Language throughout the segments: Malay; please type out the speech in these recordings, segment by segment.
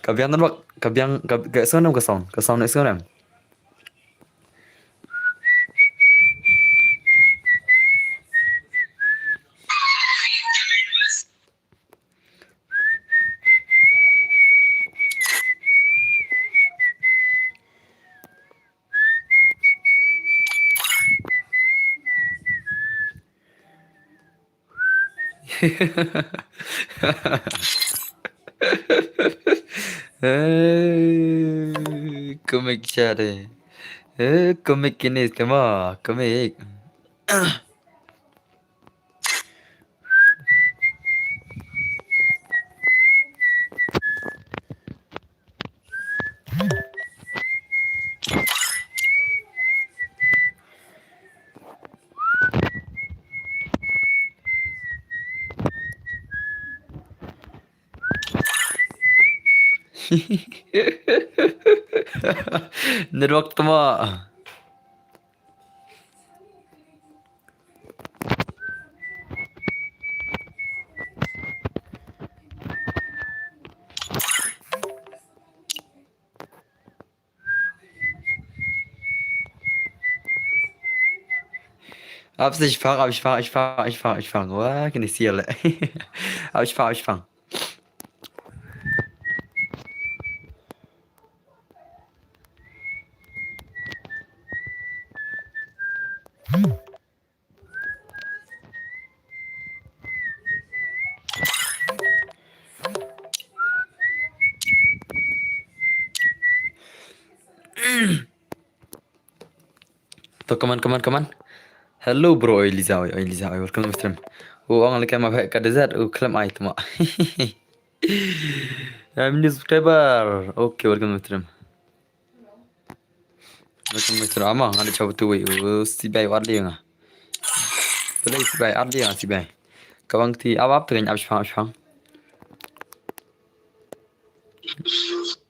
Kabiang tan bak, kabiang gak sound ke sound sound. Komik cari. Komik ini kemana? Komik. Network tama. Ich fang. Wah, kini sial. Ich fang. Tuh, kaman. Hello bro, Eliza, welcome to stream. Ang lagi mah kayak desert, klaim ai tuma. I'm new subscriber. Oke, welcome to stream. Welcome to stream. Ama, ada coba tuh, si bay warli nga. Boleh si bay arli nga si bay. Kawang ti awap tuh kan abis fang.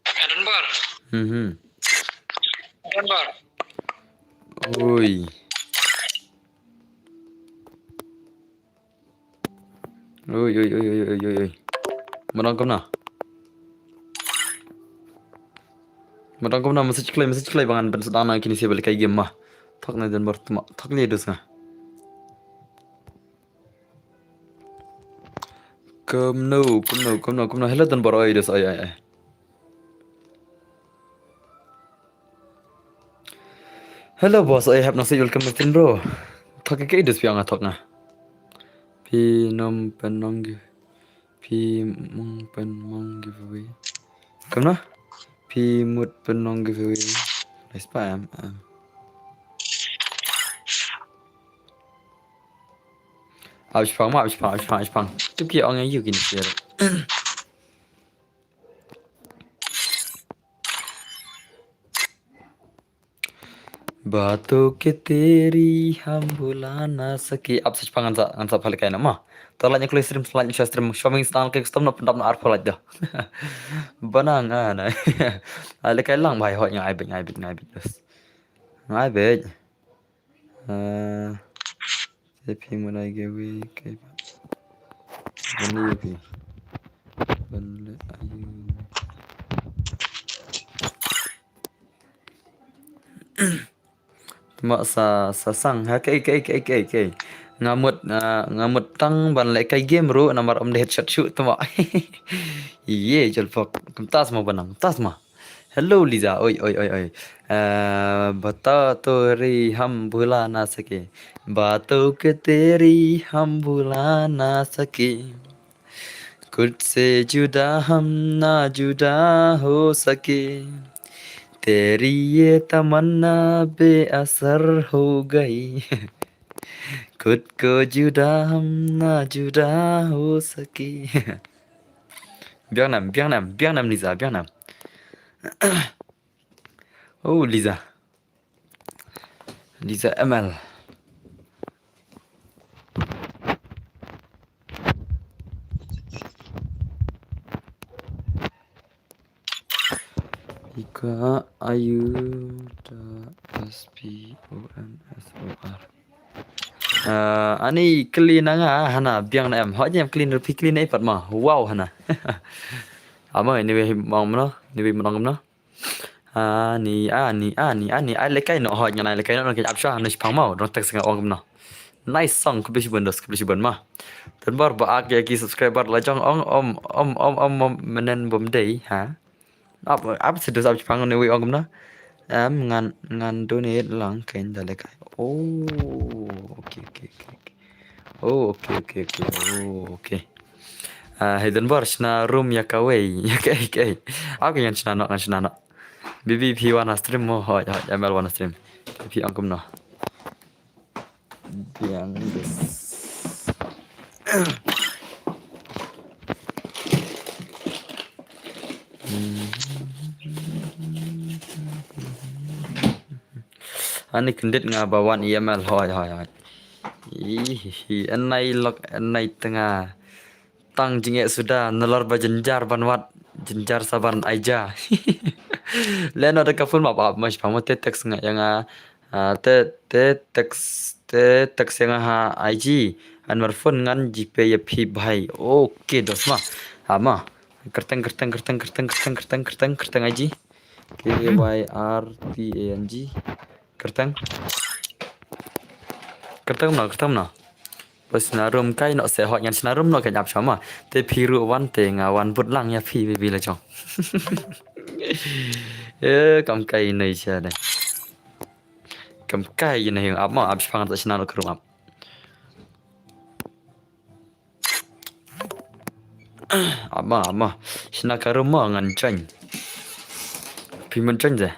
Edinburgh. Edinburgh. Oi. Oi. Merangkum na. Message klay bangan ban sedana kini siya balik kay game mah. Thak na dan bertema. Thak liya dus nga. Come no. Hello dan baro ay dus ay. Hello boss, I have nasi welcome to stream bro. Thak kay dus piang thak na. Pinom penong giveaway. Come na. Pimut penong giveaway. Nice spam. Abis pang. Tu kia orang yang gini sih. Bato ke teri ham bula na saki. Ab sih pangan sa balik kayak nama. Terlanya kuliah stream selanjutnya stream shopping style kayak custom na pendap na arfa lagi dah. Banangan. Ada kayak lang bahaya hot yang aibet terus. Aibet. Tapi mulai gawe kayak benda ayu. Cuma sang ha kai ngamut tang ban le kai game ru nomor om de headshot shoot tu mak. Iye jalpak tas ma banam tas ma. Hello Liza, oi. बता तो रे हम भुला ना सके बातों के तेरी हम भुला ना सके खुद से जुदा हम ना जुदा हो सके तेरी ये तमन्ना बेअसर हो गई खुद को जुदा हम ना जुदा हो सके. Biang Nam Liza, Biang Nam. Oh Liza ML. Ika Ayuda SPONSOR. Ani clean nga hana biang na em ho jam clean pi clean ai pat ma wow hana. Ama ni we mong no ni we mong no. Ani ai le kai no ho ngana le kai no ke apsha na phang mau no tak singa ong no. Nice song ku bisi bondos ku bisi bon ma. Tan bar ba ak ya ki subscriber la jong om menen bom dei ha. Ap sedus ap phang ni we ong no. Ngan donate lang kain dale kai. Oh, okay. Oh, okay. Oh, okay. Hidden bar shna room ya kawai. Ya kai. Aku yang shna no. Bibi pi wana stream mo ho ML wana stream. Pi angkum no. Biang des. Ani kendit nga bawan EML hoi. Anai tengah tang jinge sudah nelor bajenjar banwat jenjar saban aja. Leno ada kafun map mas pamo te teks nga yang te teks yang ha IG anwar phone ngan GP ya phi bhai. Okay dosma. Ama kerteng IG. KYRTANG kertang na pas narum kai no se hot ngan narum no ka nyap sama te phiru wan te nga wan but lang ya phi bi la chong kam kai nei cha đây kam kai này ap ma ap phang ta chna no krum ap ama chna karum ma ngan chanh phi man chanh je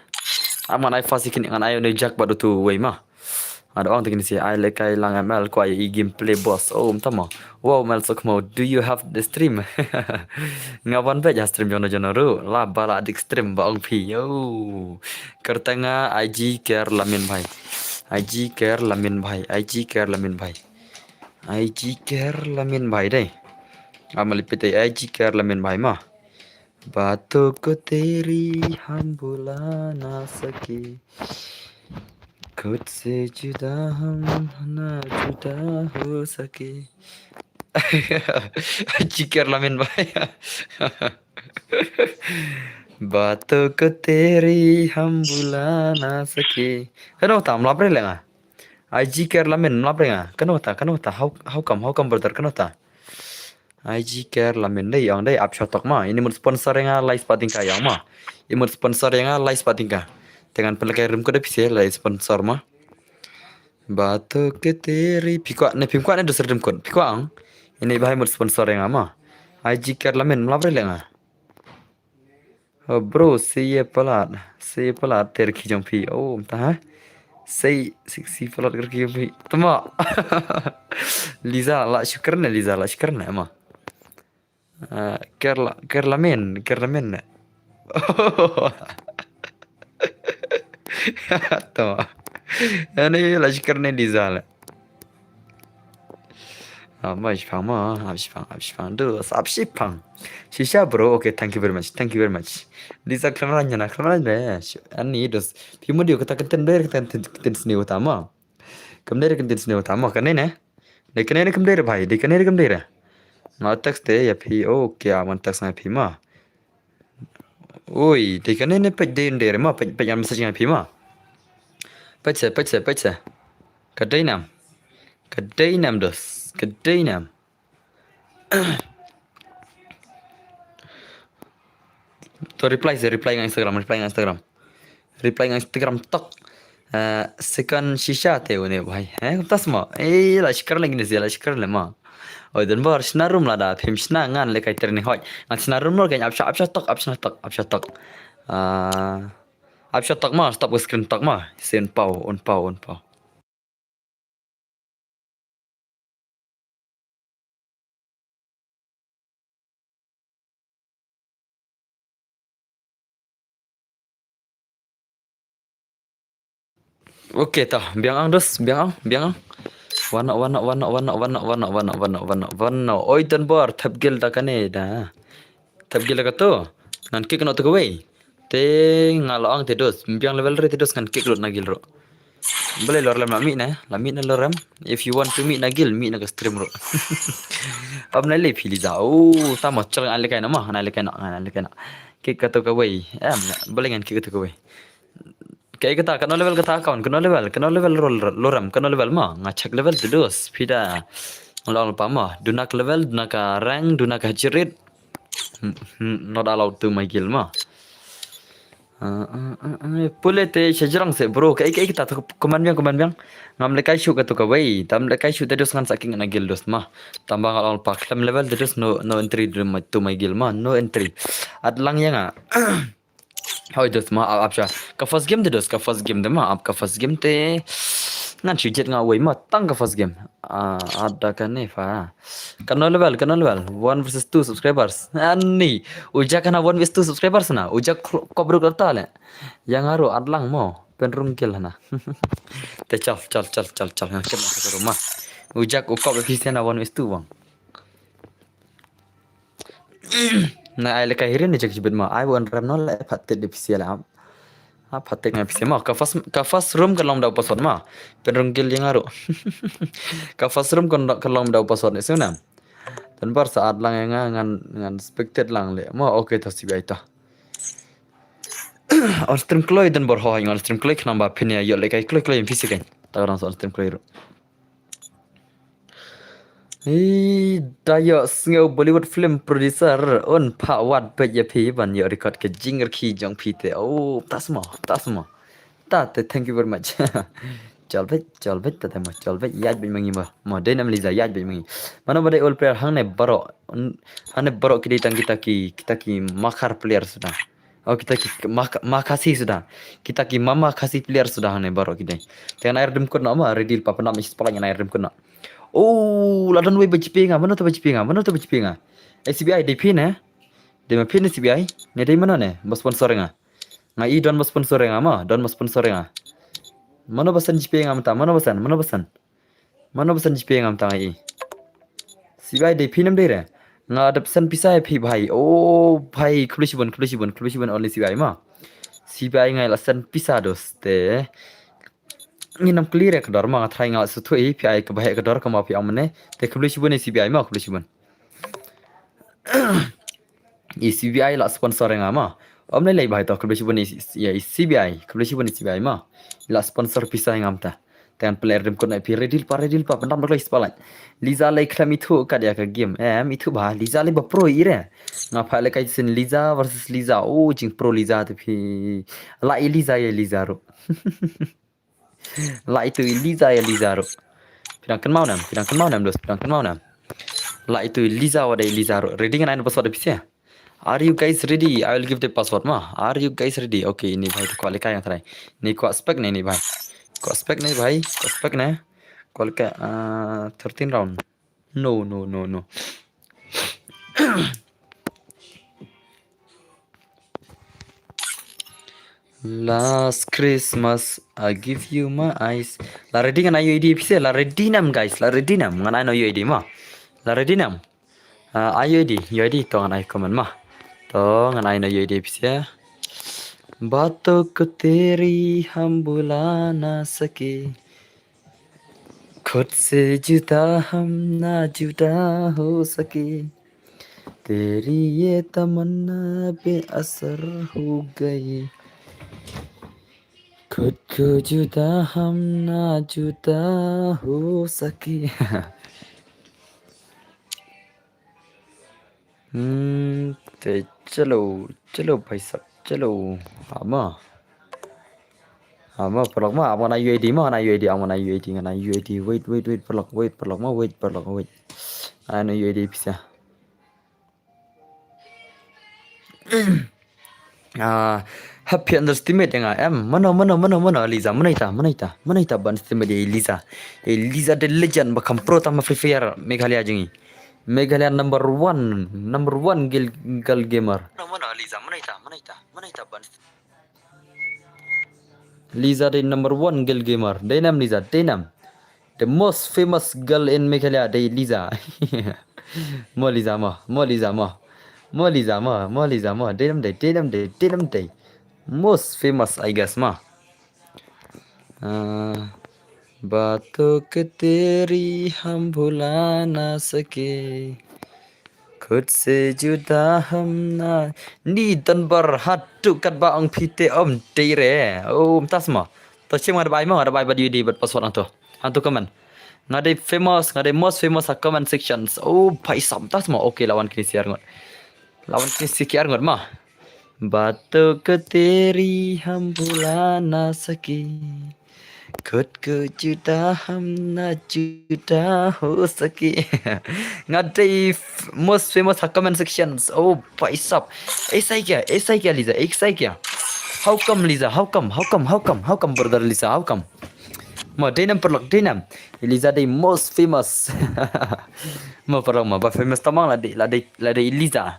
aman ai fasikin ngan ayo ne jak badu tu wei ma ada orang tengah si I like I lang ML ko ay gameplay boss. Oh, tama. Wow, Mel Sokmo, do you have the stream? Ngawan ba ja stream jono ru. La bala adik stream ba ong pi. Yo. Kertanga IG care lamin bhai. IG care lamin bhai deh. Amal pite IG care lamin bhai ma. Baatों को तेरी हम भुला ना सके खुद से जुदा हम ना जुदा हो सके. Cikir lamin bahaya. Baatों को तेरी हम भुला ना सके. Kenapa melapre lenga? IG care lamin melapre nga. Kenapa? How come brother kenapa? IG care lamin dai yang dai ap shotok ma. Ini mun sponsor yang live patingka yang ma. Ini mun sponsor yang live patingka. Dengan pelakai room ko da pise live sponsor ma. Baatों के तेरी pikwa ne doser dem kon. Pikwa ang. Ini bahai mun sponsor yang ma. IG care lamin melapre lenga. Oh bro, se pelat terki jong pi. Oh, entah. Se pelat terki jong pi. Tama. Liza la syukurna emang. Kerlamen. Tama. Ini la syukurna Liza la. Abis pang. Terus abis pang. Shisha bro, okay, thank you very much. Liza kemarannya deh. Ani terus pimu dia kata kenten seni utama. Kemdere kenten seni utama kan ini? Dekan ini kemdere bhai, Mau teks deh ya pi, oh kya man teks ngai pi ma. Oi, dekan ini pej dere ma, pej yang message ngai pi ma. Pej se. Kedai nam dos. Kedai nam. To reply ngan Instagram. Reply ngan Instagram tok. Second shisha te une bhai. Tas ma. La shikar lagi ni la shikar le ma. Oh dan bar snarum la da phim sna ngan le kai terni hoi. Ngan snarum no kai apsha tok. Apsha tok ma stop screen tok ma. Sen on pau. Okey tah, biang ang dos, biang ang. Warna. Oi tan bor thapgil ta kane da. Thapgil ka to. Ngan kik no to kawai. Te ngalo ang te dos, biang level re te dos kan kik rot nagil ro. Boleh lor lam lami na loram. If you want to meet nagil, meet na ka stream ro. Ab na le phili za. Oh, tama chal an le kai na ma, na le kai na. Kik ka to kawai. Boleh ngan kik to kawai. Kayak kita kena level kita account, kena level loram, kena level mah, ngacak level terus, pida, lawan pama, dunak level, dunak rank, dunak jerit, not allowed to my guild mah. Pule te sejarang se bro, kayak kita tu koman biang, ngam lekai shoot katu kawai, tam lekai shoot terus ngan saking na guild dos mah, tambah lawan pak level terus no entry to my guild mah, no entry, adlang ya nga. How it does ma apsha ka first game dos ka first game ma ka first game te ngan chujet nga wei ma tang ka first game ada kan ne fa kano level 1 versus 2 subscribers ani uja kana 1 versus 2 subscribers na uja kobru karta le yang aru adlang mo penrung kel na te chal nga kena ka rumah uja ko kob efisien 1 versus 2 bang na ai le kahirin ni jak jibet ma ai won ram no le phatte de pisial am ha phatte ngai pisial ma ka first room ka long dau password ma penrung gil yang aru ka first room ka long dau password ni sunam dan bar saat lang ngan spectate lang le ma okay ta si bai ta on stream kloy dan bar ho on stream kloy knamba pinya yo le kai kloy yang fisik kan ta orang on stream kloy ro Dayo singo Bollywood film producer on Pak Wat PJP ban yo record ke jinger ki jong pite. Oh, tasma. Thank you very much. Jalbet tatama jalbet yaj bin mangi ma denam liza yaj bin mangi. Mana bade all player hang ne baro kidi tang kita ki makar player sudah. Oh kita ki makasi sudah. Kita ki mama kasih player sudah hang ne baro kidi. Tiang air dem kun nama redil papa nama ispalanya air dem kun. Oh, ladan way bajipinga, mana tu bajipinga? SBI DP ne? Dia mah pin SBI. Ne dari mana ne? Bos sponsor nga. Ngai don bos sponsor nga ma, don bos sponsor nga. Mana basan jipinga mata, mana basan jipinga mata ngai. SBI DP nem dere. Nga adapsan pisai pi bhai. Oh, bhai kulisibun only SBI ma. SBI ngai lasan pisa dos te. Nginam clear ek dor ma thai nga su thu API ka bahai ka dor ka ma pi amne te kublisibun CBI ma kublisibun CBI la sponsor nga ma amne lai bahai to kublisibun ya CBI ma la sponsor pisai ngam ta tan player rim ko na pi redil pa pandam dok lai spalat Liza lai klami thu ka dia ka game itu ba Liza lai ba pro ire nga pha lai kai sin Liza versus Liza oh jing pro Liza te pi la Liza ya Liza ro La itu Liza ya Liza ro. Pirang kan mau nam dos, pirang kan mau nam. La itu Liza wada Liza ro. Ready kan aina password bisa? Are you guys ready? I will give the password ma. Are you guys ready? Okay, ini bhai to call ka yang try. Ni ko spec ni bhai. Ko spec ne. Call ka 13 round. No. Last Christmas I give you my eyes. La ready kan ayo ID bisa la ready nam guys, la ready nam ngan ayo ID ma. La ready nam. Ayo ID to ngan ayo comment ma. To ngan ayo ID bisa. बातों को तेरी हम बुला ना सके खुद से जुदा हम ना जुदा हो सके तेरी ये तमन्ना बेअसर हो गई खुद को जुदा हम ना जुदा हो सके ते चलो भाई साहब चलो ama perlok ma amana UAD ngana UAD wait perlok ma wait ana UAD bisa happy underestimate nga mana Liza mana ita ban estimate Liza the legend bakam pro tama free fire Meghalaya jengi Meghalaya number one gal gamer mana Liza mana ita ban Lisa the number one girl gamer. Day name Lisa. Day name. The most famous girl in Meghalaya. Day Lisa. Mo Lisa mo. Mo Lisa mo. Mo Lisa mo. Mo Lisa mo. Day name day. Day name day. Day name day. Most famous I guess ma. बातों के तेरी हम भुला ना सके खुद से जुदा हम ना ni tan bar hatu kat ba ang pite om tire om tas ma to chim ada bai ba di bat password ang to antu comment ngade famous ngade most famous comment sections oh pai sam tas ma okay lawan kini siar ngot lawan kini siar ngot ma बातों को तेरी हम भुला ना सके खुद को जुदा हम ना जुदा हो सके ngadai most famous comment sections oh paisap ऐसा क्या Lisa ऐसा क्या how come Lisa how come brother Lisa how come ma denam perlok denam Lisa day most famous ma perlok ma ba famous tamang la day Lisa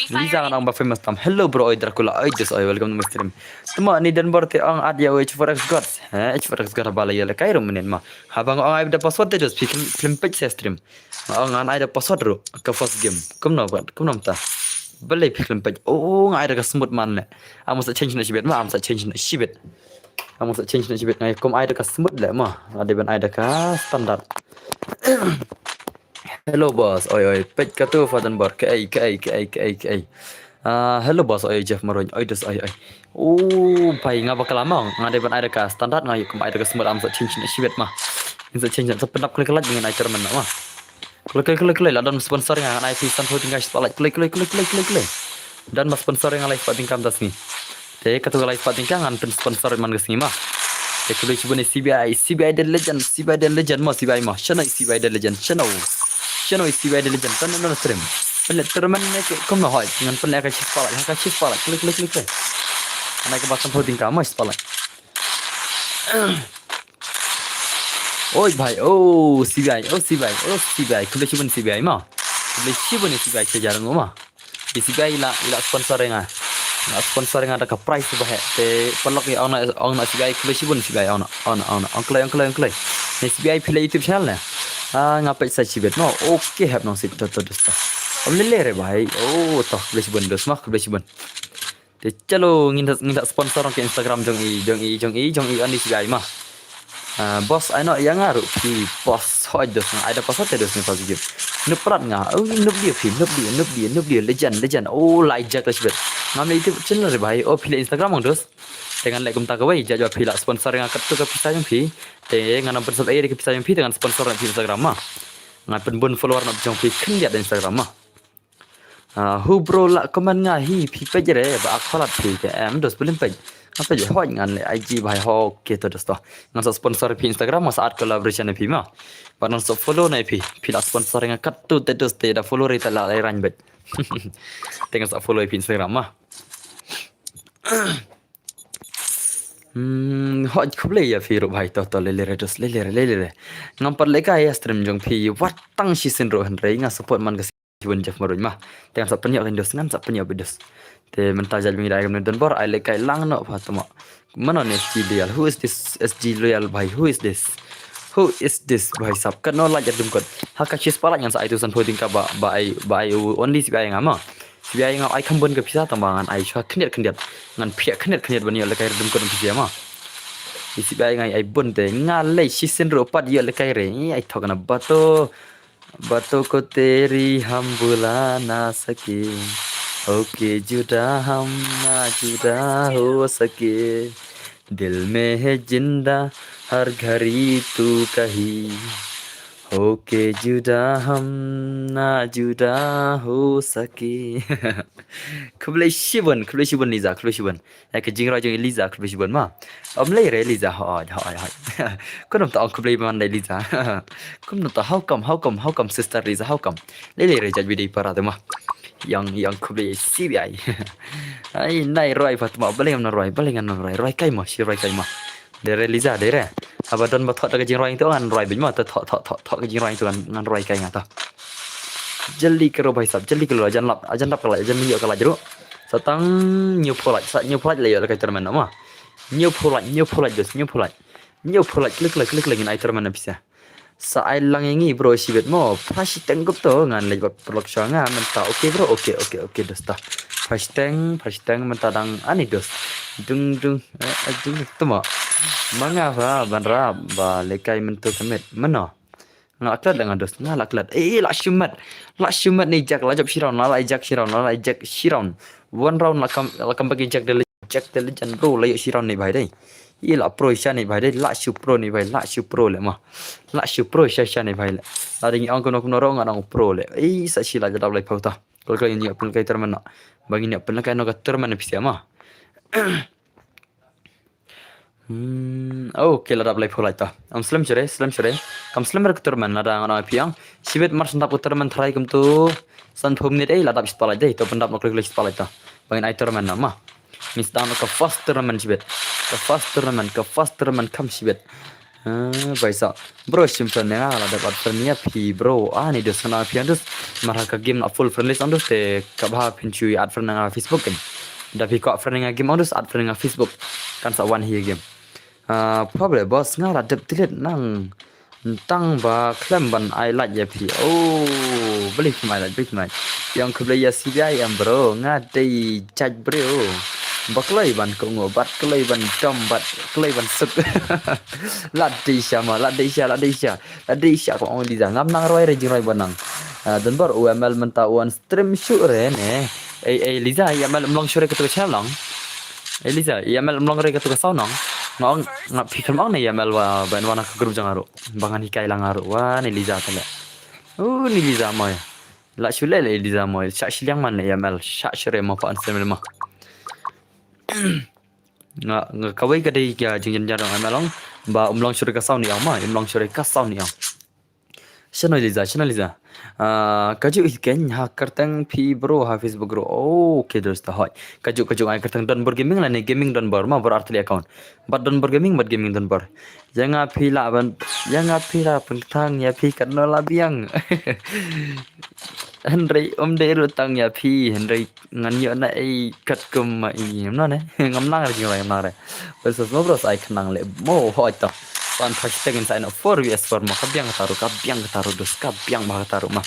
Lisa ang ba famous tam hello bro oi Dracula oi just oi welcome to my stream tuma ni dan barte ang adya oi H4X gods H4X god bala yele kai rumen ma habang ang ai da password te just film page stream ang ai da password ro ka first game kum no ta bale film page oh ai da ka smooth man le am sa change na shibet ma am sa change na shibet am sa change na shibet ngai kum ai da ka smooth le ma ada ban ai da ka standard hello boss oi page ka tu fadan bar ke ai hello boss oi Jeff Maron oi des oi oh pai nga bakal lama ngade ban ai da ka standard ngai kum ai da ka smooth am sa change na shibet ma in sa change sa penap klik dengan ai termen ma klik lah dan sponsor yang ai pisan ho tinggal spotlight klik dan mas sponsor yang live pating kam das ni te katu live pating kan pen sponsor man gas ni mah te kudu cibune CBI the legend mo CBI mah channel CBI the legend channel CBI the legend kan no stream pelet termen ne kom no hoy dengan pelet ka spotlight klik anai ka basan ho tinggal mas spotlight oi bhai oh CBI kudu cibun CBI mah kudu cibun CBI ke jarang mah di CBI la sponsor nga ada ka price bah te pelok ni ona CBI kudu cibun CBI ona angklai ni CBI pila YouTube channel ngapai sa cibet no okay have no sit to dosta om lele re bhai oh to kudu cibun dos mah kudu cibun te chalo nginda sponsor ke Instagram jong i ani CBI mah bos ano yang ngaruh pi bos hoi dos ada pasal terus ni pagi game neprat nga oh nup dia legend oh like jack tersebut ngambil itu channel bhai oh pilih Instagram ang dos dengan like kumta kawai jaja pilih sponsor yang kat tu ke pisah yang pi dengan nampak sebab ke pisah yang pi dengan sponsor di Instagram mah ngapen bun follower nak jong pi kendia di Instagram mah hu bro la komen nga hi pi page re ba akhalat pi ke dos belum page apa je hoi ngan le IG bhai ho ke to dosto ngan so sponsor pi Instagram mas art collaboration pi ma panon so follow na pi la sponsor nga kat tu te dos te da follow rita la ran bet tengok so follow pi Instagram ma hoi kuble ya fi ro bhai to le dos le ngam par le ka ya stream jong pi watang si sin ro han re nga support man ka Jibun Jeff Maron mah tengok sa penyak dos ngan sa penyak bedos te mentajal mi dai kan don bor ai le kai lang no pha tama mana ne SG loyal who is this SG loyal bhai who is this bhai sab kan no la jadum kot haka chis pala ngan sa itu san photing ka ba ai only si ai ngama si ai ngam ai khambon ka pisa tambangan ai chha khnet ngan phia khnet bani le kai dum kot pisa ma si ai ngai ai bon te nga le si sen ro pat ye le kai re ai thokana बातों को तेरी हम भुला ना सके ओके जुदा हम ना जुदा हो सके दिल में है जिंदा हर घड़ी तू कहीं ओके जुदा हम ना जुदा हो सके kublai shibun Liza ya ke jingra jong Liza kublai shibun ma omlai re Liza hoi konom ta kublai man dai Liza konom ta how come sister Liza how come le re jaj bidi para ma yang kublai CBI ai nai roi fatma balengan roi kai ma shi roi kai ma dere Liza dere abadon ba thot ka jingra itu kan roi bin ma ta thot ka jingra itu kan ngan roi kai ngata jeli kero bhai sab jeli kero ajan lap kala ajan minyo kala jero satang new polite le ya kai termen ma New polite dos, new polite. New polite klik lagi na iter mana bisa. Sa ai lang ingi bro sibet mo. Pasiteng gup to ngan lagi perlok shanga menta. Oke bro, oke dos ta. Pasiteng menta dang ani dos. Dung dung tuma. Mangapa banra ba lekai mentu kemet. Mana? Ngalaklat dengan dos, ngalaklat. Lak shumat ni jak lajab shiron, lalai jak shiron. One round lakam bagi jak dele jan bro layo shiron ni bhai dai. Lak pro isha ni bhai dai, lak shu pro ni bhai, lak shu pro le mah. Lak shu pro isha ni bhai le. Lari ang kono rong anang pro le. Sa shila jadab lai pauta. Kalau ini apun kai termana. Bagi ni apun kai no ka termana pisia mah. Oke ladap lai pulai ta. Slam chere. Kam slam rak terman lada ngana piang. Sibet mar santap terman try kum tu. San phum ni dei ladap spalai dei to pendap nok lik spalai ta. Bangin ai terman nama. Mis down ka first terman sibet. Ka first terman kam sibet. Baisa. Bro simple ne ladap artania pi bro. Ni dos ngana piang dos. Mar ka game na full friendly on dos te ka bha pinchui ad friend nga Facebook kan. Dapi ko friend nga game on dos ad friend nga Facebook. Kan sa one here game. Probably boss nga la dep tilet nang tang ba klem ban I like ya pi beli mai yang ke ya CBI am bro nga dei judge bro baklai ban ko ngo bat klai ban dom bat klai ban suk la dei sha ko on di ngam nang roi re jing roi banang dan bar UML menta one stream shoot re ne Liza UML mlong shure ke tu channel Liza UML mlong re ke tu saw nong ngong ngap pikir mang nih ya melwa ban wana ke grup jangaru bangan hikai langaru wah ni Liza tele ni Liza moy la shule le Liza moy syak shiliang man ya mel syak shere mo pa ansem mah nga kawai kadai ya jingjan jarang melong ba umlong shure ka saw ni ang ma umlong shure ka saw ni ang Shana Liza kaju ikan ha kartang pi bro ha Facebook bro okay dosta hoy kaju ai kartang Donbor gaming la ne gaming Donbor ma bar artli account but Donbor gaming Donbor janga pila pentang ya pi kan la biang Henry de rutang ya pi Henry ngan yo na ai kat kum ma i no ne ngam nang ri ngam nang re besos no bros ai khnang le mo hoy to pan hashtag inside 4vs4 mo kabyang taruh dos kabyang bah taruh mah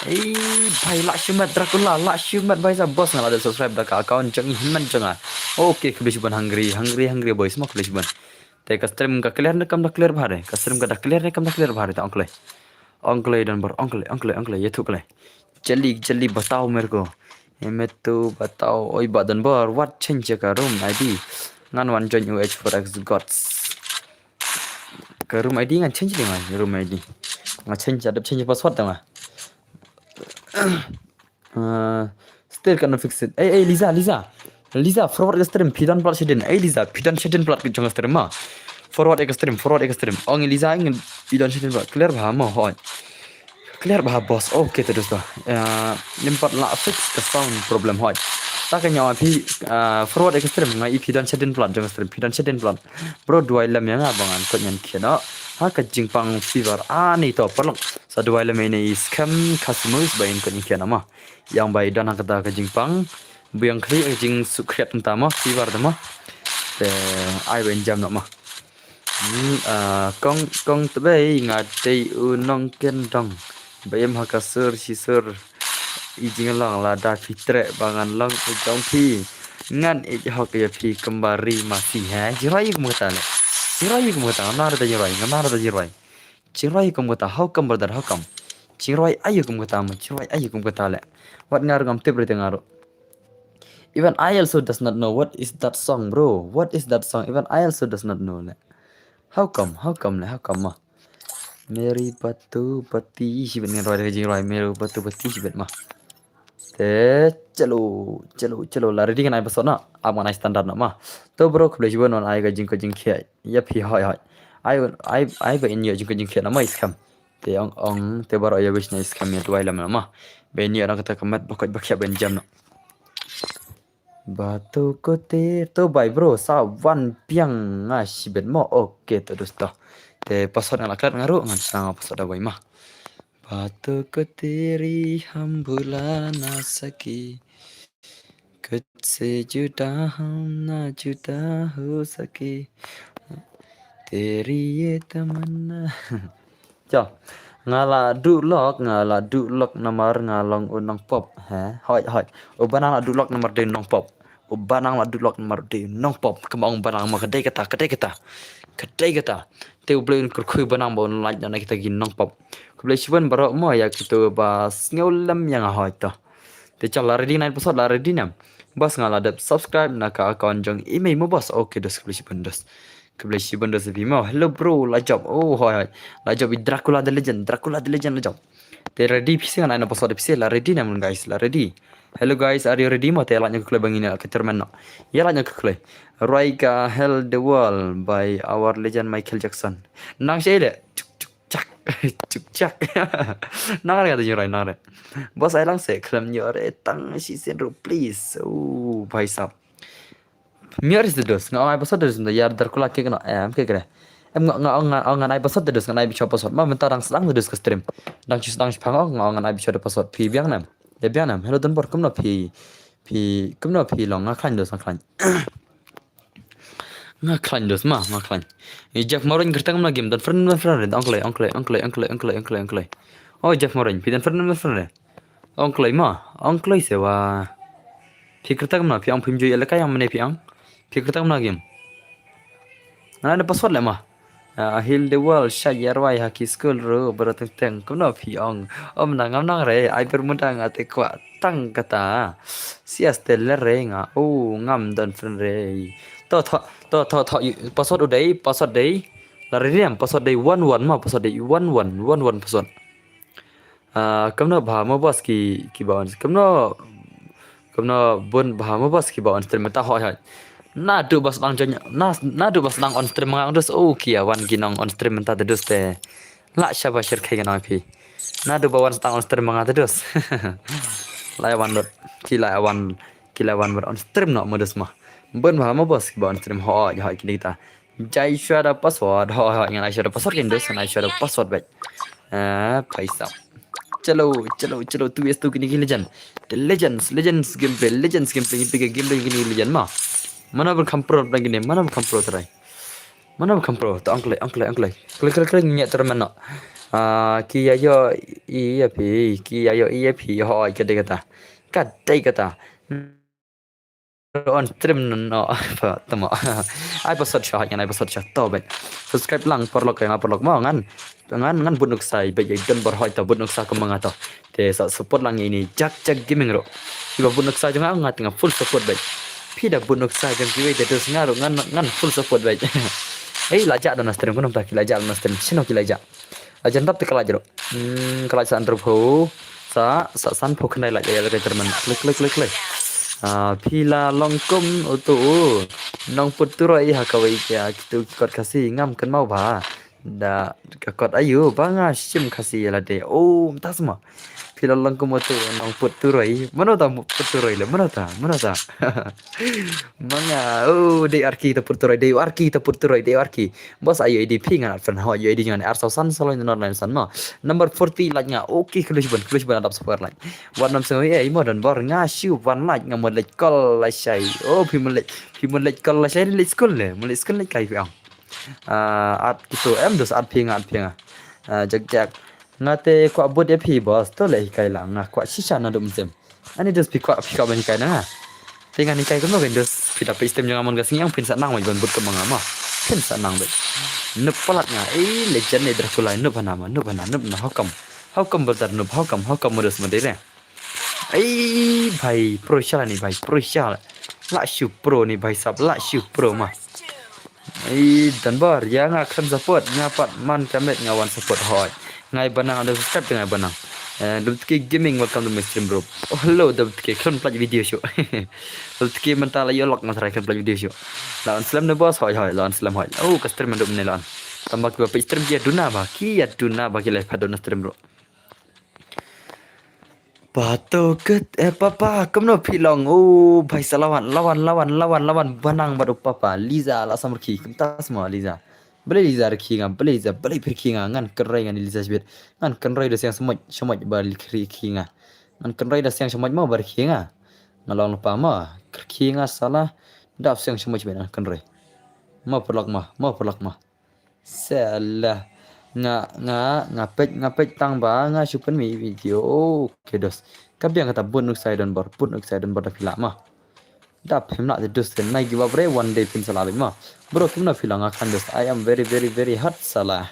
bhai la shumat Dracula la shumat bhai sa boss ngala subscribe da ka account jang himan janga okay kebisiban hungry boys mo kebisiban te ka stream ka clear bhare ka stream ka da clear bhare ta uncle dan bar uncle ये थुक ले जल्दी बताओ मेरे को मैं तो बताओ ओए बदन bar what change का room ID ngan one join UH4X gods ke room ID ngan change dengan room ID ngan change ada change password dah still kan fix it Liza forward ke stream pidan plat sedin Liza pidan sedin plat ke jong stream ma forward extreme ong Liza ingin pidan sedin plat clear bah ma hoy clear bah boss okay terus dah limpat la fix ke sound problem hoy tak nyawa pi forward extreme ngai pidan sedin plat jong stream pidan sedin plat bro dua lam yang abangan ko nyan kena ha ka jingpang fever ani to perlok sa dua lam ini scam customers bayin ko kena ma yang bai dan kata ka jingpang buyang kri jing sukret entama fever dama te ai ben jam nak ma kong tebe ngate unong kendong bayam hakasur sisur ijing lang la da fitre bangan lang ujong pi ngan hok ya pi kembari masih jirai kumata nar da jirai kumata how come brother how come jirai ayu kumata le wat ngar ngam tebre tengaro even I also does not know what is that song bro even I also does not know le how come mah Mary batu pati sibet ngan roi jing roi Mary batu pati sibet mah chalo la ready kan ai pasona ab ngan ai standard na mah to bro khle jibon on ai ga jing khia ya phi hoi ai ba in yo jing khia na mai scam te ong te baro ya wish na scam ya tuai lam na mah be ni orang kata kemat bakot bakhya ben jam no batu ko te to bai bro sa wan piang nga sibet mo okay terus to te pasod na laklat ngaru ngan sang pasod da bai mah batu ko teri hum bhula na saki खुद से जुदा हम ना जुदा हो सके तेरी ये तमन्ना. Cho ngala du lok nomor ngalong unang pop ha hỏi hỏi ubanang la du lok nomor de nong pop ubanang la du lok nomor de nong pop kemang banang ma kedai kata te ubleun kur banang bon laj na kita gin nong pop kuble siban baro mo ya gitu bas ngeulam yang hỏi to te chala ready naik episode la ready nam bas ngala dap subscribe na ka akun jong email mo bas okay dos kuble siban dos Kebelah benda sepi mau. Hello bro, lajab. Oh, hai. Lajab with Dracula the Legend. Dracula the Legend lajab. Te ready pisi kan ana episode pisi la ready namun guys, la ready. Hello guys, are you ready? Mau te lanya ke bang ini ke termen no. Ya lanya ke klay. Raika Hell the World by our legend Michael Jackson. Nang sile. Cuk cuk cak. Cuk cak. Nang kata jurai nang. Bos ai lang se klam nyore tang si senro please. Oh, bhai sab. Miar is the dos. Nga episode dos na yar dar kula ke kena em ke kere. Em nga episode dos nga episode episode. Ma mentar dang sedang dos ke stream. Dang chis dang phang nga episode episode pi biang nam. Ya biang nam. Hello dan bor kumno pi kumno pi long nga klan dos nga klan. Nga klan dos ma nga klan. Jeff Morin kertang na game dan friend uncle. Oh Jeff Morin pi dan friend uncle sewa. Pi kertang na pi ang pim joy elaka yang mene pi ang. Kita mana game? Ada password lah mah. Heal the world, share wai haki school ro berateng kuno piong. Nang re, ai bermudang ate kwa tang kata. Sia steller re nga. Oh ngam dan friend re. To password udai, password day. Lari diam password day 11 mah password day 11 password. Kamno bahama bos ki bawan. Kamno bun bahama bos ki bawan termeta hoi. Nadu bas lang jonya nadu bas lang on stream ngang dus kia wan ginong on stream menta dus te la syaba shir kai ganang pi nadu bawan stang on stream ngang dus lawan dot kilawan ber on stream no modus mah ben ma bos ba on stream ho ya kini kita jai syada password ho ngan ai syada password kin dus ngan ai syada password baik paisa chalo tu es tu kini legend the legends gameplay gameplay kini legend mah mana berkampro lagi ni mana berkampro terai mana berkampro tu angklai klik nyat termen no kia yo iya pi ho kedai kata on stream no apa temo ai pasal shot yang ai pasal shot to bet subscribe lang porlok mau ngan bunuk sai bayi dan berhoi ta bunuk sa ke mengato te support lang ini jak gaming ro iba bunuk sa jangan ngat tengah full support bet Pida bunuk sa jam kiwe terus ngaruh ngan full support baik. Lajak dan stream kunum tak lajak dan stream sino lajak. Ajan tap tekal aja. Kalau sa andro pho sa san pho khnai lajak ya terman. Klik. Pila longkum utu nong puturoi hakawai kya kitu kot kasih ngam kan mau ba. Da kot ayu banga sim kasih la de. Oh, entah semua. Pila longkum utu nong puturoi. Mana puturoi le mana ta. Manga de arki ta puturoi de arki. Bos ayu di pingan fan ho ayu di ngan arso san solo non lain san ma. Number 40 lajnya. Okay klush ban adap super line. Wan nam soi mo dan bor nga siu wan laj ngam lej kol la sai. Oh pi mun lej kol la sai lej school le. Mun lej school lej kai piang. At kitu dos at pinga. Jak ngate kwa bot ya pi bos to le kai la nga kwa shisha na dum sem. Ani dos pi kwa ban kai na. Tinggal ni kai ko no dos kita pe sistem jangan gas yang pin sanang mai ban but kemang ama. Pin sanang bet. Nup palat nga legend ne Dracula nup na hakam betar nup hakam modus modere. Bhai pro shala ni bhai pro shala. La shu pro ni bhai sab la shu pro mah. Dan bar ya ngakan support ngapat man kamet ngawan support hoi. Ngai banang ada subscribe ngai banang. Dubtki gaming welcome to my stream bro. Oh, hello Dubtki kan pelaj video show. Dubtki mentala yo lock mas kan pelaj video show. Lawan slam ne boss hoi lawan slam hoi. Oh ka stream ndum ne lawan. Tambah ke stream dia duna ba. Ki duna ba ki live padona stream bro. Pato ket papa kamno pilong. Oh bhai salawan lawan banang badu papa Liza la samrki kita semua Liza. Beli Liza reki ngam beli pergi ngan kerai ngan Liza sebet ngan kerai dah siang semut balik reki ngan kerai dah siang semut mau berki ngan ngalong pa ma ki nga salah dap siang semua jebena kan re ma perlak ma salah ngapet tang ba nga chupan mi video kedos kabiang kata bun saya dan bar dak ma dap hemna de dus den nai giwa bre one day pin salah ma bro kimna filang akan dus I am very hard salah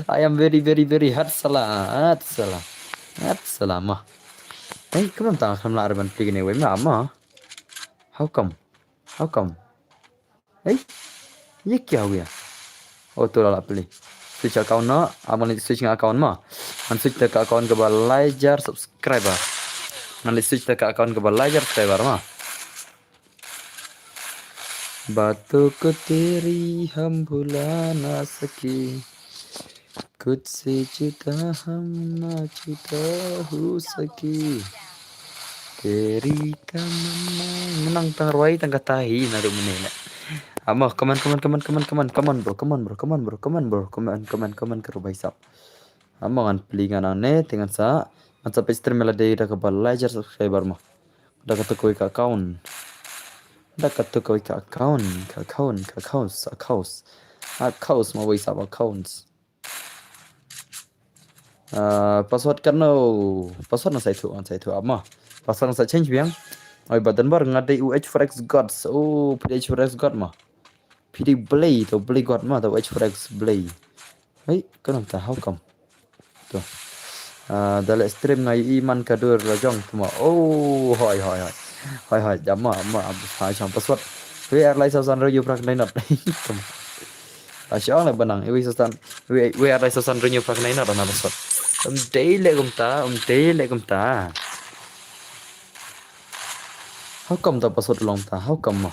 I am very hard salah ma hey kemam tang kamla arban pigine we ma how come hey ये क्या हो गया oh tu lah pilih switch account na aman switch account ma man switch ke account ke balajar subscriber man switch ke account ke balajar subscriber ma बातों को तेरी हम भुला ना सके खुद से जुदा हम ना जुदा हो सके तेरी तमन्ना menang tangrawai tangga tahi naru menela amo come on ke rubai sap amo an pelingan ane dengan sa man sampai stream melade ida ke balajar subscriber mo da ka to ka account accounts mau wisap accounts password kan no password na sai tu ama password na sa change biang oi badan bar ngadai UH4X gods oh PH4X god ma PD Blay to Blay god ma to UH4X Blay hey kan ta how come tu dalam stream ngai iman kadur rajong tuma oh hoi jamma ha cham password we are lai sasan ro yu prak nai not asyong la banang we sasan we are lai sasan ro yu prak nai not na password le gum ta how come ta password long ta how come ma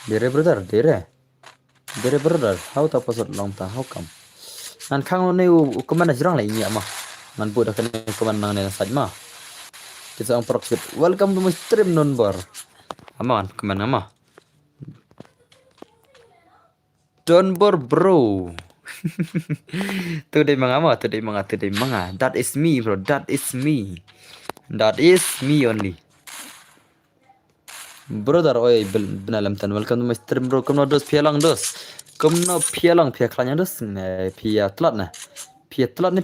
dere brother how ta password long ta how come nan khang ne u comment jrang lai nya ma man bu da kan comment nang ne saj ma kita ang proxit welcome to my stream non-bar aman kemana ama Donbor bro today manga that is me bro that is me only brother oi benalam tan welcome to my stream bro komno dos pialang piaklanya dos pia tlat ne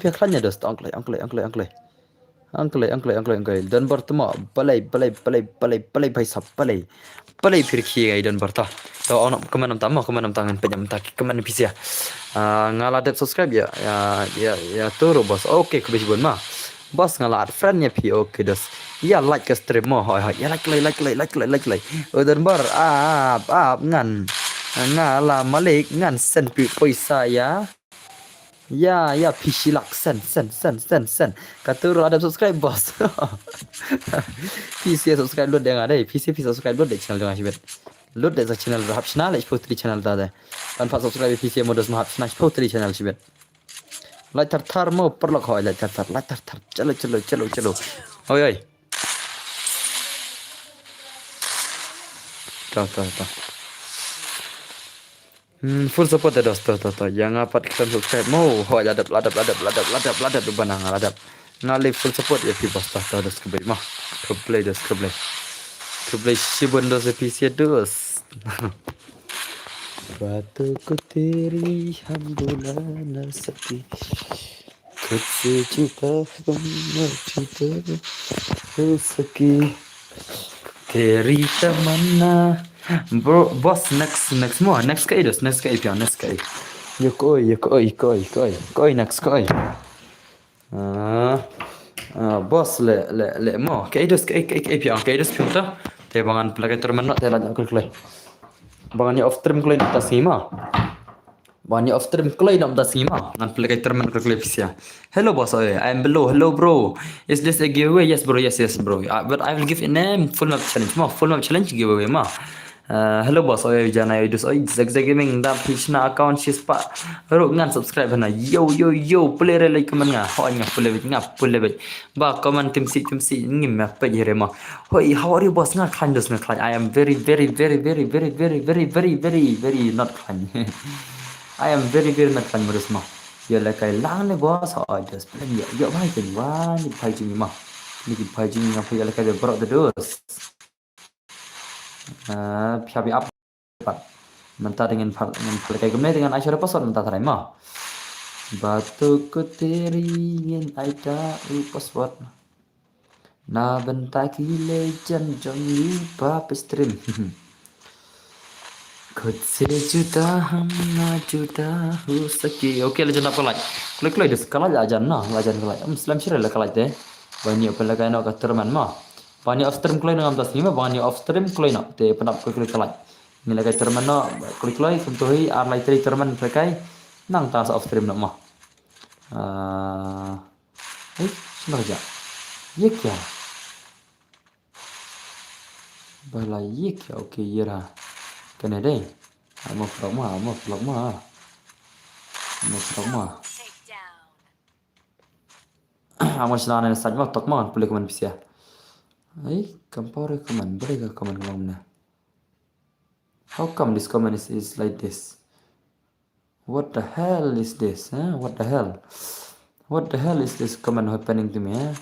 piaklanya dos angklay dan bertemu balai bhai sab balai फिर खिएगा dan berta so ono kemanam tangan penyam tak keman bisa ngala det subscribe ya turu bos oke kebis bon ma bos ngala friend nya pi oke dos ya like ke stream mo hoi ya like dan ber ngan ngala malik ngan sen pi paisa ya ya pisilak sen katur ada subscribe bos PC subscribe lu dengan ada PC subscribe lu de channel dengan sibet lu de channel rahap channel ich putri channel da de tanpa subscribe PC modus mahap channel putri channel sibet like tar mo perlok hoy like tar chalo oi ta full support ada to yang apa kita subscribe mau ho ladap banang ladap ngali full support ya pi bos ta dos ke mah ke play sibon dos PC dos batu ko teri hum bula na saki खुद से जुदा हम ना जुदा हो सके तेरी तमन्ना bro boss next more next kay yo koi next koi boss le mo kay pion ta te bangan plagay termen te la klik bangan off trim klik ta sima bangan off trim klik ta sima ngan plagay termen klik pisia hello boss I am below hello bro is this a giveaway yes bro but I will give a name full map challenge giveaway ma hello boss oi jana idus oi zag gaming da pitchna account sis pa ro ngan subscribe na yo play re like man nga ho nga pulle be ba comment tim si ngim ma pa jere ma hoi how are you boss nga klan I am very not klan I am very not klan modus ma ya like I lang ne boss ho just play yo bai ken wa ni pai chi ma Ni pajing ngapi ala kada berok terus. Pihak apa? Mentah dengan pakai gemne dengan Aisyah password mentah tarai mah. Batu ko teri ngin aida password. Na bentar ki legend jong lupa pestrim. खुद से जुदा हम ना जुदा हो सके. Okay, legend apa like? Klik des kala ajan na, ajan kala. Muslim shira la kala te. Bani apa la kaino ka terman ma. Bani off stream klik ngam tas nima bani off stream klik na te penap klik kala. Ngila ka terman na klik kuntuhi ar lai tri terman kai nang tas off stream na ma. Sudah aja. Ye kya? Bala ye kya? Okay, ye ra. Kena deh. Mau vlog mah. Amo senang nak saja tok mah boleh komen bisa. Compare comment boleh ke comment mana? How come this comment is like this? What the hell is this? What the hell? What the hell is this comment happening to me?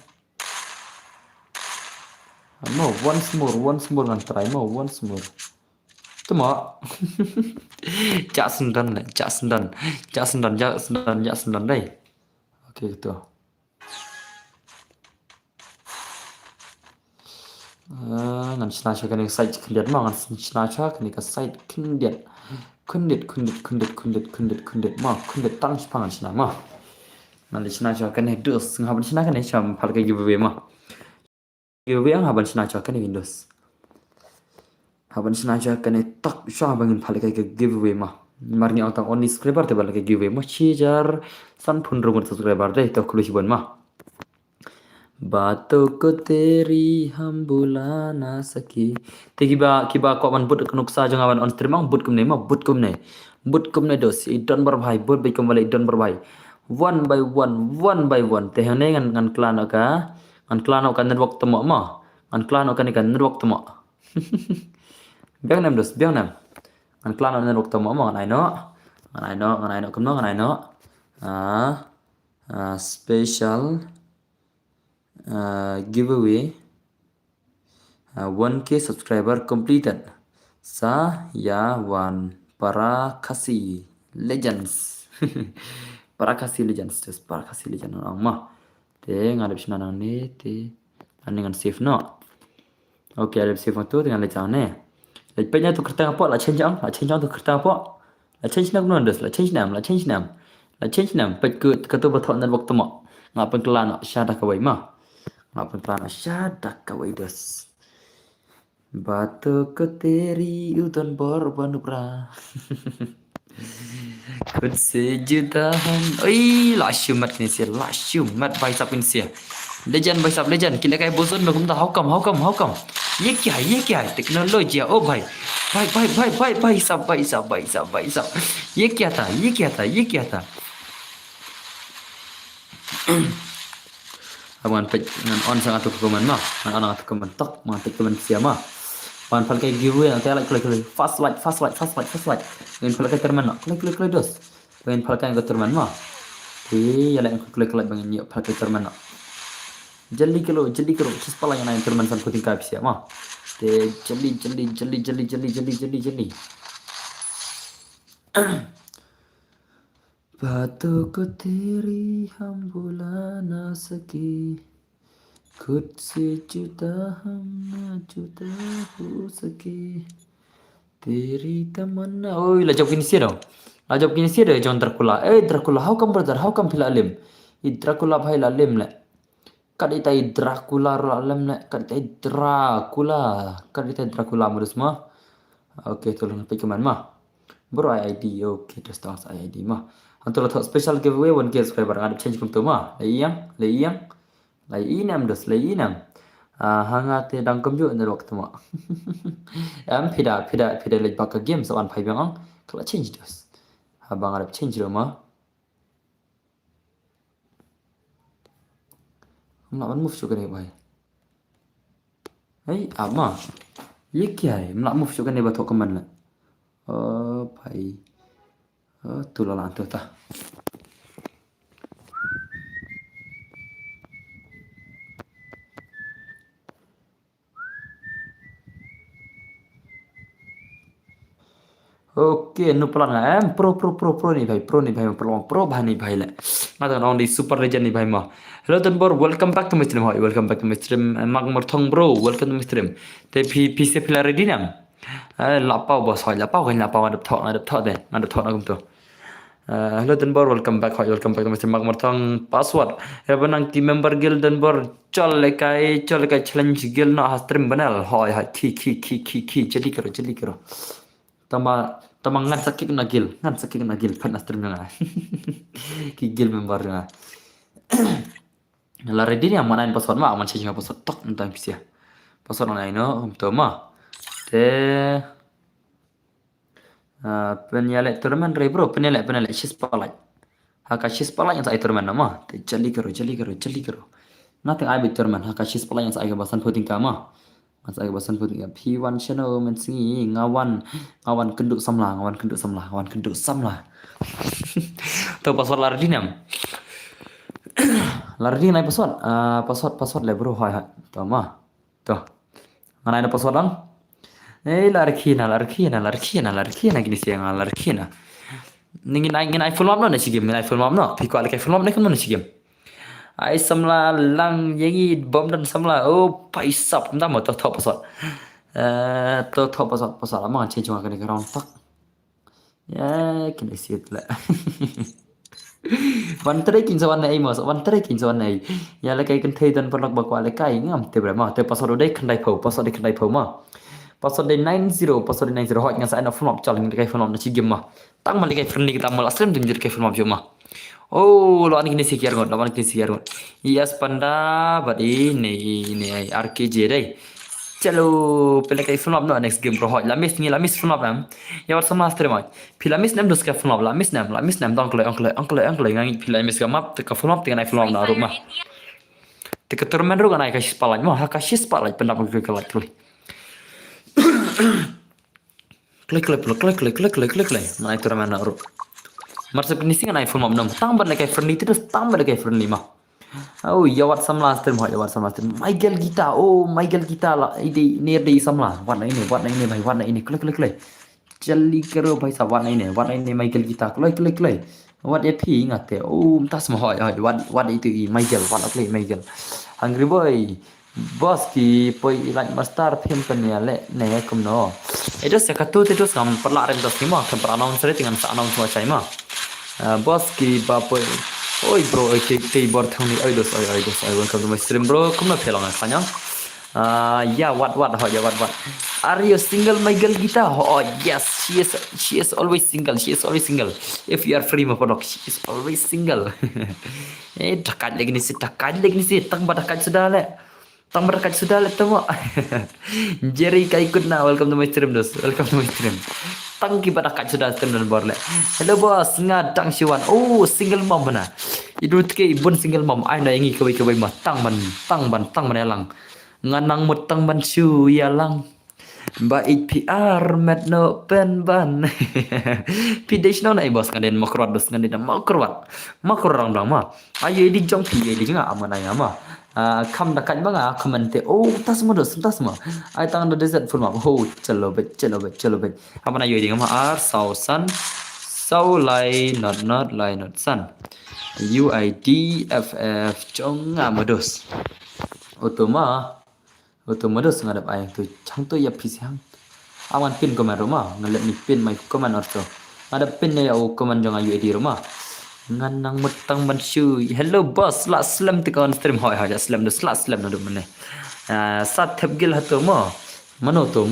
No, once more and try more, once more. Tuma. Cak sendan deh. Okay, gitu. Ngan snatcha kan site kundet ma ngan snatcha kan ka site kundet ma kundet tang spangan sna ma ngan snatcha kan dus ngaban sna kan cham phal ka giveaway ma giveaway ang haban snatcha kan windows haban snatcha kan tak sha bangin phal ka giveaway ma marni ang only subscriber te bal ka giveaway ma chijar san phun rongon subscriber deh to khulusi bon ma बातों को तेरी हम बुला ना सके te kiba ko man but nuksa jang awan on stream ang but kumne dos idon bar bhai but bai kumale idon bar bhai one by one te hane ngan klan ka network temo ma ngan klan ka ni kan network temo biang nam dos biang nam ngan klan network temo ma ngan aino kumno ngan aino special giveaway 1k subscriber completed Sayawan para kasih legends para kasih legends orang mah te ngadep sina ni te dengan save no okay ada save tu dengan lecang ne lepenya tu kereta apa la change tu kereta apa la change nam nondes la change nam pet ke tu betul dan waktu mak ngapen kelan syada kawai mah ngapen kelan syada kawai dos बातों को तेरी उतन पर बनूपरा खुद से जुदा हम लाशु mat भाई साहब इनसे legend kita kayak bosan dah kumta how come ये क्या है टेक्नोलॉजी ओ भाई साहब ये क्या था Abang on sangat tu komen mah anak komen tok mah komen siapa pan pal kayak giveaway nanti klik fast like ingin pal kayak terman klik dos ingin pal kayak terman mah ya lain klik bangin yuk pal kayak terman jeli kilo cis pala yang naik terman san puting kapis ya mah jeli बातों को तेरी हम भुला ना सके खुद से जुदा हम ना जुदा हो सके तेरी तमन्ना lajab kini sih dah John Dracula how come brother how come pila alim Dracula bhai la alim le kaditai Dracula murus mah okay tolong pergi kemana mah bro ID okay terus tahu ID mah Antul atau special giveaway 1k subscriber ngadep change kum tu mah lai inam hangat dangkem juga dari waktu mah pida lagi pakai game soal pai bang kalau change dos abang ngadep change mah melawan move juga nih boy ama ये क्या है मतलब move juga nih batok keman lah भाई tu lah tu ta okay nu pelan em pro nih भाई peluang pro bah nih भाई ले ngata nong di super legend nih भाई mah. Hello dan bor, welcome back to my stream, welcome back to my stream. Mag morthong bro, welcome to my stream. Te pi se pila ready nam. Lapau bos hoy lapau kan lapau ngadep thok deh ngadep thok nagum tu. Hello dan bor, welcome back welcome back to my stream. Mag morthong password. Ya benang ki member guild dan bor chol lekai challenge guild no ha stream banal hoy ha ki jadi karo. Tama ngan sakit kena gil kan astrim nga. Ki gil member nga. La ready ni aman ain password ma aman change password tok entang pisia. Password na ino to ma. Te penyale turman re bro penyale shis palai. Haka shis palai yang saya turman nama. Te jali karo. Nothing I bit turman haka shis palai yang saya basan puting kama. Mas aga basan puting P1 channel men singi ngawan kenduk samla. Tahu password lardi nam. Lardi nai password le bro hai. Tahu mah. Tuh. Mana ada password lang? Larkina gini siang larkina. Ngin iPhone map no na sigim iPhone map no. Piko ala iPhone map na kan no sigim. Ai samla lang yangi bom dan samla paisap entah mau tahu password. Tahu password lama change cuma kena round tak. Ya kena siut lah. One tracking sawan nai mas, ya lekai kan thei dan perlak bakwa lekai ngam te berapa te password dei kendai phau ma. Password dei 90 hot ngan sa ana phone up challenge lekai phone up na sigim ma. Tang ma lekai friendly kita mal aslam tunjir lekai phone up jo ma. Oh, lawan kini sikiar ngot. Yes panda, badi ini RKJ deh. Chalo, pele kai film no next game pro hot. Lamis film nam. Ya wat sama astre mai. Pilamis nam dus ka film lamis nam dong oncle ngangi pilamis ka map te ka film te film na rumah. Te ka turmen ro ganai ka spalaj mo ha ka spalaj penda ko ka lak klik. Nai turmen na ro. Marsap ni singa nai film nam tambah lekai friendly terus tambah lekai friendly mah. Oh, ya wat samla stream. Michael Gita lah. Ini near di samla. Warna ini klik. Jali kero bhai sa warna ini Michael Gita. Klik. Wat ya pi ingat ya. Oh, tas mah hoy. Wat itu Michael. Wat play Michael. Hungry boy. Bos ki poi like master film penia le ne kum no. Itu sekatu itu sam perla rem dos lima kan announce dengan sa announce macam mah. Bos ki bapoy. Oi bro, kay bor thangni oi dos welcome to my stream bro. Kumna phelong khanya. Yeah, what? Are you single, Michael Gita? Oh yes, she is always single. If you are free mapodok, she is always single. Dakat lagi ni si tang badakat sudah le. Temu. Jerry ka ikut na, welcome to my stream dos. Tang ki badakat sudah tenan bor le. Hello boss, ngadang siwan. Oh, single mom mana. Idut ke ibun single mom. Ai na yangi kawai mah tang ban elang. Nganang mutang ban su ya lang. Bait PR met no pen ban. Pidai no na bos ngaden makrot dos ngaden makrot rang dang ma. Ayo di jong pi di nga amana ya ma. Kam dakat banga comment oh tas mo ai tang do desert full map oh chalo bet amana yo ding ma ar sausan sau lai not san UIDFF chong amados otomados ngadap ayang tu chang tu ya pisang aman pin komen rumah ngalet ni pin mai komen orto ngadap pin ya o komen jong UID rumah nganang mutang bansu hello boss la slam te kon stream hoy slam do slam no mane sat thep gil hato mo mano to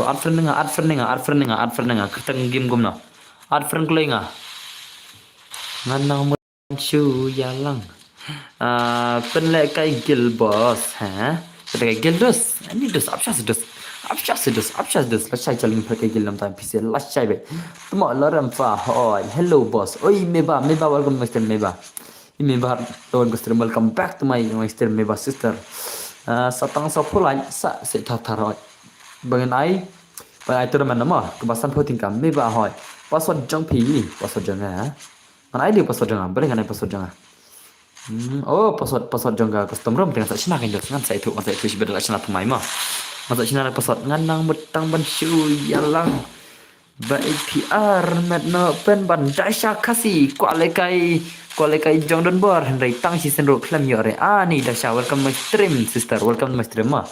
ad friend nga ketang game gumna ad friend klenga nganang bansu ya lang pen le kai gil boss ha kai gil dos ani dos abshas dos lachai chaling pakai gilam time pc lachai be tumo laram fa hoy hello boss oi meba welcome mr meba don guster welcome back to my mr meba sister satang sa pulai sa se thataroi bangan ai tu man nama kebasan puting kam meba hoy password jong pi password jong ha mana ai dia password jong boleh kan ai password jong oh password jong ga custom room dengan sa china kan jong ngan sa itu sebedal china pemai mah. Masuk sini ada pesawat nganang betang bansu yalang. Baik PR met no pen ban Dasha kasi kualekai jong don bor hendai tang si senro klam yore ni Dasha welcome my stream sister welcome to my stream I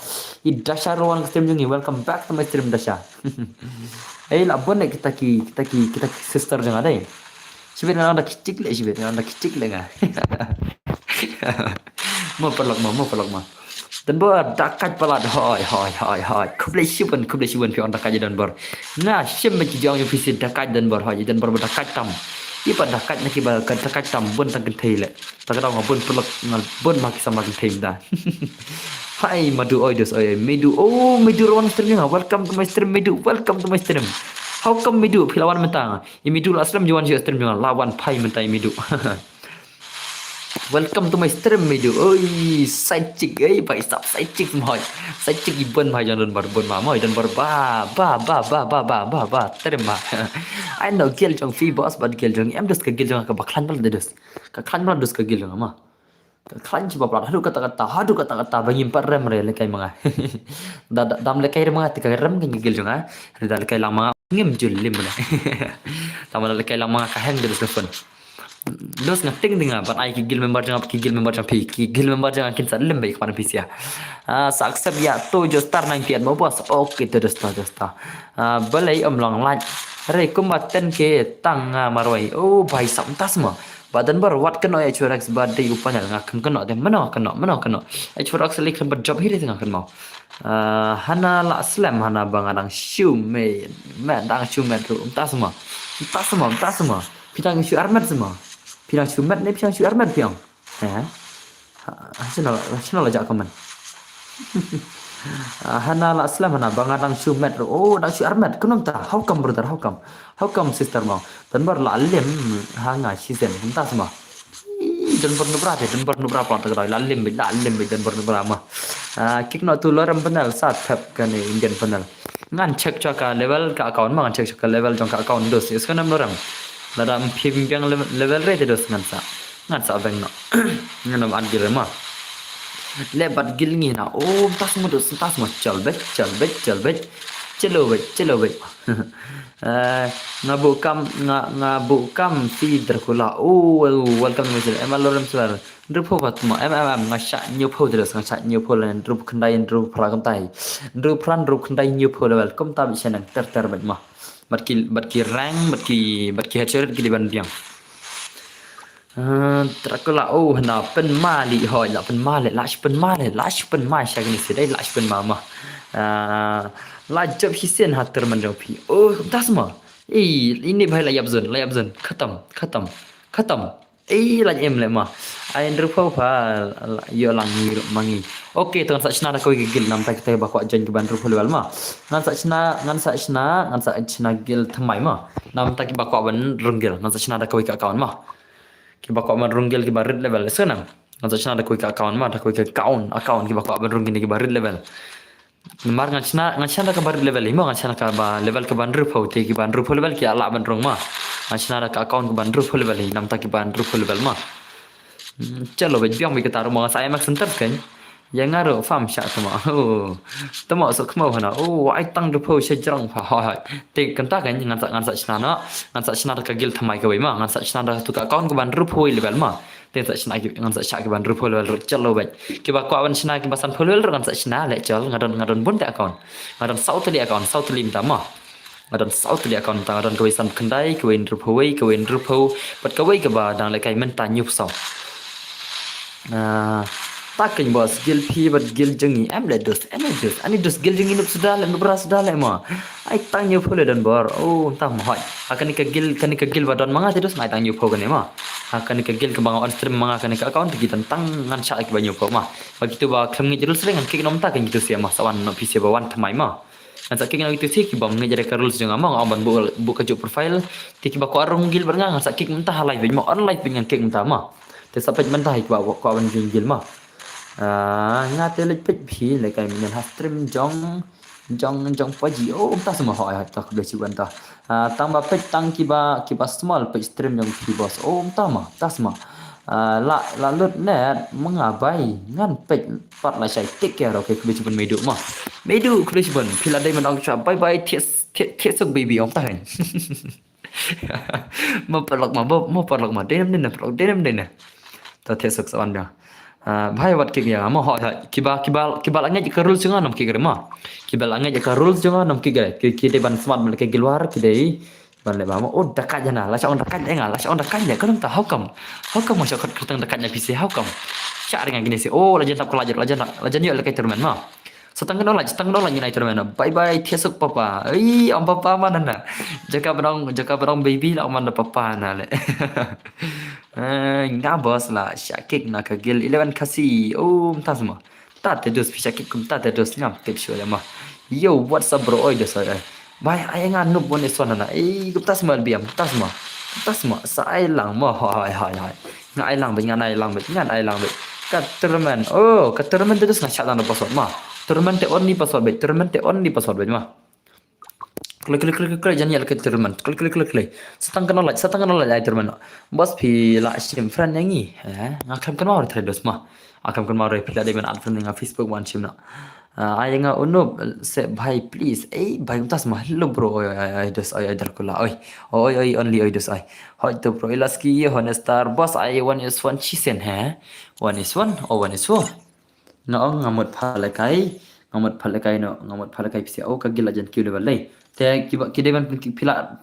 Dasha ruang stream jungi welcome back to my stream Dasha la bonne kita sister jong ada sibir anda kicik le nga mau pelak ma dan bor dakat palat hoi kublai siban pi on dakat dan bor na sim me jong yu fisid dakat dan bor hoi dan bor dakat tam I pa dakat na kiba kan dakat tam bon tang kenthei le ta ka bon pelak ngal bon mak sama kenthei da hai madu oi dos oi medu rawan stream nga welcome to my stream medu welcome to my stream how come medu philawan mentang I medu aslam juan si stream nga lawan pai mentai medu welcome to my stream medu oi side chick pai sap side chick moi side chick ibon mai jan bar bon ma moi dan bar ba stream ma I know gel jong fi boss but gel jong em dos ka gel jong ka baklan bal dos ka klan bal dos ka gel jong ma ka klan ci babla hadu kata bangim par rem re le kai mga dam le kai mga tika rem ka gel jong dal kai lama ngem jul lim na tamal le kai lama ka hang dos fon dos ngating dinga but ai ki gil member jang pi ki gil member jang kin sa lembe ik pan pisia saksab ya to jo star 98 mo bos okay to dosta balai long lai re kumaten ke tang marwai bhai sam tas mo badan bar wat keno ai churax birthday upanya ngakam keno de mano ai churax lik kan job hiri ngakam mau hana la slam hana bangadang shu me dang shu me tu tas mo pitang shu armat semua pirang sumat ni pirang su armat piang channel aja komen hana la aslam hana bangadang sumat dang su armat kunum ta how come brother how come sister mau dan bar la alim hanga season entah semua dan bernubra apa tak la alim dan bernubra mah kik no tu loram penal sat tap kan Indian penal ngan check ka level ka account ngan check ka level jong ka account dos iskan nam loram dalam pimpang level rate dos ngan sa bang no ngan an gil ma lebat gil ngi na tas mo chal bet chelo bet ngabukam fi drkula welcome to my emalorem slar drupo patma ngasha nyupo dos ngasha nyupo len drup khandai drup phra kam tai drup khandai nyupo level kom ta bi senang ter bet ma batki rank batki headshot ki diban biang trakula hna pen ma li hoi la pen ma le lash pen ma sha ni sidai lash pen ma la jab hisen hatter man pi tas ma ini bhai la yabzun khatam la em le ma ai ndru pho pha yo lang ni mangi okay ton sa chna da koi gil nam ta kita ba kwa jan ki ban ru level ma ngan sa chna gil thamai ma nam ta ki ba kwa ban runggil ngan sa chna da koi ka account ma ki ba kwa ban runggil ki ba red level senang ngan sa chna da koi ka account ma da koi ka account ki ba kwa ban runggil ki ba red level mar ngan chna da ka ba red level mo ngan chna ka ba level ka ban ru pho te ki ban ru pho level ki ala ban rong ma ngan chna da ka account ka ban ru pho level nam ta ki ban ru pho level ma chalo bet biang mi ketaru mga saya mak center kan yang ngaro farm sha tama tama so khmo hana ai tang de pho she jrang pha ha te kan ta kan ngan sa chna ka gil thamai ka bai ma ngan sa chna da tu ka account ka ban ru pho level ma te sa chna ki ngan sa cha ka ban ru pho level chalo bet ki ba kwa ban chna ki ba san pho level ngan sa chna le chal ngadon bon te account ngadon south lim ta ma ngadon south li account ta ngadon ka bai san khandai ka bai ru pho pat ka bai ka ba dang le kai men ta nyup so takin bos gil pi bat gil jengi em ani dos gil jengi nup sudah le nubra sudah le ma ai tang nyu phole dan bor entah mohoi akan ka gil badon manga terus ngai tang nyu pho kan ma akan ka gil ke bang on stream manga kan ka account ki tentang ngan sha ki banyu pho ma bagi tu ba khlem ngi jerul sering ngan ki nom ta kan gitu sia ma sawan no pi sia bawan thamai ma ngan sa ki ngi tu si ki bang ngi jare ka rules jenga ma on ban bu ka ju profile ti ki ba ko arung gil ber ngan sa ki mentah live ma online dengan ki mentah ma te sampai mentah ki ba ko ban gil ma nga te lek pet phi le kai min ha stream jong pa ji ta sama ho ta ko le chi ban ta tang ba pet tang ki ba small pet stream jong phi boss ta ma tas ma la lut net mengabai ngan pet pat la sai take care okay ko le chi ban medu ma medu ko le chi ban phi la dai man ong cha bye bye ties thiết sức baby ông ta hình mau perlok ma dem nè ta thiết sức sao anh भाई wat kik ya mo ho kibalanya jika rules jangan nam kik ma kibalanya jika rules jangan nam kik ki de ban smart mal ke luar ki de ban le ba mo oh dekat jana la on dekat enga la on dekat ya kan ta how come mo syakot ketang dekatnya PC how come syak dengan gini sih oh lajan tak pelajar lajan yuk le ke turmen ma setengah dolar nyinai turmen bye bye tiesuk papa om papa mana na jaka berong baby la man papa na le nga bos la syakik na kagil 11 kasi entah semua tak terus syakik kum tak terus ngam tip show ma yo what's up bro oi dos ai bai ai nga nup bon son na kum tas mal biam tas ma sa ai lang ma hai nga ai lang ngan ai lang kat termen terus ngasak na password ma termen te on ni password bet ma klik jangan ya klik termen klik setengah kenal lagi termen bos pi la sim friend yang ni ngakam kenal orang terus mah akam kenal orang pi ada men adfriend dengan Facebook one sim na ay nga uno se bhai please bhai tas mah hello bro ay dos ay dar kula oi only oi dos ay hoi to bro ilaski honestar boss ay one is one chisen one is one one is one no ngamut phalakai no ngamut phalakai pisia kagil ajan kiu level lay te kideban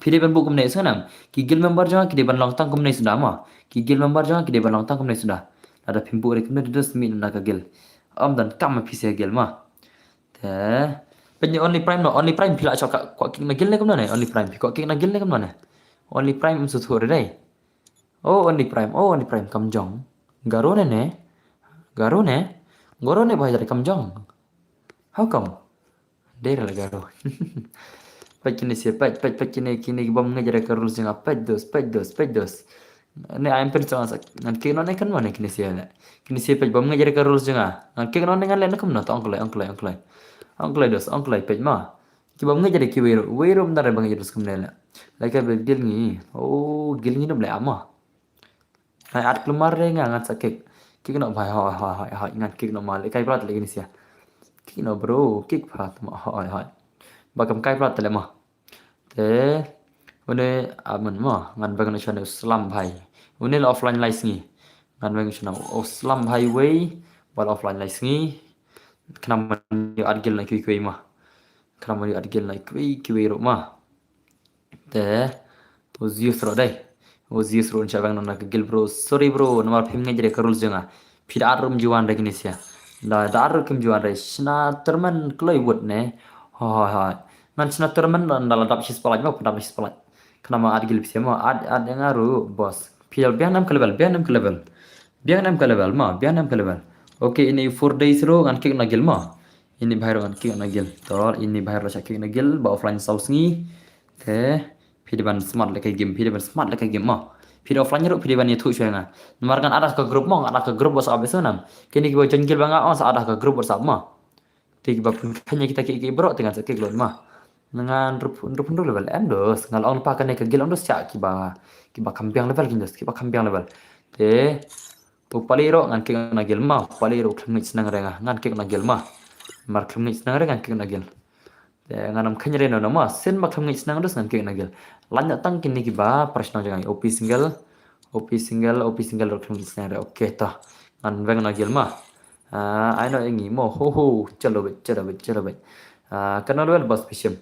pideban bu kumne sanam ki gil member jangan kideban longtang kumne sudah ma ki gil member jangan kideban longtang kumne sudah ada pimpu re kumne dos min na kagil dan kam pisia gil ma te penye only prime pila chok kwa king na gil ne kumne only prime kwa king na gil ne kumne only prime su thore dai only prime kam jong garone gorone bhai jare kam jong how come dera la garo Pagkini siya, kini bom ngajar ke rules yang apa dos. Ne ayam percaya ngan kini none kan mana kini siya pag bom ngajar ke rules yang ngan kini none ngan lain kam na to onklay dos pag ma. Ki bom ngajar ki wero mendar bang ngajar dos kam nela. Lagi gil ngi, gil ngi nom le ama. Ay at kelumar re ngan sakit. Kiki no bhai hai ngan kiki no mal kai prat lagi ni siya. Kiki no bro, kiki prat ma hai. Bakam kai prat le ma te une aman ma ngan bagan channel slam bhai une la offline live ngi ngan bagan channel slam bhai way bal offline live ngi knam yu adgil na kui ma knam yu adgil na kui ro ma te uzius ro dai uzius ro chabang na gil bro sorry bro nomar phim ngai jere karul janga phir arum juan re kinisia da dar kim juan re sna terman kloi wot ne hai nan sna terman dalam dap sis palaj ma dap sis palaj kenama ad gil bisema ad yang aru bos pil bianam ke level oke ini 4 days ro kan kik na gil ma ini bahiro kan kik na gil tor ini bahiro sak kik na gil ba offline sauce ngi te pidiban smart le game ma pid offline ro pidiban ni thu chwenga nomar kan ada ke grup mong ada ke grup bos abesanam kini ki bojan gil banga on ada ke grup whatsapp ma tik ba hanya kita ki bro dengan sakik lon ma dengan rupun level endos ngal on pa kan ke gil ondos cha ki ba kampiang level te tu paliro ngan ki na gil ma paliro khngi snang renga ngan ki na gil ma mar khngi snang renga ki na gil te nganam khanyre no ma sen ma khngi snang dos ngan ki na gil lanya tang kini ki ba prashna jangai op single ro khngi snang re okay ta ngan veng na gil ma ai nói nghĩ mo ho chalo bet kana level bas pishim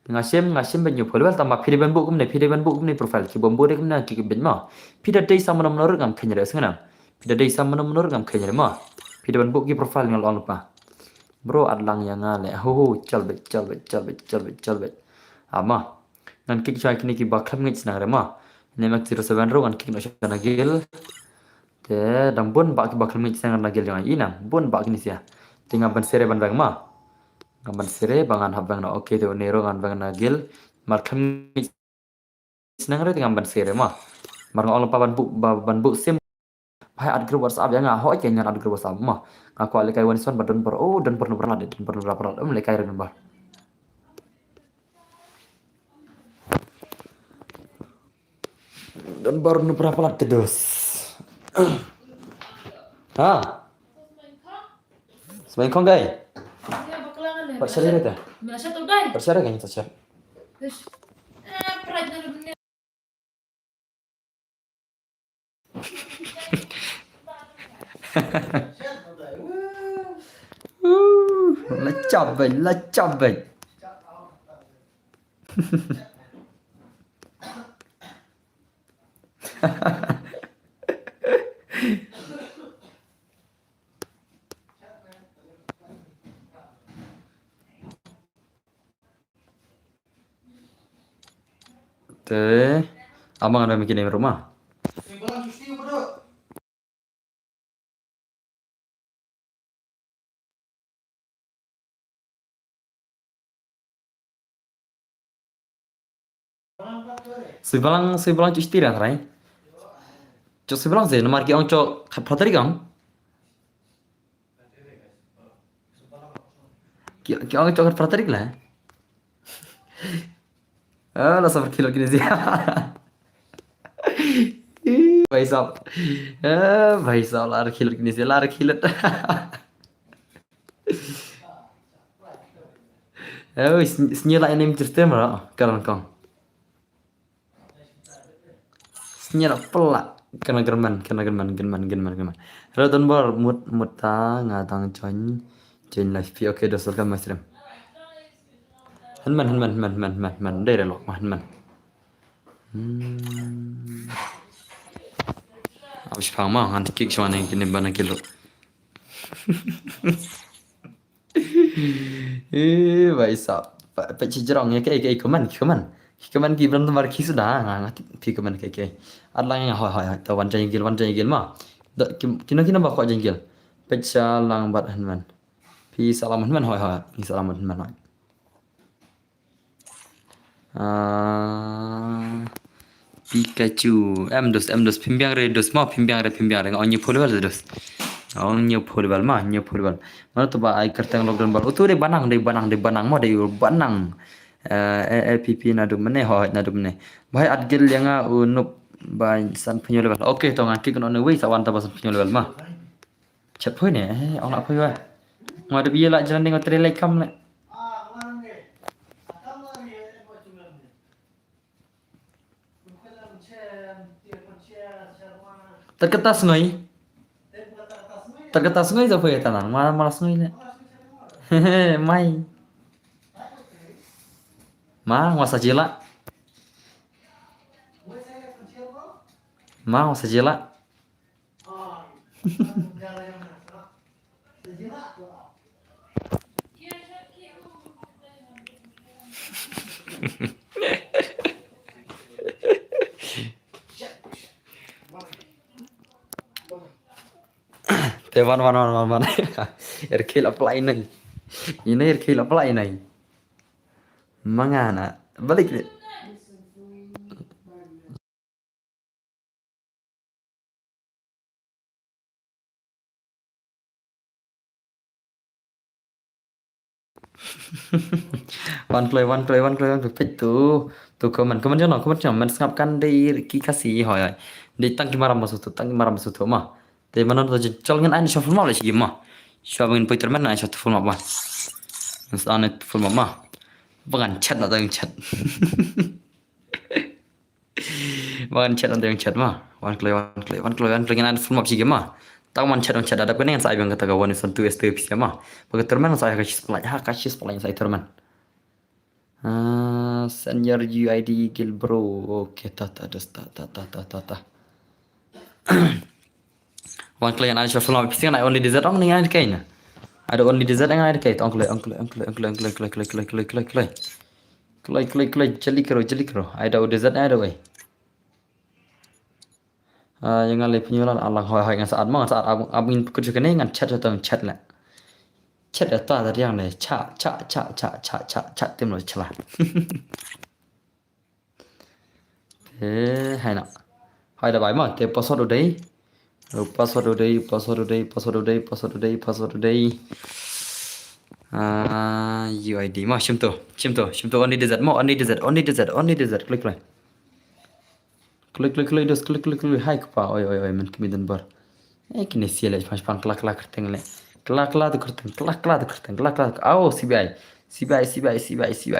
ngasim ben yo level tama pide ban bu kumne profile ki bombo de kumna ki ben ma pide dei sama nomor ngam khanyre sngana pide dei sama nomor ngam khanyre ma pide ban bu ki profile ngal on pa bro adlang yang ngale ho chal bet ama nan ki chai kini ki ba kham ngi snang re ma nemak 07 ro an ki no shana gil te dambun ba ki ba kham ngi snang na gil jangan ina bun ba kini sia tinga ban sere ban bang ma ngaban sere bangan habang na okay to nero ngan bang na gil mar kham ngi snang re tinga ban sere ma mar ngol pa ban bu sim hai ad group whatsapp yang ho ke ngan ad group whatsapp ma aku ale kai wanson badon per dan per berapa le kai ren ba dan baru berapa lat terus Semain kong gay? Persyarah itu? Persyarah kan itu persyarah. Lecap baik. Teh, abang ada bikin di rumah. Sui balang cuci tiran rai. Cok sui balang sih, nomor kiong cok prateri kang. Kiong cok prateri lah. Lah sabar kilo gini sih. भाई साहब भाई साहब लार खिलत नहीं से लार खिलत senyela ini cerita mana karena kau senyela pelak karena german Radon bar muta ngatang coin live oke dosol kan mas rem man deh lo man abis paham mah nanti kik cuma yang kini bana kilo भाई साहब पच्ची जरong ya kayak keman ki belum tembar ki sudah nggak pi keman kayak Allah yang hoi tahu wan jengil mah kina bakal jengil pecah lang bat hanman pi salam hanman hoi ki salam hanman hoi Pikachu em dos pimpiang re dos mau pimpiang re onye follower dos onye follower mana tuh ba ai kertang lockdown bar utu de banang mau de banang app nadu mene ho nadu mene bai adgil yang unup bai san punya level oke to ngaki kono ne wei sawan ta basan punya level mah chat phoi ne ong la phoi wa ngada biya la jalan dengan trelek kam le terketas ngoi sao phơi tanang malas ngoi le mai ngasa jela Tewan Erkil apply nai. Ini erkil apply nai. Mangana balik deh. One play perfect tuh komen jangan men sengapkan di kasih hoy di tangki maram masuk tuh mah di mana tuh colngan aja shuffle mah lagi mah shuffle poiter mana aja tuh full mah mas ane full mah bukan chat atau yang chat bukan chat atau yang chat mah one play kan full mah sih mah tahu man chat ada kan yang saya bilang kata kawan itu tuh STP sih mah pakai terman saya kasih sepelah saya terman send your UID gil bro oke tata one client ada shuffle mah pasti kan only desert ong nih kayaknya ada only desert yang ada kayak ong klik jeli kero ada desert ada weh yang ngalih penyulan Allah hoi ngan saat abin kerja kene ngan chat atau chat lah chat atau ada yang nih chat tim lo celah hai nak hai dah baik mah te password udah UID mah sim tu only desert klik hai kepa oi men kemidan bar kini sial pas pan kelak kerteng au CBI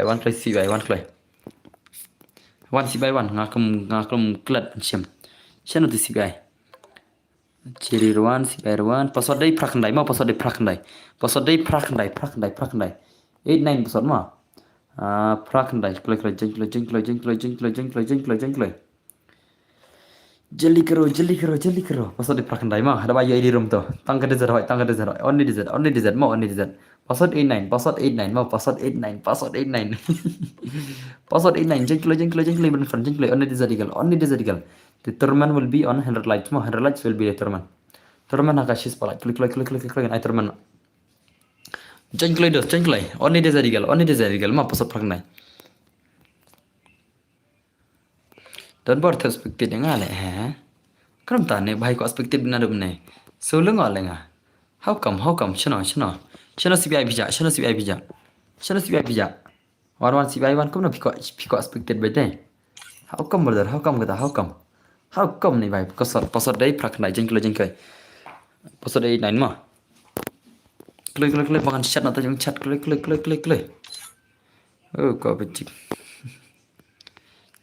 one play One CBI one ngakem klat siam. Siapa tu CBI? Ciri ruan CBI ruan. Password day prakandai mau password day prakandai. Password day prakandai. 89 password mau. Prakandai. Klay. Jeli kero. Password day prakandai mau. Ada bayu di room tu. Tangga desert. Only desert mau only desert. Password 89 mau password 89. Password 89. Jengklo benfran jengklo only desert eagle. The tournament will be on 100 lights mau 100 lights will be the tournament. Tournament hakashis pala. Klik. I tournament. Jengklo. Only desert eagle mau password prakandai. Dan baru perspektif yang ale, Keram tane bahai ko perspektif na dum ne. Sulung ale nga. How come? Shino. Shino CBI bija. One CBI one kum na piko perspektif bete. How come brother? How come nih bahai? Pasal day prak nai jengklo. Pasal day 9 mah. Klik makan chat nata jeng chat klik. Oh kau becik.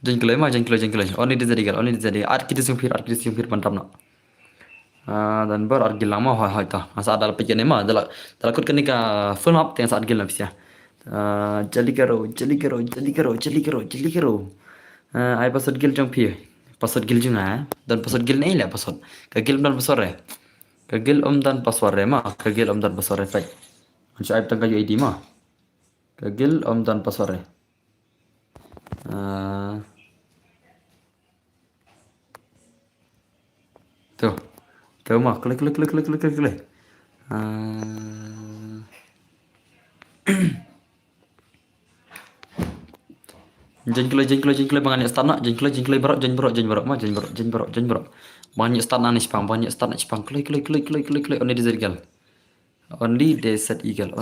Jengklo. Only desert eagle. Arkidis yung fir mantap no. Dan baru argil lama hai ta. Masa ada pejan mah dalam kut kenika full map yang saat argil napsia. Jeli kero. Ai pasal gil jong pi. Pasal gil jong dan pasal gil ni lah pasal. Kagil dan pasal re. Kagil dan pasal re mah. Kagil dan pasal re fai. Macam ai tangga UID mah. Kagil dan pasal re. Tuh mah klik. Jengklo bangan start nak jengklo berok banyak start nak spam klik only desert eagle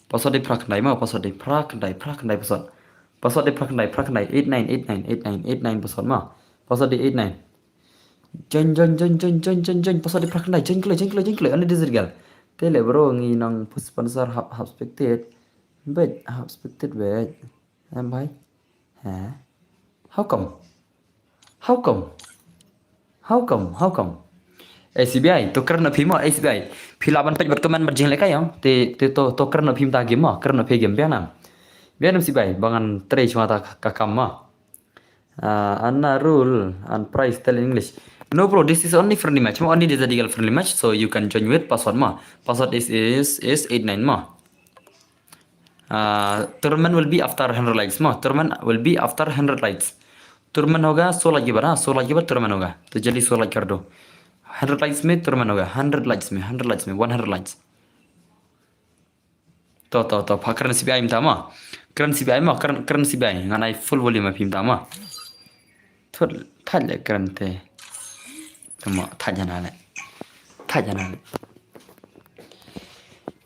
pasal dia prak ndai mau pasal dia prak ndai pasal dia prak ndai 89 pasal mau pasal dia 89 jen pasal dia prak ndai jengklo only desert eagle tele bro ngi nang sponsor half spectate bet em bhai how come SBI to kerana phim mà SBI philaban page bật comment bật jing lại cái không te to kerana phim ta game mà kerana phe game Vietnam SBI bangan tray cuma ta kakam mà anna rule and price tell in English. No bro, this is only friendly match. Only this is a legal friendly match, so you can join with password ma. Password is 89 ma. Tournament will be after 100 likes ma. Tournament will be after 100 likes. Tournament होगा 16 के बाद 16 के बाद tournament होगा तो जल्दी 16 कर दो 100 likes में tournament होगा 100 likes में 100 likes तो करण CBI में था मा करण CBI nganai full volume phim ta ma thut thắt lại करण थे तो मा thắt जाना ले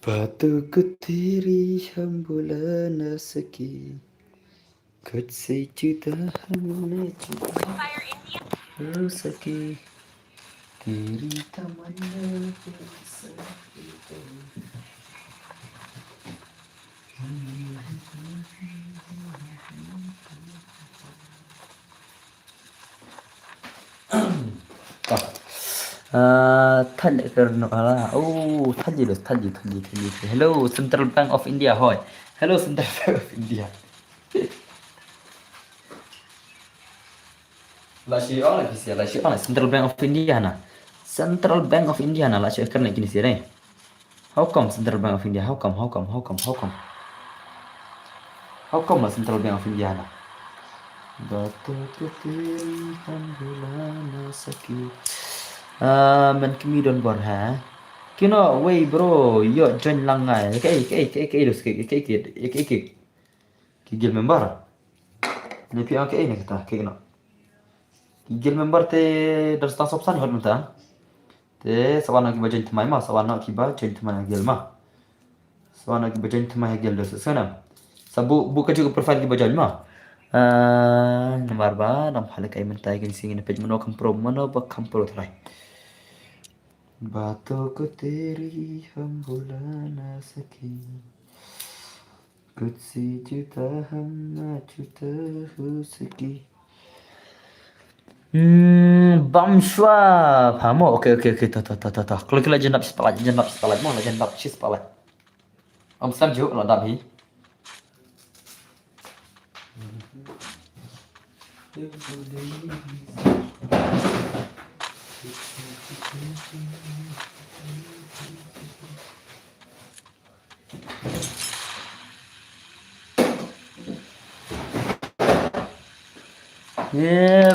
बातों को तेरी हम भुला न सके खुद से जुदा हमने जुदा हो सके तेरी तमन्ना thắt lại करने वाला thắt gì. Hello Central Bank of India hoy hello Central Bank of India là Central Bank of India na là chuyện cần này kini sih này how come Central Bank of India how come là Central Bank of India na bato ko teri हम भुला ना सके mình kimi don bor ha kino wey bro yo join lang ngai cái gil member ni pi cái này kata cái no gil member te dar sta sopsan hot mata te sawana ki bajen thmai ma sawana ki ba join thmai gil ma sawana ki bajen thmai gil dos sana sabu buka juga profile ki bajen ma nomor ba nam halak ay mentai kan singin page mano kampro mano ba kampro trai बातों को तेरी हम भुला ना सके Could see juta hamna juta husiki. Bam Schwab. Hamo, oke. Tuh. Kalau kita jendap sepalat. Mau jendap sepalat. Om Sam juga lo dabi.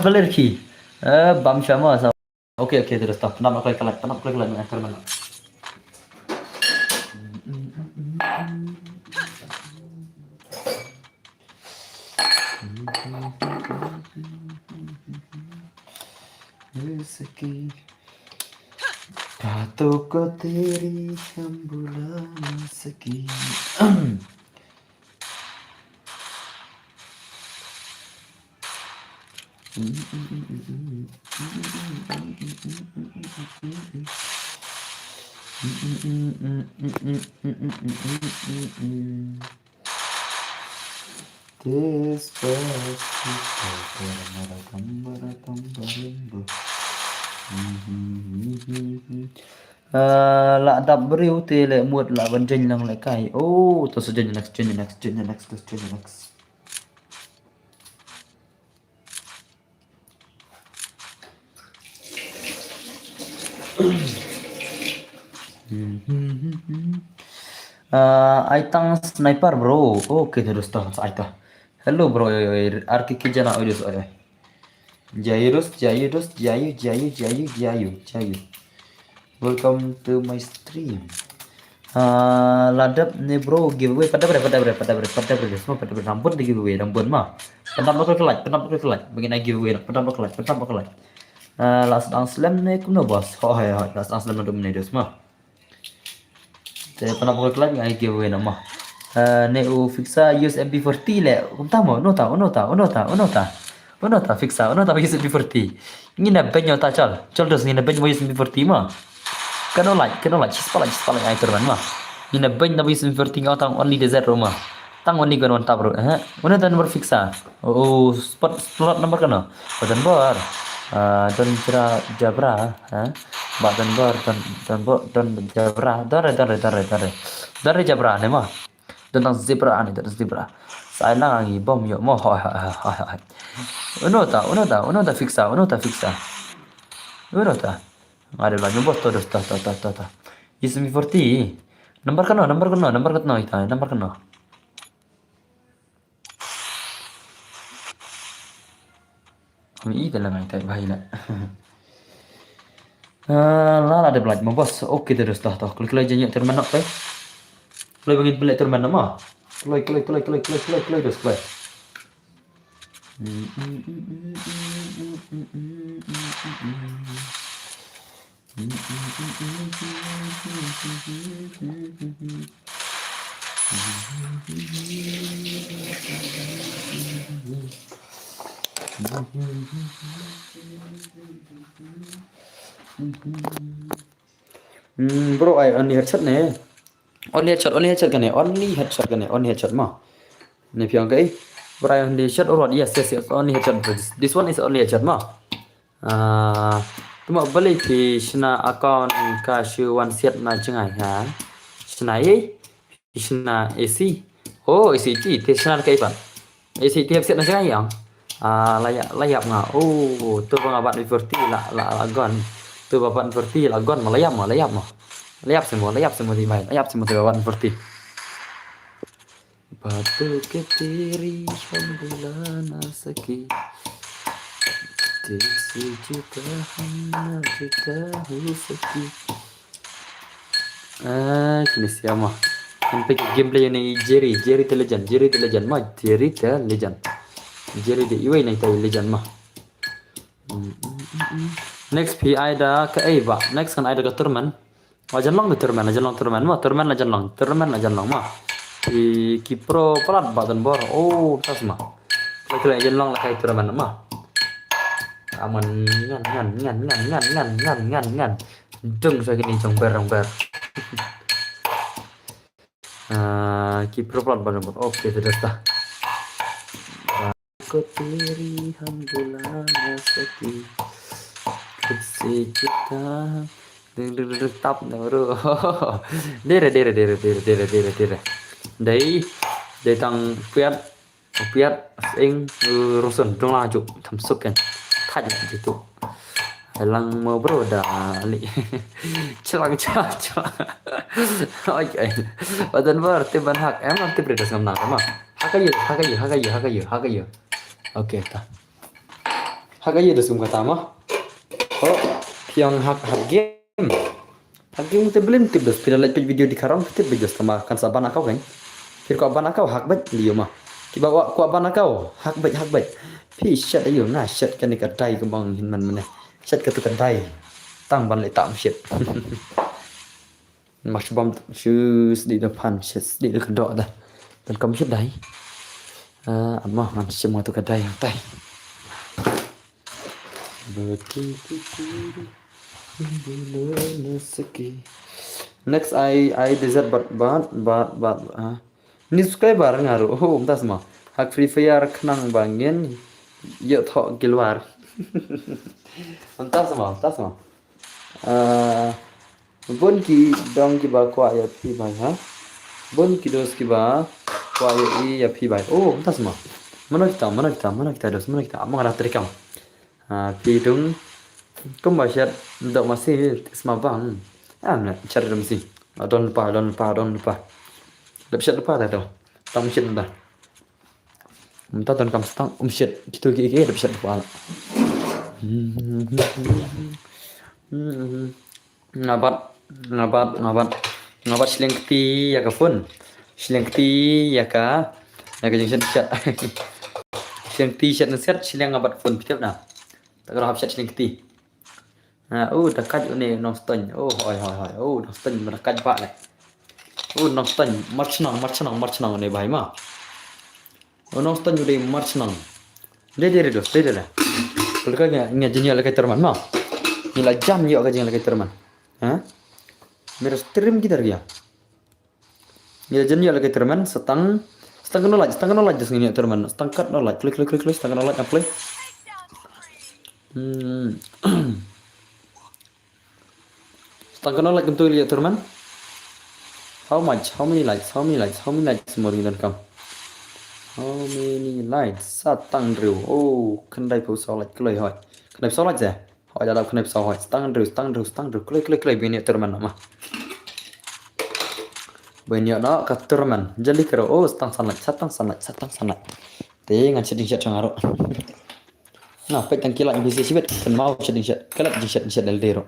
Valerki. Bam Schwab. Oke, terus toh. Kenapa kalian akar mana? Rezeki Pato ko teri हम बुला ना सकी. Despacito Baramaratambarambo. Lạ đập bריu thì lại muột lại vẫn trình lần lại cày. Tôi sẽ trình next. Aitang sniper bro. Oke terus toh Aita. Hello bro, arki kijana odus ore. Jayu. Welcome to my stream. Ladap nih bro, giveaway pada ber semua pada rampun di giveaway rampun mah. Penam bakal kelat. Begini giveaway penam bakal kelat. Last slam nih kuno bos. Last slam untuk menedus mah. Saya penam bakal kelat ngai giveaway nama. Neu fixa use MP40 le. Untamo, nota. Fixa use MP40. Ngina penyo ta chal dos ngina penyo use MP40 mah. Kena like cispala ai turban mah. Ngina penyo na use MP40 ngau tang only desert rumah. Tang only gon ta bro. Una dan nomor fixa. Slot nomor kana. Badan bar. Dan kira jabra, badan bar dan jabra. Dari jabra ne mah. Tentang zebra. Saya lagi bom yo mo. Unota fixa. Unota. Ada lagi bos todos ta. Ismi 40. Nomor kena itu. Nomor kena. Kami itu lah ngai bahaya lah. Lah ada belaj bos. Oke terus toh. Klik aja nyak terman nak teh. Klik bagi beli terman nama. Klik terus klik. Bro, I only headshot ne. Only headshot mah. Ne piang kai. Bro, I only headshot or what? Yes, only headshot. This one is only headshot mah. Tuma balik thì sna account ka shu one set na chengai ha. Sna AC. AC thì sna kai pan. AC thì set na chengai yang. Layap nga. Tu bang abat 40 la gon. Tu babat 40 la gon layap mah. Layap semua di main. Layap semua tu babat 40. Batu ke teri hum bulana saki. Sejuta hanya juta husaki. Kini siapa? Sampai gameplay ini Jerry the Legend mah. Jerry the Iway na ito legend mah. Next PI dah ke ba. Next kan ada ke turman. Ajan long mah. Turman ajan long mah. Ki pro pelat batan bor. Tas mah. Kalau ajan long lah kayak turman mah. Aman ngan. Dung saya gini jong ber. Ki pelan banget. Oke, sudah dah. Ko teri hum bula na saki khud se juda. Đừng tóc nữa rồi. Đi rồi. Đấy thằng Viết anh Rosen trong la chụp thầm sức kan thay gitu lang mau bro dah ali celang oke badan berarti ban hak em nanti beri das ngamna mah hak aja oke ta hak aja das kata mah oh yang hak game tu belum tip das pila lihat video di karang tip bejas sama kan saban akau kan kira kau ban akau hak bet liu mah kiba wa kwa ban akau hak betพี่ชัดได้อยู่น่าชัดกันในกระไดก็มองเห็นมันนะชัดกระตุกกระไดตั้งบันเลยตามชัดมักบอมชื่อสตีเดพันชัดสตีเดขันดอดนะเป็นคำชัดได้อันมามันจะมาตุกกระไดอย่างไตnext I desert but ini suka bareng ngaruh oh entah semua hak free fire kenang bangin yuk thọ keluar entah semua bon ki dong ki ba kwa ya phi bai ha bon ki dos ki ba kwa ya phi bai oh entah semua mana kita dos mana kita amang ada terikam phi dung cũng bảo chết đậu mà xí mà vàng này chết rồi gì don't pa đập chết pa tại đâu tông chết đâu ta tuần cầm stang chết gitu gigi đập chết pa ngabat selengti ya ka phun selengti ya ka jeng chết selengti chết nó xét seleng ngabat phun tiếp nào ta có học chết selengti dekat ni noston. Hoi. Noston dekat pak ni. Noston march nang ni bahai mah. Noston jadi march nang. Dia dos. Kalau kau ni jenis lagi terman mah. Ni lah jam ni agak jenis lagi terman. Mera stream kita dia. Ni jenis lagi terman setang knowledge just ni terman. Setang cut knowledge. Klik setang knowledge apply. Setengah like untuk lihat teman. How many likes more than come. How many likes? Satang riu. Oh, kendai pau solat kelai hoi. Kendai solat je. Hoi dalam kendai solat. Setengah riu. Kelai bini teman nama. Bini nak kat teman. Jadi kira oh satang sanat. Dengan seding chat sangarok. Nah, pek tangkilak bisa sibet. Kan mau seding chat. Kelak chat del dero.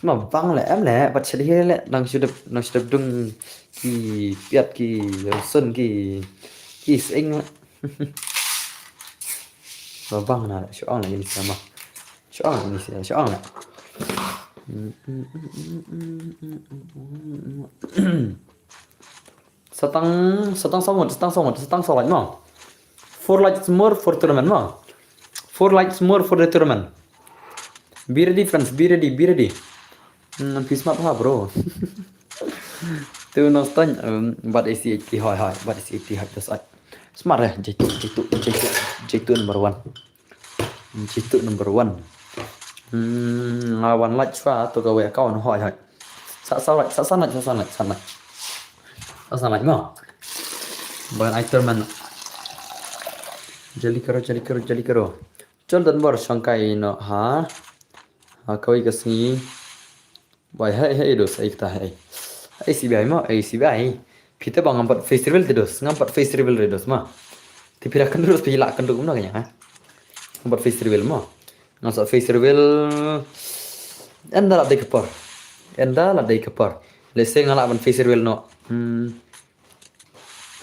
Mà văng lại em lẽ bật chạy đi lẽ đang sudah dung ki piat ki sun ki sinh mà văng là chỗ ăn là như thế mà chỗ ăn là setang sau lạnh mà 4 likes more for tournament mah 4 likes more for the tournament be ready friends be ready peace map ha bro tu noston but isi hoi but isi hoi just smart ya jitu number 1 lawan like fa tu gawe account hoi sa sanat mah ban tournament jali karo chol dan bor sangkai no ha kau ikasni bai hai dos ai ta hai ACBI kita bang ngampat festival dos mah tipirakan terus pilakan dulu mana kanya ha ngampat festival mah ngasa festival enda la dei kepar lese ngala ban festival no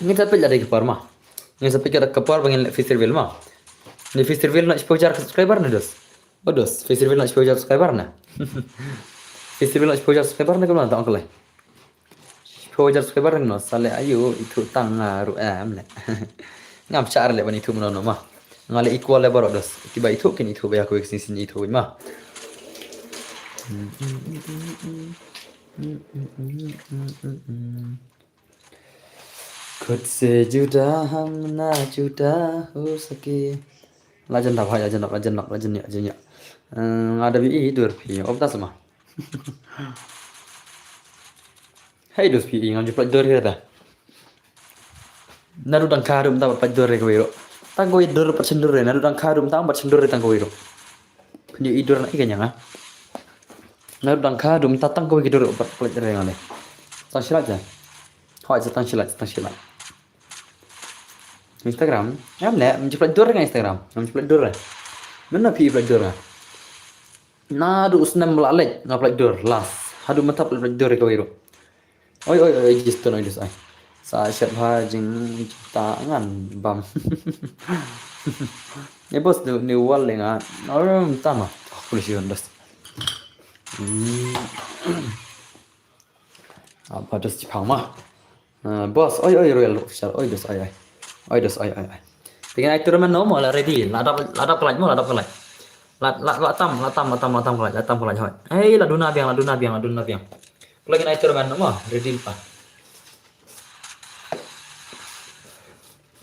ngita pe la dei kepar mah yang sampai kita kepar bangin festival mah ni festival nak exposure subscriber na dos festival nak exposure subscriber na kemana tak angkat exposure subscriber no sale ayo itu tang ru am le ngam char le bani tu mano mah ngale equal le borok dos tiba itu kini itu be aku sini sini itu mah खुद से जुदा हम ना जुदा हो सके lajan dah bahaya lajan ya ada bi hidur pi opta sama hai dos pi ngam jeplat dor ya ta naru dang karum ta pat dor ko iro tang ko idor pat sendur naru dang karum ta pat sendur tang ko iro penyu idor na ikanya nga naru dang karum ta tang ko idor pat plat dor ngale tang silat ja hoi tang silat Instagram em lẽ jeplat dor ka Instagram ngam jeplat dor mana pi plat dor nadu usnam melalek ngaplat dor las hadu matap plat dor ko iro oi jisto no dis ai sa shat ha jing tangan bam ya bos ni wal lenga tama polisi ondas apa dos cipang mah bos oi royal official oi dos ai pengen ai turun no mo la ready ladap kelaj mo ladap kelaj latam kelaj hoi la duna biang lagi naik turun no mo ready pa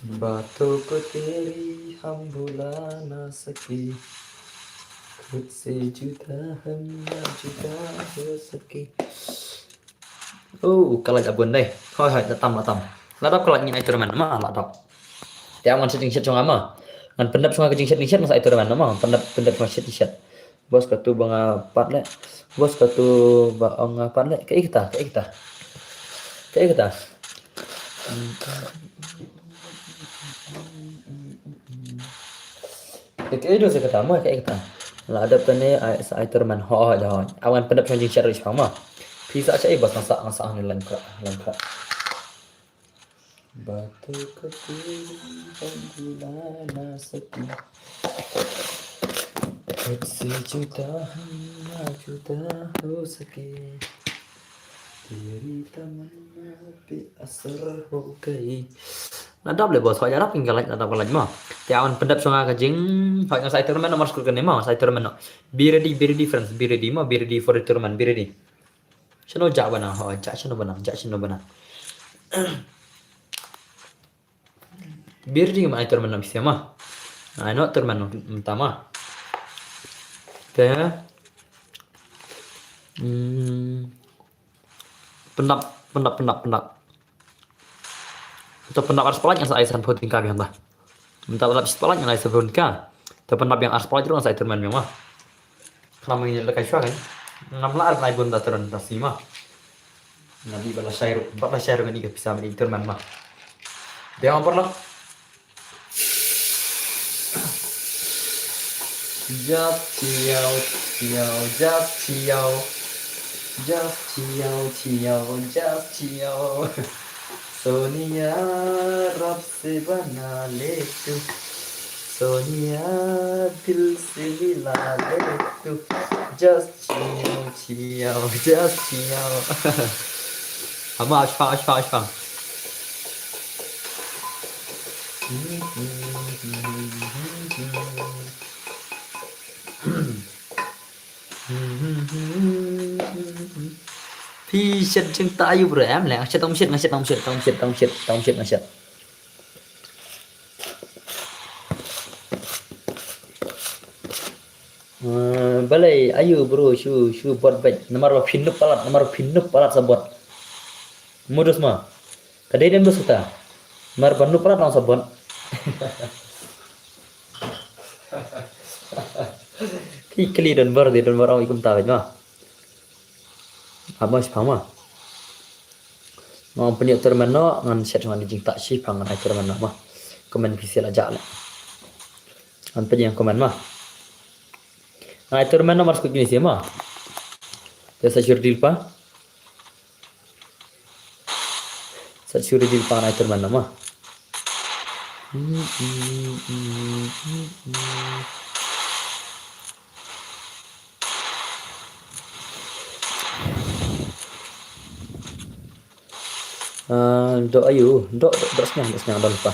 बातों को तेरी हम भुला ना सके खुद से जुदा हम ना जुदा हो सके kalau tak bun deh thôi latam ladap kalau ingin itu teman mah ladap tiang ngan setting set sama ngan pendap sungai kecing set masa itu teman mah pendap sungai set bos katu bang apat le bos katu bang apat le kayak kita kayak itu saya ketemu kayak kita lah ada tane ai terman ho dah awan pendap sungai set ris sama bisa aja bos masak ni langka batu kecil pembulana sepi sejuta juta ho sake diri tamanna bi asrar ho kai ladap le bos hoja rap tinggal ladap lagi mah tiawan pendap sungai kajing hoja saya turman nomor skul kan mah saya turman be ready friends be ready for the tournament be ready Chano jak bana ho jak chano bana bir di mai terman nam siama ano terman utama kaya pendap atau pendap ars pelaj yang saya san photin ka biang ba minta pendap pelaj yang saya photin ka atau pendap yang ars pelaj itu yang saya terman memang kalau ingin lekai syah kan ngam la arnai bunda turun tasima nabi bala syair ngani ke bisa meni terman mah dia apa lah jap ciao Sonia rab se bana le tu Sonia dil se mila le tu just ciao ama ashfang Phi chân chân tay yêu bữa em lẽ tông shit balai ayu bro shu bot bet nomor pinnup palat sabot modus mah kadai dem suta nomor pinnup palat langsung sabot kli dan bar orang ikum tawet mah apa sih pama mau punya turman no ngan set ngan dijing tak sih pangan ai turman no mah komen pisel aja lah ngan penyang komen mah ai turman no masuk gini sih mah desa jurdil pa ai turman no mah do ayu do senang dah lupa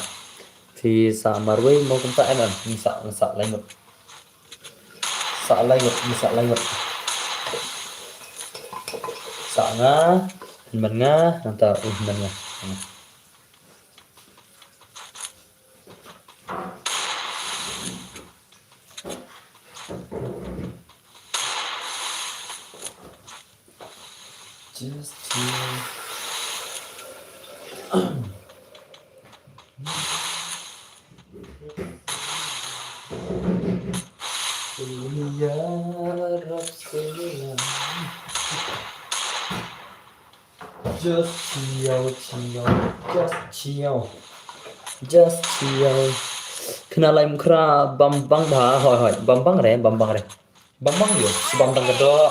Thì xạ mà ruồi mau cũng tại mà xạ lại ngược xạ lại ngược xạ ngã mình ngã nanti mình ngã just ya Rab sembilan just chill kena lain kera bambang bah hoi bambang re bambang yo si bambang kedo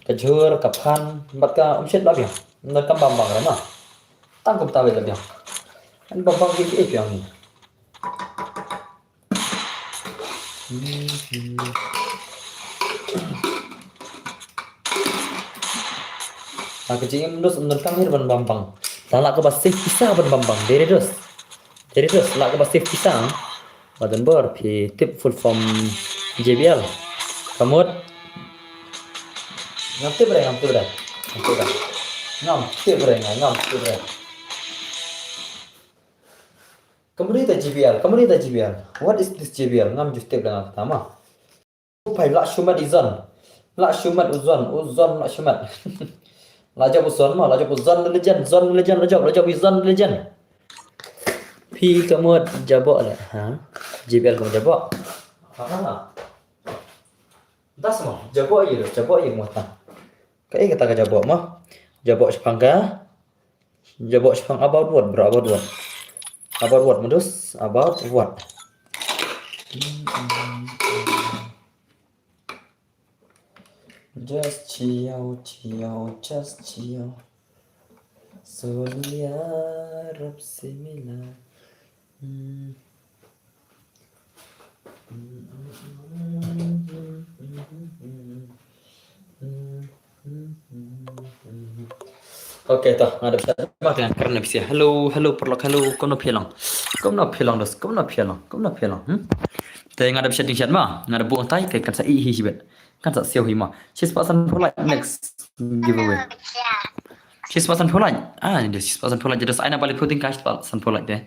kejur kapan maka omset lah ya nakam bambang re mah tangkup tahu itu ya kan bambang gitu yang ini nah kecil menurut kami ban bambang talak ke basih pisah ban bambang dari dos lak ke basih pisang badan bor pi tip full form JBL kamut ngamti bre kemudian itu JBL what is this JBL ngam just tip dengan pertama pai lak shumat uzon lak shumat lajab uzon mah lajab uzon legend lajab uzon legend pi kamut jabok lah ha JBL kamu jabok das mah jabok ye muatan kayak kata jabok mah jabok sepangga jabok sepang about what medus about what just chill Sonia Rab sembilan Oke toh ngadep sama dengan karena bisa halo perlok halo kau nak pilang dos kau nak pilang tapi ngadep setting chat mah ngadep buang tai kayak kan saya hibet kan saya siau hima she's pasan polite next giveaway she's pasan polite ini she's pasan polite jadi saya nak balik puting cash pasan polite deh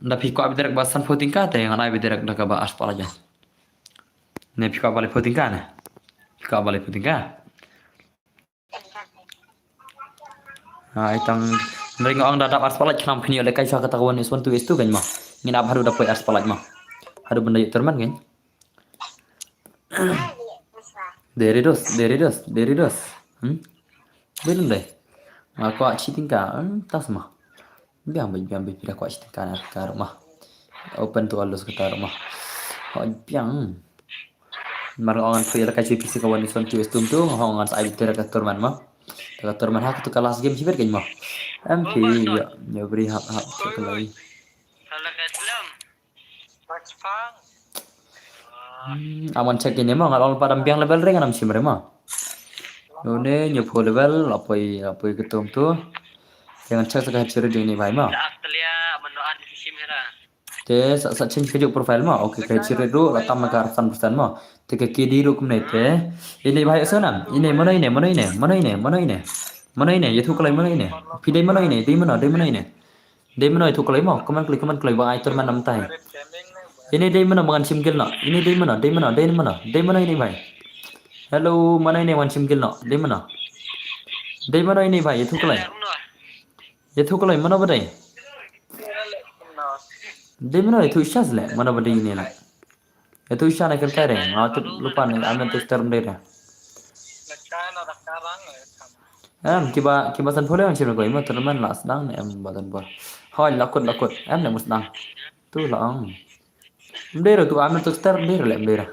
nda piko abderek basan puting ka teh ngan abderek dah ka ba aspal aja ne piko balik puting ka ne piko balik puting ka itang ring ang dadap aspalat kenam kini oleh kaisa ketahuan iswan tu itu kan mah ngin ab haru dapat aspalat mah haru benda yuk terman kan dari dos belum deh aku cheating ka tas mah biang pindah aku cheating ka ke rumah open tu alus ke rumah biang marang feel kaisa fisik kawan iswan tu itu ngan sa abderek ke terman mah Teratur hak tu kelas game sih kan mah. MP ya beri hak sekali. Aman cek ini mah kalau pada biang level ring anam sih mereka. Nune nyopo level apa ketum tu. Jangan cek sekali ciri ini baik mah. Te sa change ke profile mah oke kayak ciri dulu latam maka 100% mah. Teka kidi ru kumne te. Ini bahaya sana. Ini mana ini? Ya tu kalau mana ini? Pidai mana ini? Di mana itu kalau mau? Komen klik bang itu mana namtai. Ini di mana makan simgil nak? Ini di mana ini bhai? Hello, mana ini makan simgil nak? Di mana ini bhai? Itu kalau mana badai? Di mana itu isyas le? Mana badai ini lah? Itu isyas nak kerja deh. Tu lupa nih, anda tu term deh. Kiba san phole ang chim ko ima terman las dang em badan bor hoi lakut em ne mus dang tu lang mdero tu am tu star mdero le mdero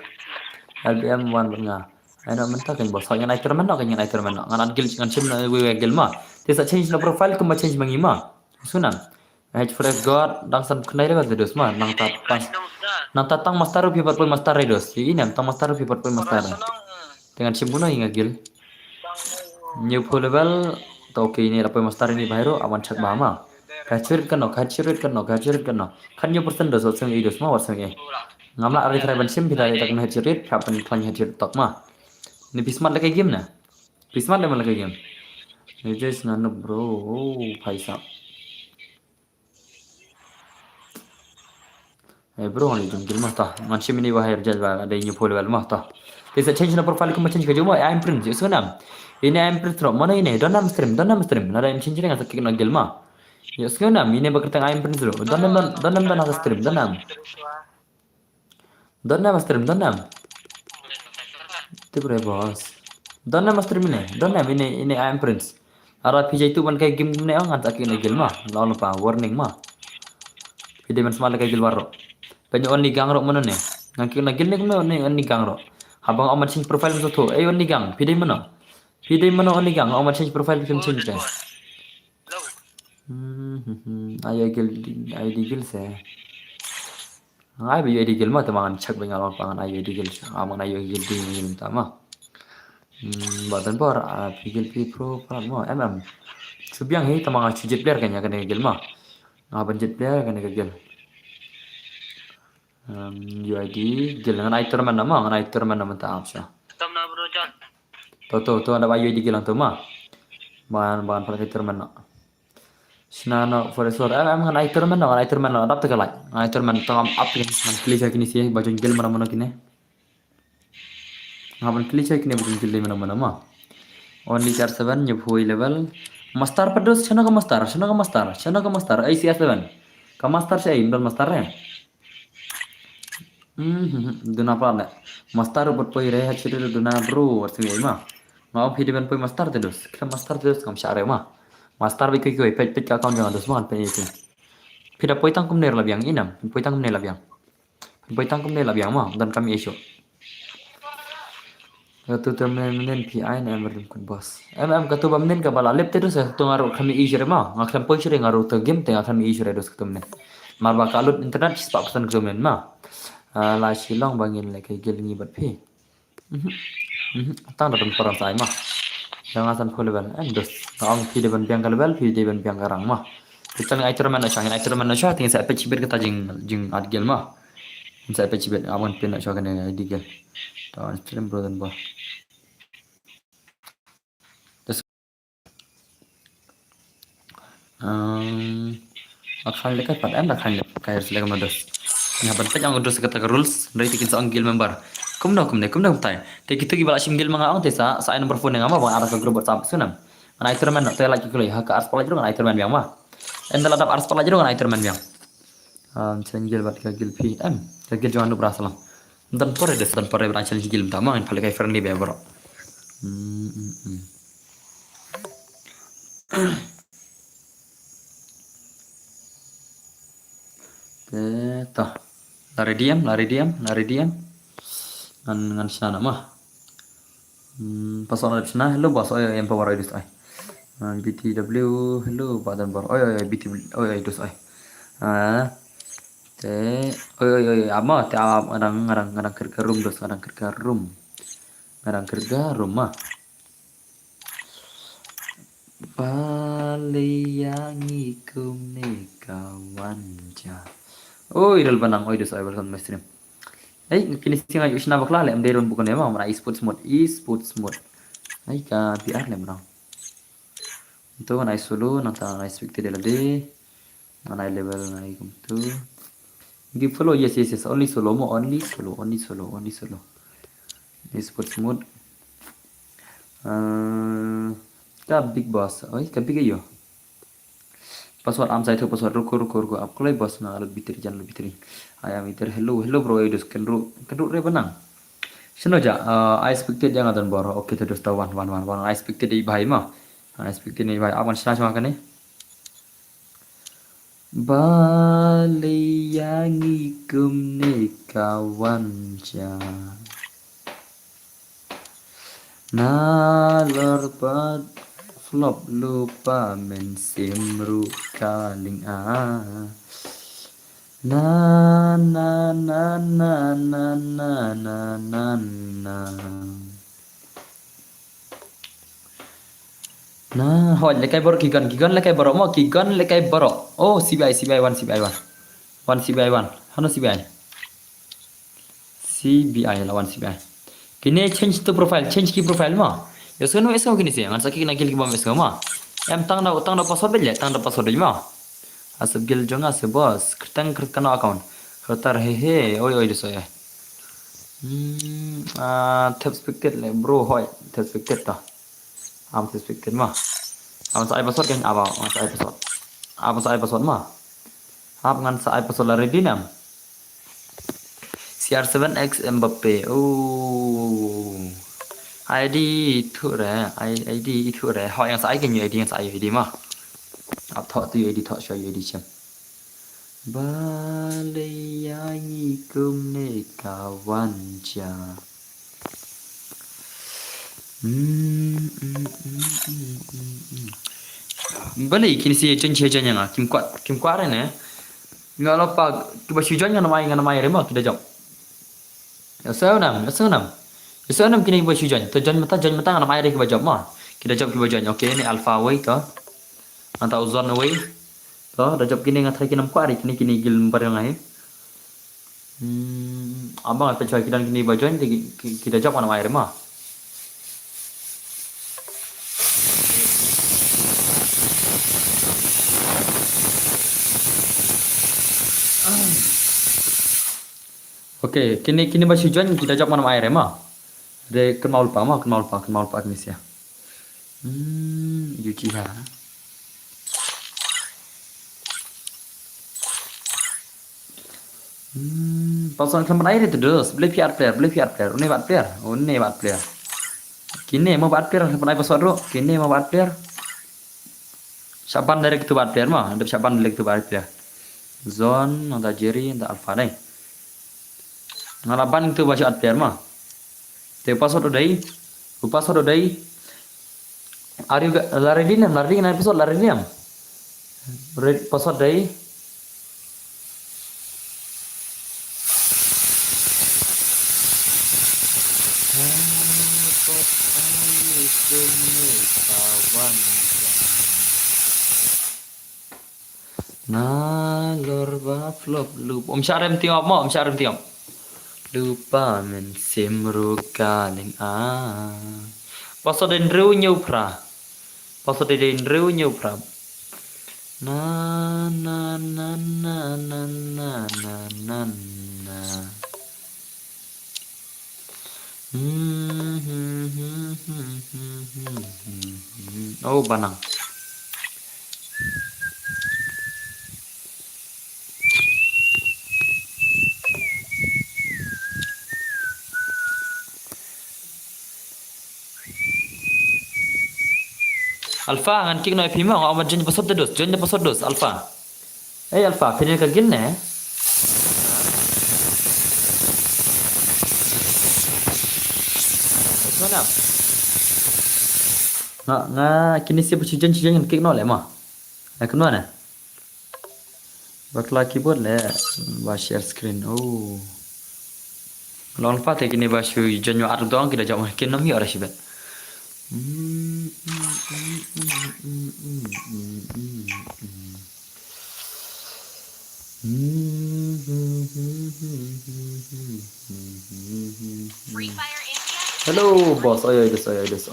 LBM wan banga ana menta kan bos yang naik terman ngan gil ngan chim na we gil ma tisa change na profile kuma change mangi ma sunan fresh god dang san knai le dos ma nang tang master pi pat master dos ini tang master pi pat master dengan chim buna inga gil new level to ini apa master ini bairo awan chat bama kacirit kan no kan yo persen dos sing i dos ma war sing e ngamla ari trai ban sim pidai tak na cirit kapan kan cirit tok ma ni bismat lagi game na bismat le lagi game ni just nganu bro oh paisa bro ni jungkil mah tah mansi mini wahir jazba ada nyu pol wal mah tah bisa change na profile ko ma change ka juma I'm print so nam ini I'm print ro mana ini donam stream nada im change nga sakik na gelma ya sekarang ini bekerja I'm print ro donam na stream donam stream donam itu bre bos donam stream ini I'm print ara pijai itu ban kayak game ne ang sakik na gelma lalu pa warning mah pide man smala kayak gelwaro banyak on gang ro mana ne ngaki na gil ne on gang ro habang amat change profile so to on gang pide mana on gang amat change profile film change kan ayo gil ID gil se ay bi ID gil mah temangan cek bengal pangan ayo ID gil aman ayo gil di minta mah badan por gil pi pro pan mah subyang hi temangan cujet player kayaknya kan gil mah ngaban jet player kan gil UID gil ngan ai terman nama ta apsa Tamna bro John. to ada UID gil ang to mah bahan pakai terman na Snano for sure ngan ai terman na adap tegalai ai terman tangam up man klik kini sih baju gil mana kini ngaban klik kini baju gil mana mah only 47 nyep hoi level mastar pedos chana ka mastar ai CS7 ka mastar sai indal mastar re duna pala mastar bot poi re hachire duna bro warsi ma mau hidiban poi mastar terus kira mastar terus kam syare ma mastar bi koi pet ka account jangan dos man pe itu pida poi tangkum ner labiang inam poi tangkum ner labiang ma dan kami isu Katu temen PI na emerdim kun bos. Katu bamnen ka bala lep terus tu ngaru kami isure ma ngakam poi sure ngaru te game te ngakam isure dos ketemen. Marba kalut internet spa pesan ketemen ma. La silong bangin le kay gel ngi bat pi. Tang da peran sai ma. Jangan san pole bal dos. Ang pi de ban biang kal bal pi de ban biang garang ma. Kita ngai terman na changin ai terman na sha ting sa pe chibir kata jing ad gel ma. Sa pe chibir awan pin na sha kan di gel. Tahun film bro dan bah. Akal dekat pada anda kan kayak selagi mados. Yang penting yang udah sekata rules dari tikin seorang gil member. Kumno tay. Te kita gibal asim gil mga ang tesa sa nomor phone nga ma bang ara ka grup WhatsApp sunam. Ana iterman te lagi kulay ha ka ars pala jero ana iterman biang ma. Enda ladap ars pala jero ana iterman biang. Senggil bat ka gil PM. Ka gil jangan lupa salam. Dan pore beracal gil tama en pale kay friendly be bro. Toh lari diam ngan sana mah pasal ada sana hello bos yang power idus ai BTW hello badan bar BT idus ai te ama te ngarang kerja room dos ngarang kerja room mah Baliangi kumne kawan ja idal banang idus ai bersan stream kini singa yusna bakla le amderon bukan ya mah e-sports mode ka PR le mah itu kan solo nata expected de mana level nai kum tu give follow yes only solo e-sports mode ka big boss ka big yo password am sai password ruko up klay boss na lebih bitri ayam iter hello bro idus kenru re benang sino ja I expected yang adan boro oke terus tawan I expected di bahai mah I expected ni bahai aman sana cuma kan Baliangi kumne kawan ja nalor pad flop lupa mensimru kaling na Nah, hoi lekai borok kigon lekai borok mo kigon lekai borok. Oh, CBI 1 CBI 1. 1 CBI 1. Hano CBI. CBI lawan CBI. Kini change to profile, change ki profile mo. Ya sono eso kini sih, ngan sakit nak gil ki bom eso mo. Em tang na password bel, tang na password mo. Asap gil jonga se bos, kertang kertana account. Kertar he, oi diso ya. Tap speaker le bro hoi, tap speaker ta. Am tap speaker mo. Am sa password kan apa, am sa password. Apa sa password mo. Am ngan sa password la ready nam. CR7X Mbappe. Oh. ID itu re, ID itu re. Họ yang saya kan ID yang saya ID mah. Ap thọ tu ID thọ cho ID chem. Balayangi kumne kawan ja. Balik kini si chen che chen yang kim kwat ne. Nggak lupa kita sujon yang namanya remote kita jom. Ya sao nam. Ya sao nam kini kita sujon. Jon mata namanya kita jom mah. Kita jom kita jom. Oke ini alpha way to. Atau zone way. To dah jom kini ngatai kini nampak hari kini gil barang lain. Abang apa cuy kita kini bajuan kita jom namanya remah. Oke, kini baju juan kita jawab mana air mah. De kenal lupa kini sih. Yujiha. Pasal keman air itu terus, beli PR player. Ini bat player. Kini mau bat player, keman air pasal ro. Kini mau bat player. Siapan dari itu bat player mah, ada siapan dari itu bat player. Zone, ada Jerry, ada Alpha nih. Ngalapan itu baca atpiar mah. Te password udai. Are you lari dinam episode lari dinam. Password dai. Nah, lorba flop loop. Om Syarem tiop mo, lupa men simru kaling pasal den reu nyau pra na oh banang. Alpha ngan kik no epima ngau jen password dos Alpha. Alpha kini ka ginne. Mana? Nga kini siapa jen yang kik no le mah. Kenapa na? Bakla keyboard le ba share screen. Oh. Long Alpha te kini ba shu jen yo ar dong kita jawab kini mi ora sibet. Hello boss, oi dos.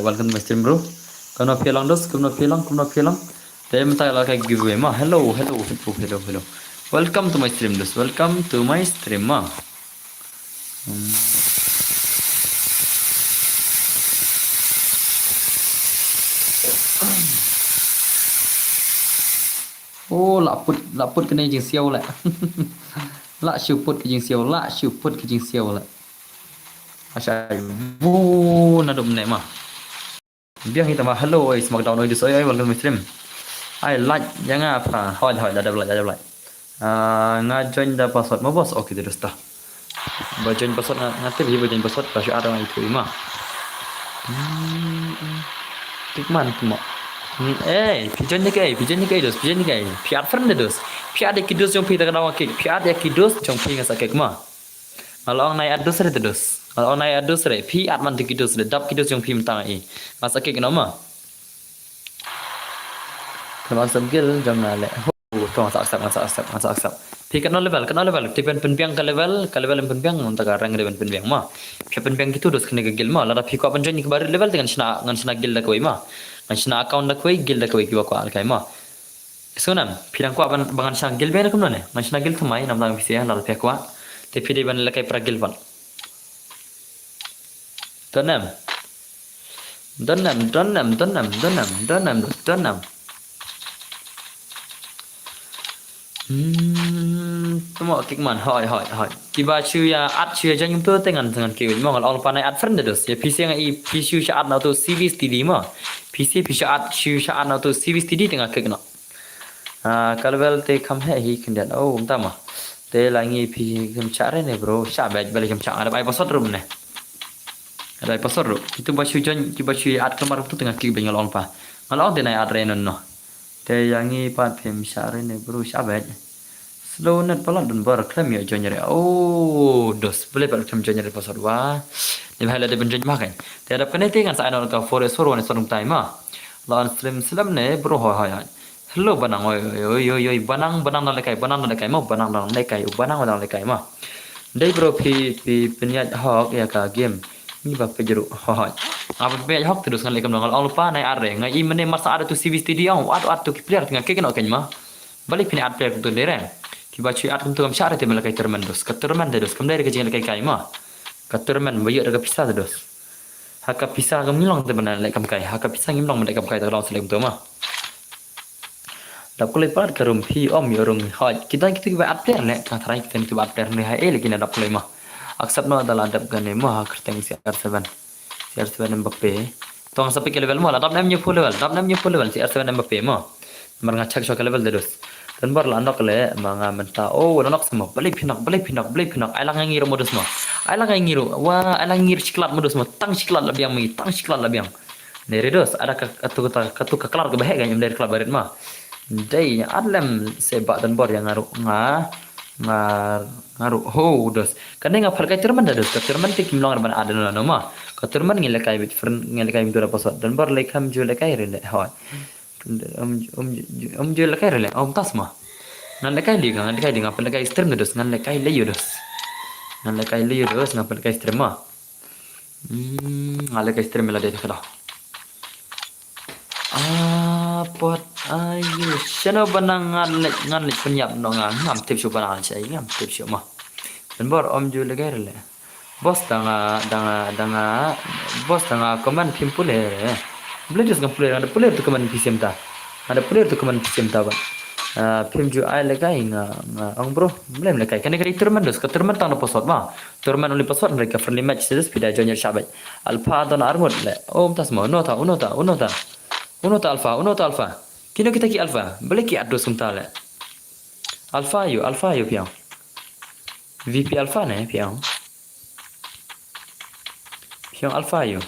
Welcome to my stream bro. Kena pelang dos, kena pelang. Saya minta like giveaway mah. Hello. Welcome to my stream dos. Mah. Oh, laput kena jing siau lah. Lak syuput ke jing siau lah. Asyai. Nado menek mah. Biar kita mah hello smackdown oi disoi welcome to stream. I like jangan apa. Hoi dah like. Nga join dah password mau bos. Oke terus dah. Ba join password ngati bi join password pasti ada yang itu mah. Tikman cuma. Pigeon ni kai dos. Piar friend dos. Piar de kidos jong pi tak dawa kek. Piar de kidos jong pi ngasa kek mah. Along naik dos ada dos. Onai adus re phi atman tikidus le dap kidus yang phim tang I masa ke kenoma teman samgil jam na le to masa asap phi kenal level tipen penpiang ke level penpiang unta garang re penpiang ma phi penpiang gitu dos kene gil ma lada phi ko apan join ikbar level dengan sna gil da koi ma ngan sna account da koi gil da koi ki ko al kai ma sunam phirang ko apan bangan sang gil be na kumna ne ngan sna gil thumai nam dang phi lada phi ko te phi de ban le kai pra gil ban Donam. Temo kikman hỏi. Kiba chuya at chuya jang tu tengan kiwi mo ngal ol panai at friend dos. Ya PC nga I PC sha at na tu CV study mo. PC sha at na tu CV study tengah kekna. Kalwel te kam he hi kindan. Oh tama. Te langi pi kem chare ne bro. Sha baj balik kem chare bai pasot rum ne. Ada pasor ru. Itu bacu jon ki bacu at kamar tu tengah ki bengal on pa. Ngal de nai at renon no. Te yangi pat phem share ne bro shabet. Slow net pala dun bar klem ya jonere. Oh dos boleh pak klem jonere pasor wa. Ni bhala de benjon makan. Te ada kene te kan sa anol ka forest for one sonum time ma. Lan slim ne bro ho ha. Hello banang oi banang na lekai ma banang na lekai ma. Dai bro pi penyat hok ya ka game. Ni bak pejeru hoy apa be hok terus ngan lekam ngal lupa nai are ngai I mene masa ada tu CV studio at tu player tengah ke kena kan ma balik pini at player tu dere ki bacu at tu kam syare te melakai termen dos ka termen dos kam dari kecil lekai kai ma ka termen bayu daga pisah dos haka pisah kam ngilong te benar lekam kai haka pisah ngilong lekam kai ta lawan selem tu ma dap kulai par karum pi yorung hoy kita at player le ka tharai kita ni at player ni hai lekin dap kulai ma accept no adalah adab gane mo kerteng CR7 Mbappe tong sampai ke level mo la dap nam full level CR7 Mbappe mo maranga chak chak level dedos dan bar la nok le manga menta nok semua balik pinak ailang ngiro modus mo ailang ngiro siklat modus mo tang siklat labiang dari dos ada katu kelar ke bahek dari klub barit mo dai adlem sebak dan bar yang ngaru dos kadang ngapal kai terman dos ka terman tik milong ban ada no ma ka terman ngile kai bit friend ngile kai dura pasot dan bar lekam ju lekai rele hoy ju lekai rele tasma nan lekai di ngapal lekai stream dos ngan lekai leyo dos ngapal lekai stream ma ngale kai stream la de khala pot ayo chano banang ngan lek penyap no ngam tip shu banang chai ngam tip shu ma dan bor om ju legai rele bos tanga komen phim pule boleh just ngam pule ada pule tu komen phim ta ba phim ju ai legai nga ong bro boleh legai kan legai terman dos ka terman tang posot ma terman only posot mereka friendly match sedes pida junior shabai alpha don armod le om tasmo unota alpha kino kita ki alpha boleh ki ados kuntale alpha yo piang VP alpha ne piang alpha yo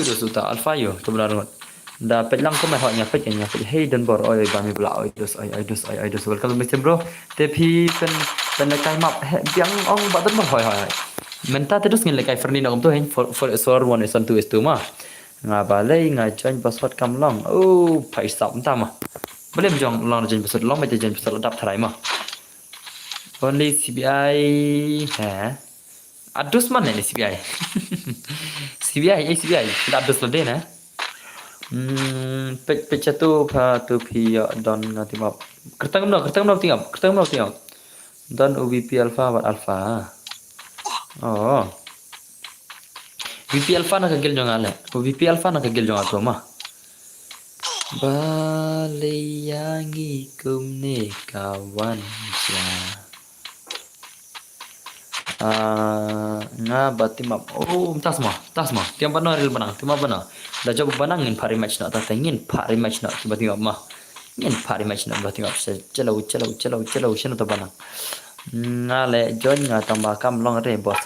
dos uta alpha yo tu benar da petlang ko mai ho nya pet hey dan bor oi ba mi bla oi dos welcome Mr bro tepi pen lekai map piang ong ba dan hoi menta terus ngin lekai Fernino om tu hen for one is on two is two ma nga balai nga join password kam long pai sap tama boleh jong long join password long mai join password dap tharai ma only CBI adus mana ni CBI CBI tidak adus lode na pecah tu pa tu pi don ngati map kertang no tiap don UVP alpha wat alpha VP alpha nak kagil jong ale VP alpha nak kagil jong aku mah balayangi kumne kawan ya nga bati map tasma tiam bana ril banang tiam bana da job banang ngin pari match na ta ngin pari match na bati map ma ngin pari match na bati map chalo shino ta banang nga le join nga tamba kam long re boss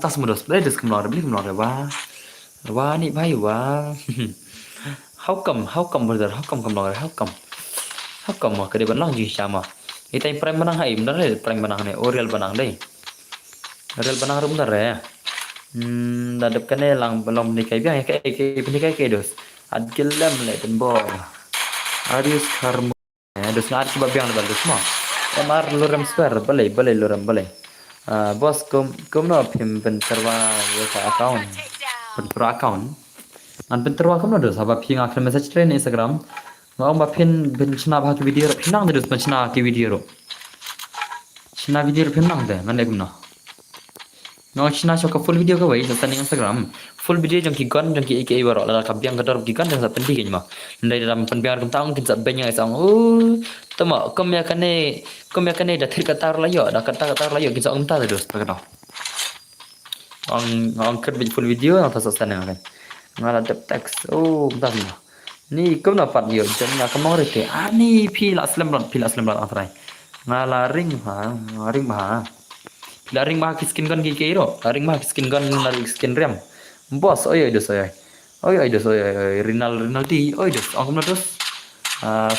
tasma dos play dos kam long re wa ni bhai wa how come brother how come kam long re how come ma kade ban long ji sama itai prime banang hai mdan le prime banang ne orial banang dei Rel panang rum tar ya. Dadap kan lang belum nikah biang ya kayak nikah kayak dos. Adgil lam le den bo. Arius karmu. Dos ngar coba biang le dos mah. Emar lurem square balai lurem balai. Bos kom no pim benterwa ya ka account. Benterwa account. An benterwa kom no dos haba ping akhir message train Instagram. Ngau ma pin ben chna bah ki video pinang dos ben chna ki video ro. Chna video pinang de man legum no. Ngau chna cho ka full video ka wai sa ni Instagram. Full video jang ki gon jang ki ike baro la ka biang ka dor ki gon jang sa penting kin ma. Ndai dalam pen biang kum taung kin sa benya sang. Tama kom ya kane da thir ka tar la yo da ka tar la yo ki sa ta dos ta ka. Ang ker full video ang ta sa sana kan. Ngala dep text. Bentar ni. Ni kom na pat yo jang na ka mau rete. Ni pil aslam ron atrai. Ngala ring ha. Laring mah kiskin gun gigi iro, laring mah kiskin gun laring skin rem. Bos, oi dos oi. Oi dos oi Rinaldi, oi dos. Angkum dos.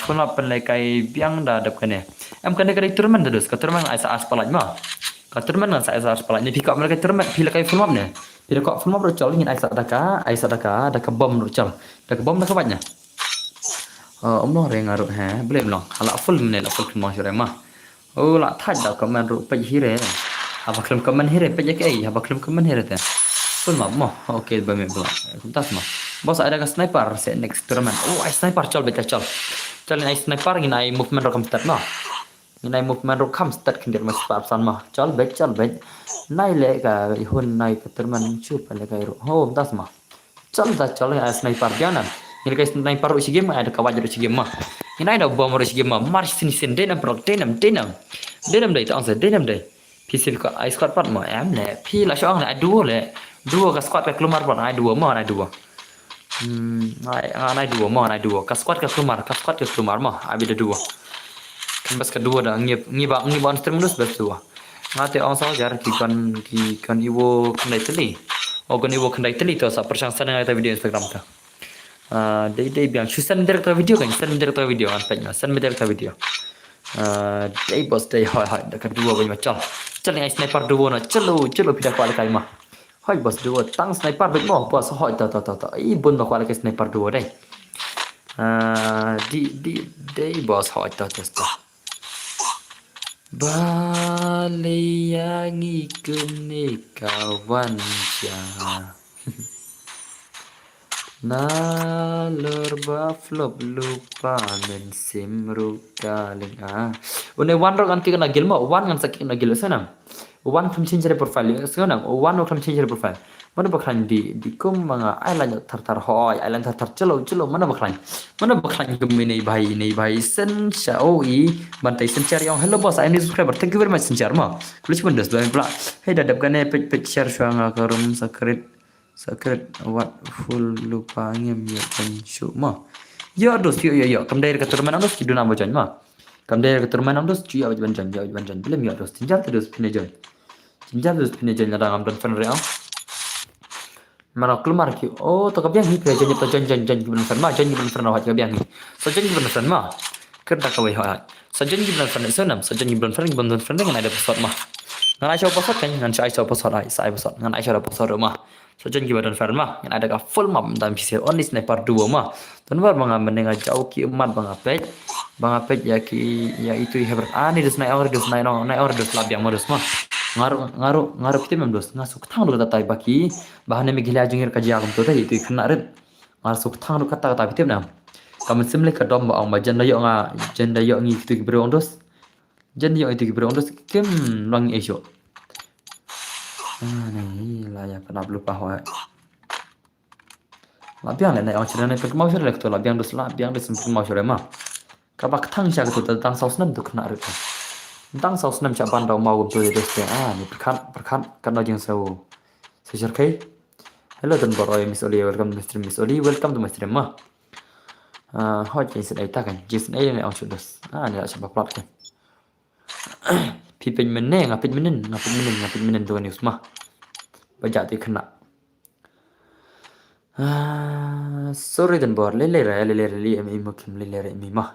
Phun up pen kai biang da dap kene. Em kene kai turman da dos, ka turman ai sa as palaj ma. Ka turman sa as palaj ni pikap mereka turman pila kai phun up ne. Pila kok phun up ro chol ngin ai sa daka bom ro chol. Daka bom da kabatnya. No re ngaruh ha, boleh long. Ala full mene la full ma sure ma. La thaj da ka man ro pe hire. Apa kelem komen hire pejak apa kelem komen hire teh. Pun mo. Oke, bami bela. Kuntas mah. Bos ada ka sniper se next tournament. Ai sniper chol beta chol. Chol ai sniper ngin ai movement ro kam start mah. Ngin ai movement ro kam start kindir mas san mah. Chol bet. Nai le ka hun nai ka tournament chup le ka ro. Kuntas mah. Chol ai sniper janan. Ngin ka sniper ro si game ada ka wajur si game mah. Ngin ai da bom ro si game mah. Mars sin denam pro denam. Denam dai ta angsa denam dai. PC ko ai squad pat mo em le pi la chong le duo ka squad ka kelumar pat ai duo mo ai duo ai duo ka squad ka kelumar mo ai bida duo kan bas ka duo da ngi ba stream dus bas duo ngate on sa jar ki kan iwo kendai teli iwo kendai teli to sa persangsa na ta video Instagram ka dei biang susan direct video kan san direct video dei bos dei hai da ka duo ba macam chal ai sniper duo na chalo pida kwa kai ma hai bos duo tang sniper bet mo bos hoi ta bun ba kwa kai sniper duo dai dei bos hoi ta baliangi kene kawan ja Nalur flop lupa men simru kaling Une one ro kan ki na gil mo one kan sakin na gil sanam. One from change profile sanam. One from change profile. Mana baklan di kum mga island tar hoy island tar chelo mana baklan gemini bhai sen i bantai sen share yang hello boss I am subscriber thank you very much sen share ma. Kulis bandas doang pula. Hey dadap kan page share shanga karum sakret what full lupa ngem ya pensyu ma ya dos yo kam dari keturunan dos kidu nama jan ma kam dari keturunan dos cuya ban jan belum ya dos tinjal dos pinejan ada ngam dan fan real mana keluar ki to kabiang hi pejan to jan giban fan ma jan giban fan wat kabiang hi so jan giban fan ma kerda ka wai ha so jan giban fan senam so jan giban fan dengan ada pesawat ma ngan ai pesawat kan ngan ai pesawat ai sai pesawat ngan ai pesawat ma so jan gibadan fan mah yang ada ka full map dan PC on sniper 2 mah dan bar mga menenga jauh ki emat bang apet ya itu hebat ani des naik or des labiang modus mah ngaruh kita dos ngasuk tang do kata baki bahane me gila jungir ka jagum to dai itu kena red ngasuk tang do kata kita nam kamu simle ka dom ba ma jan dayo ngi itu gibrong dos kem lang esyo này là ya pada lupa hoa labiang le nai orang ne pek mau sure lekto labiang dos sempur mau sure ma kabak thang sha to tang saus nam to khna ru tang saus nam cha ban dau mau to dos te ni perkhat kan no jing sau sejar kai hello dan boroy miss oli welcome to my stream ma hoi jason ai ta kan jason ai ne orang dos ni la siapa plot kan Pipin menen ngapit menen tu news mah baca tu kena sorry dan bor lele emi mah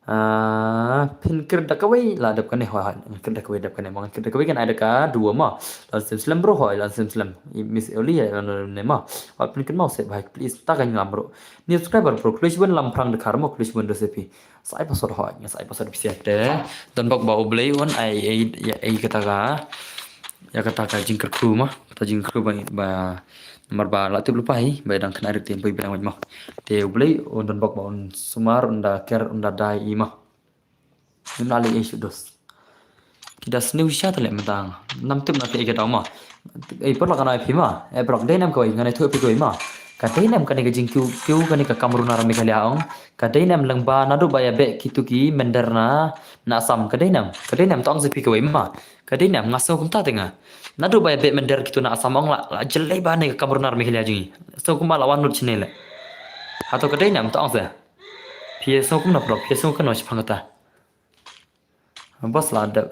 Pinker dah kawai lah adap kan ni hoi ker dah kawai adap kan ni mong ker dah kawai kan ada ka dua ma lan sim bro hoi lan sim miss oli ya lan ne ma wa pinker mau set baik please ta kan ngam bro ni subscriber bro klis bun lam prang de kar mo klis bun de sepi sai pasod hoi nya sai pasod bisi ada dan bak bau blai on ai kata ka ya kata ka jingker kru ma kata jingker ba nomor ba la tu lupa hi ba dang kena tempo bilang mah te blai on dan bak baun sumar unda ker unda dai ima nim lali isu dos kita seni usia tale mentang nam tim na ke ga ma ai por la kana phi ma e brok dai nam ko ngane thu pi ko ma ka dai nam ka ne ga jing kyu ka ne ka kamruna ram ka liaong ka dai nam lang ba na do ba ya be kitu ki mender na sam ka dai nam tong se pi ko ma ka dai nam ngaso kum ta tenga na do ba ya be mender kitu na asam ong la jelai ba ne ka kamruna ram ka lia jing so kum ba lawan nut chine le atau ka dai nam tong se pi so kum na pro pi so ka no chi phang ta bos là đập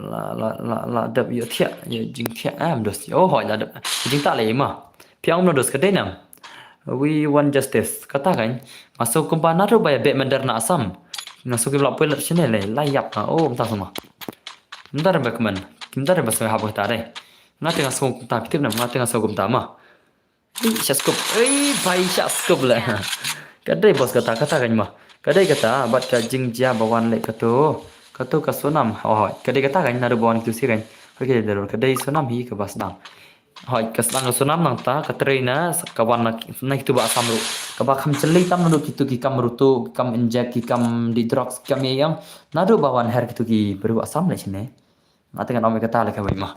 là đập yếu thiệt yếu chính thiệt am được ô hỏi là đập chính ta lấy mà phía ông nó được cái đấy nè we want justice kata kan masuk kumpana tu bayar bet mandar na asam masuk ke lapor lap sini le layak na oh entah semua bentar ba keman bentar ba saya habis tadi ngati ngasuk kumta pitip na ngati ngasuk kumta ma syaskop bai syaskop lah kadai bos kata kan ma kadai kata bat ka jing jia bawan le kato ka sonam hoi kadai kata kan naru bawan tu si kan okey darur kadai sonam hi ke bas dang hoi ka sedang sonam nang ta ka treina kawan na kitu ba samru ka ba kham chelai tam nadu kitu ki kam rutu kam inject ki kam di drugs kam yang naru bawan her kitu ki beru asam le sini ngati kan om kata le ka bai ma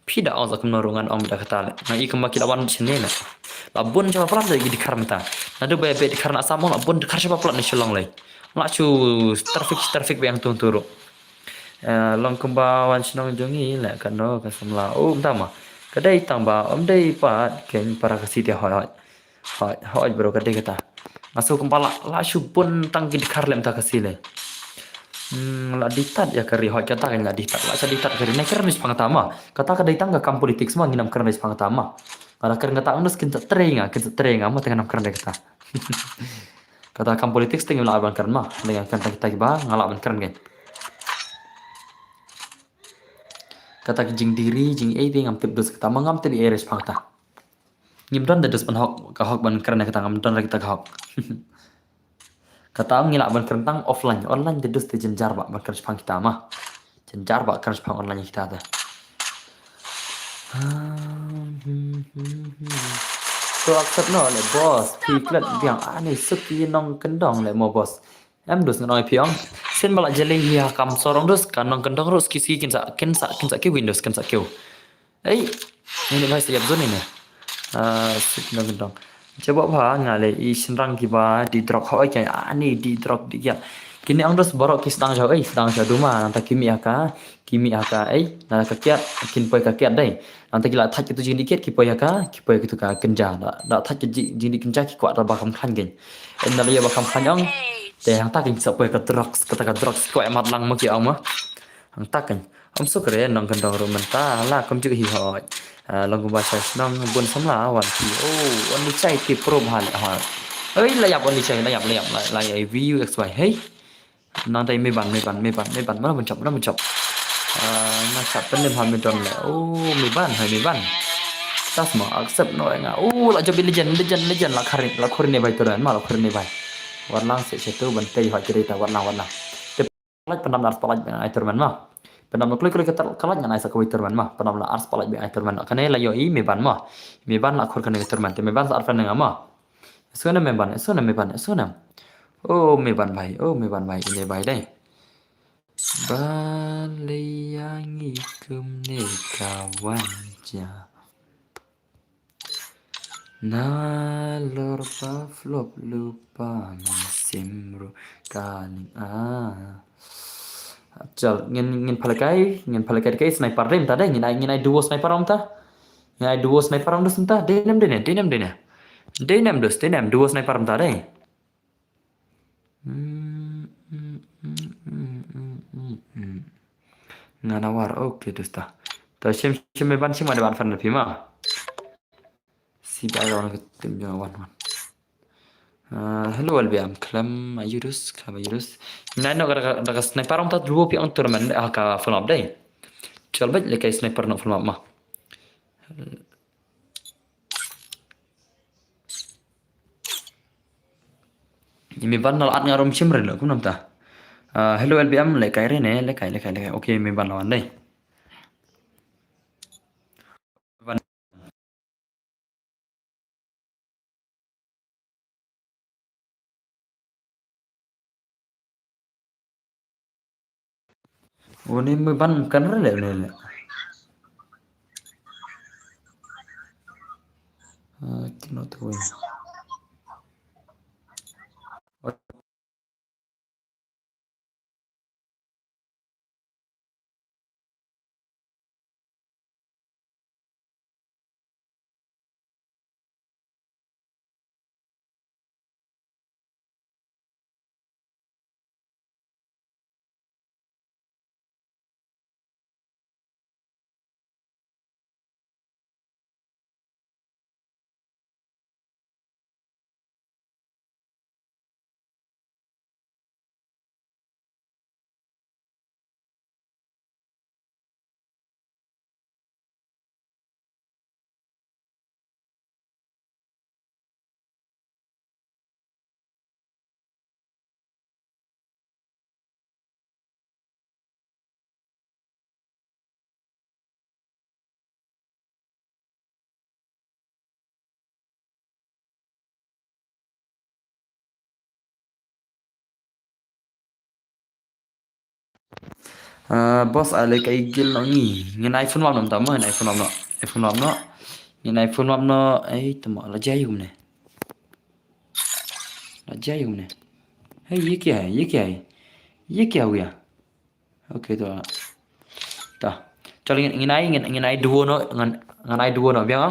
pida on zakum norungan om da kata le na ikam makil awan sini na labun jama pram da di karmta nadu ba be di karna asam on labun kar siapa plat ni sholong le la chu traffic yang turu long kumbawan sinong jongi la kano kasamla tama kadai tamba dai pat ken para kasiti hoi bro kadai kata masuk kumpala la chu pun tang di karlem ta kasile la ditat ya kari hoi kata kan la ditat la ditat kari na kernis pangatama kata kadai tangga kam politik semua nginam kernis pangatama para ker ngata unus kinta terenga mo tengah nam kerna kata kata kam politik tinggal lawan keren mah dengan kan kita ba ngalawan keren kan kata jing diri jing ting am tip dos kata mangam tadi eres fakta ngimdan da dos ban hok ka hok ban keren kata ngam dan kita hok kata ngila ban keren tang online da dos te jenjar ba ban keren kita mah jenjar ba keren online kita ta tôi accept nó lại boss thì lần việc này sức kia nong cân đong lại một boss em được nói phiong xin bảo lại jelly ya cầm sorong dus kan nong cân đong rus kisi kinsa cái windows kinsa kêu ấy ini bahasa siap zone ini sức nong cân đong coba apa ngale i senrang kiba di drop hoi kayak ani di drop di ya kini ang dus borok kis sedang jauh duma nanti kimi aka nah kakiat kin poi kakiat dai nanti gila thach itu jing dikit ki poi gitu ka kenja da thach jing di kenja ki kwat ba kam khan gen en na ya ba kam khan yang te hang ta kin sa poi ka drugs kata ka drugs ko emat lang ma ki ang ma hang ta kan om su kre nang kan dong ro menta la kom ju hi hoi long ba sa nang bun samla wan ki on ni chai ki pro bhan ha ơi là nhập on ni chai là nhập lại view xy hey nang dai me ban mana mencap nak chat penem ham medon le me ban tas ma accept no nga la job legend la kharin ne bai toran ma la kharin ne bai warlang se tu ban tei ha cerita warna te laj penam ars palaj ai terman ma penam klik kata kalaj ngai sa ko terman ma penam la ars palaj ai terman kane la yo i me ban la khor kane terman te me ban sa arfan nga ma sona me ban me ban bai ini bai dai balayangi kumne kawanca nalor pavlov lupa simru kaning chal ngin phalakai kai sniper rem ta dai ngin ai duo sniper om ta ngin ai duo sniper om dus ta denam duo sniper om ta dai nganawar oke dosta ta shem me ban shem ada ban fan lebih mah si bai orang ketim wan Hello Albiam, klam ayurus, klam ayurus. Nai no kara sniper om tat dua pi ang turman ka full up day. Chal baj lekai sniper no full up ma. Mi ban nal at ngarom chimren lo kunam ta. Hello Albiam lekai re ne lekai. Okay mi ban lawan day. Ini mi ban kan re le. Kino tu. Bos ale kai gil no ni. Ngin iPhone wam nam ta mo iPhone wam no. iPhone wam no. Ngin iPhone wam no ai tama la jai gum ne. La jai gum ne. Hey ये क्या है ये क्या हो गया ओके तो ta cho ngin ai duo no ngan ai duo no biang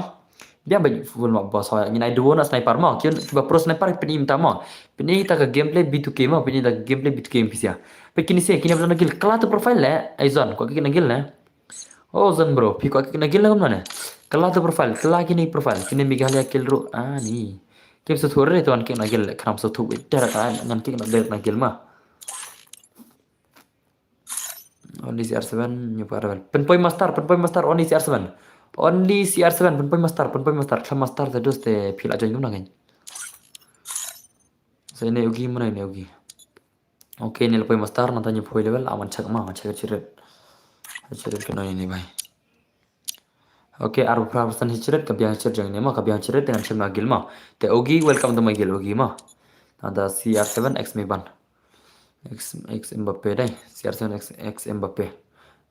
biang ba full ma boss hoya ngin ai duo no sniper ma kion ba pro sniper pini imta ma pini ta ka gameplay B2K ma pini ta gameplay B2K pisia pe kini se kini bla gil kala to profile le ai zon ko kini gil ne oh zon bro pi ko kini gil na ne kala to profile kala kini profile kini migalia kill ro ani kem so thore to an kini gil kram so thu dara ka ngan kini na gil ma only CR7 nyoba rebel penpoi master only CR7 penpoi master klam master terus te pila join gum nangai so ini ugi mana ini ugi oke ini lepoi master nanti nyepoi level aman cek mah cek ciret kena ini bay oke arba persen ciret kebiang ciret jangan ini mah kebiang ciret dengan cem magil mah te ugi welcome to magil ugi mah ada CR7 X Meban X Mbappe đây CR7 X Mbappe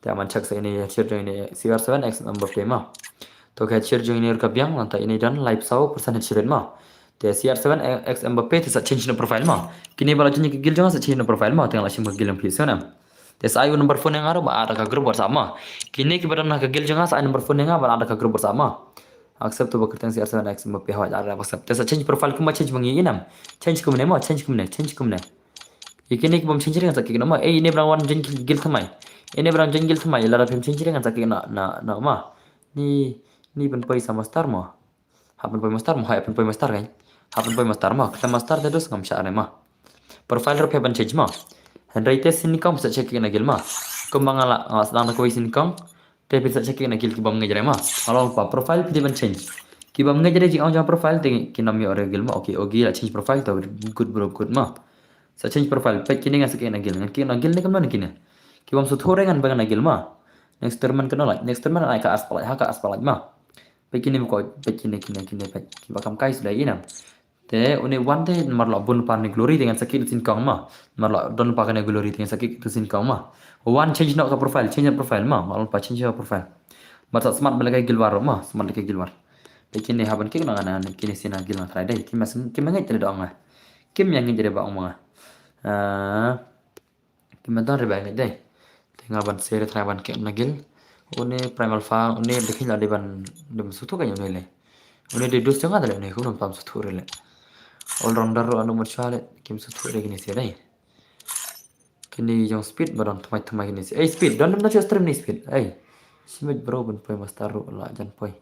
te aman cek sa ini ciret jangan ini CR7 X Mbappe mah तो क्या चेयर जो इन्हें का बियांग नंता इन्हें done live Sao परसेंट चिरेन मा ते CR7 X Mbappe ते sa change na profile ma kini bala jeni ke gil jangan sa change na profile ma tengah lasim gil yang pisau nam te sa ayu number phone yang aro ba ada ka grup bersama kini ke badan ka gil jangan sa number phone yang ba ada ka grup bersama accept to bakertan CR7 X Mbappe hawa ada accept te sa change profile kuma change mangi inam change kumne ma change kumne ikini ke bom change dengan sakit nama ini berang wan jen gil thamai ini berang jen gil thamai lara pem change dengan sakit na ma ni penpoi sama star mo hapen poi master mo hapen poi master kan hapen poi master mo kita master terus ngam syare ma profile ro peban change ma handrai tes sin kam sa check na gil ma kembang ala sedang na koi sin kam te bisa check na gil ki bam ngejare ma kalau pa profile peban change ki bam ngejare jing ang profile te ki nam yo gil ma okay ogi la change profile to good bro good ma sa change profile pe kini ngas ki na gil ni kam na kini ki bam su thore ngan bang na gil ma next term kan like next term ai ka aspal ma begini buka begini bakam kai sudah ini nam te une one day marla bun pan glory dengan sakit sin kang ma marla don pa kana glory dengan sakit tu sin kang ma one change no ka profile change profile ma mal pa change profile mata smart balagai gilwar ma smart ke gilwar begini haban ke na kini sina gilwar try dai kim ngai tele dong ma kim yang jadi ba ma kim dan reba ngai dai tengah ban sere try ban ke nagil une primal fa une dekhin la deban dem sutu kan yone le une de dos janga dale ne ko pam sutu re le all rounder ro anu marchale kim sutu re gini se dai kini yang speed baron thamai gini se speed don na stream ni speed simit bro ben poi master ro la jan poi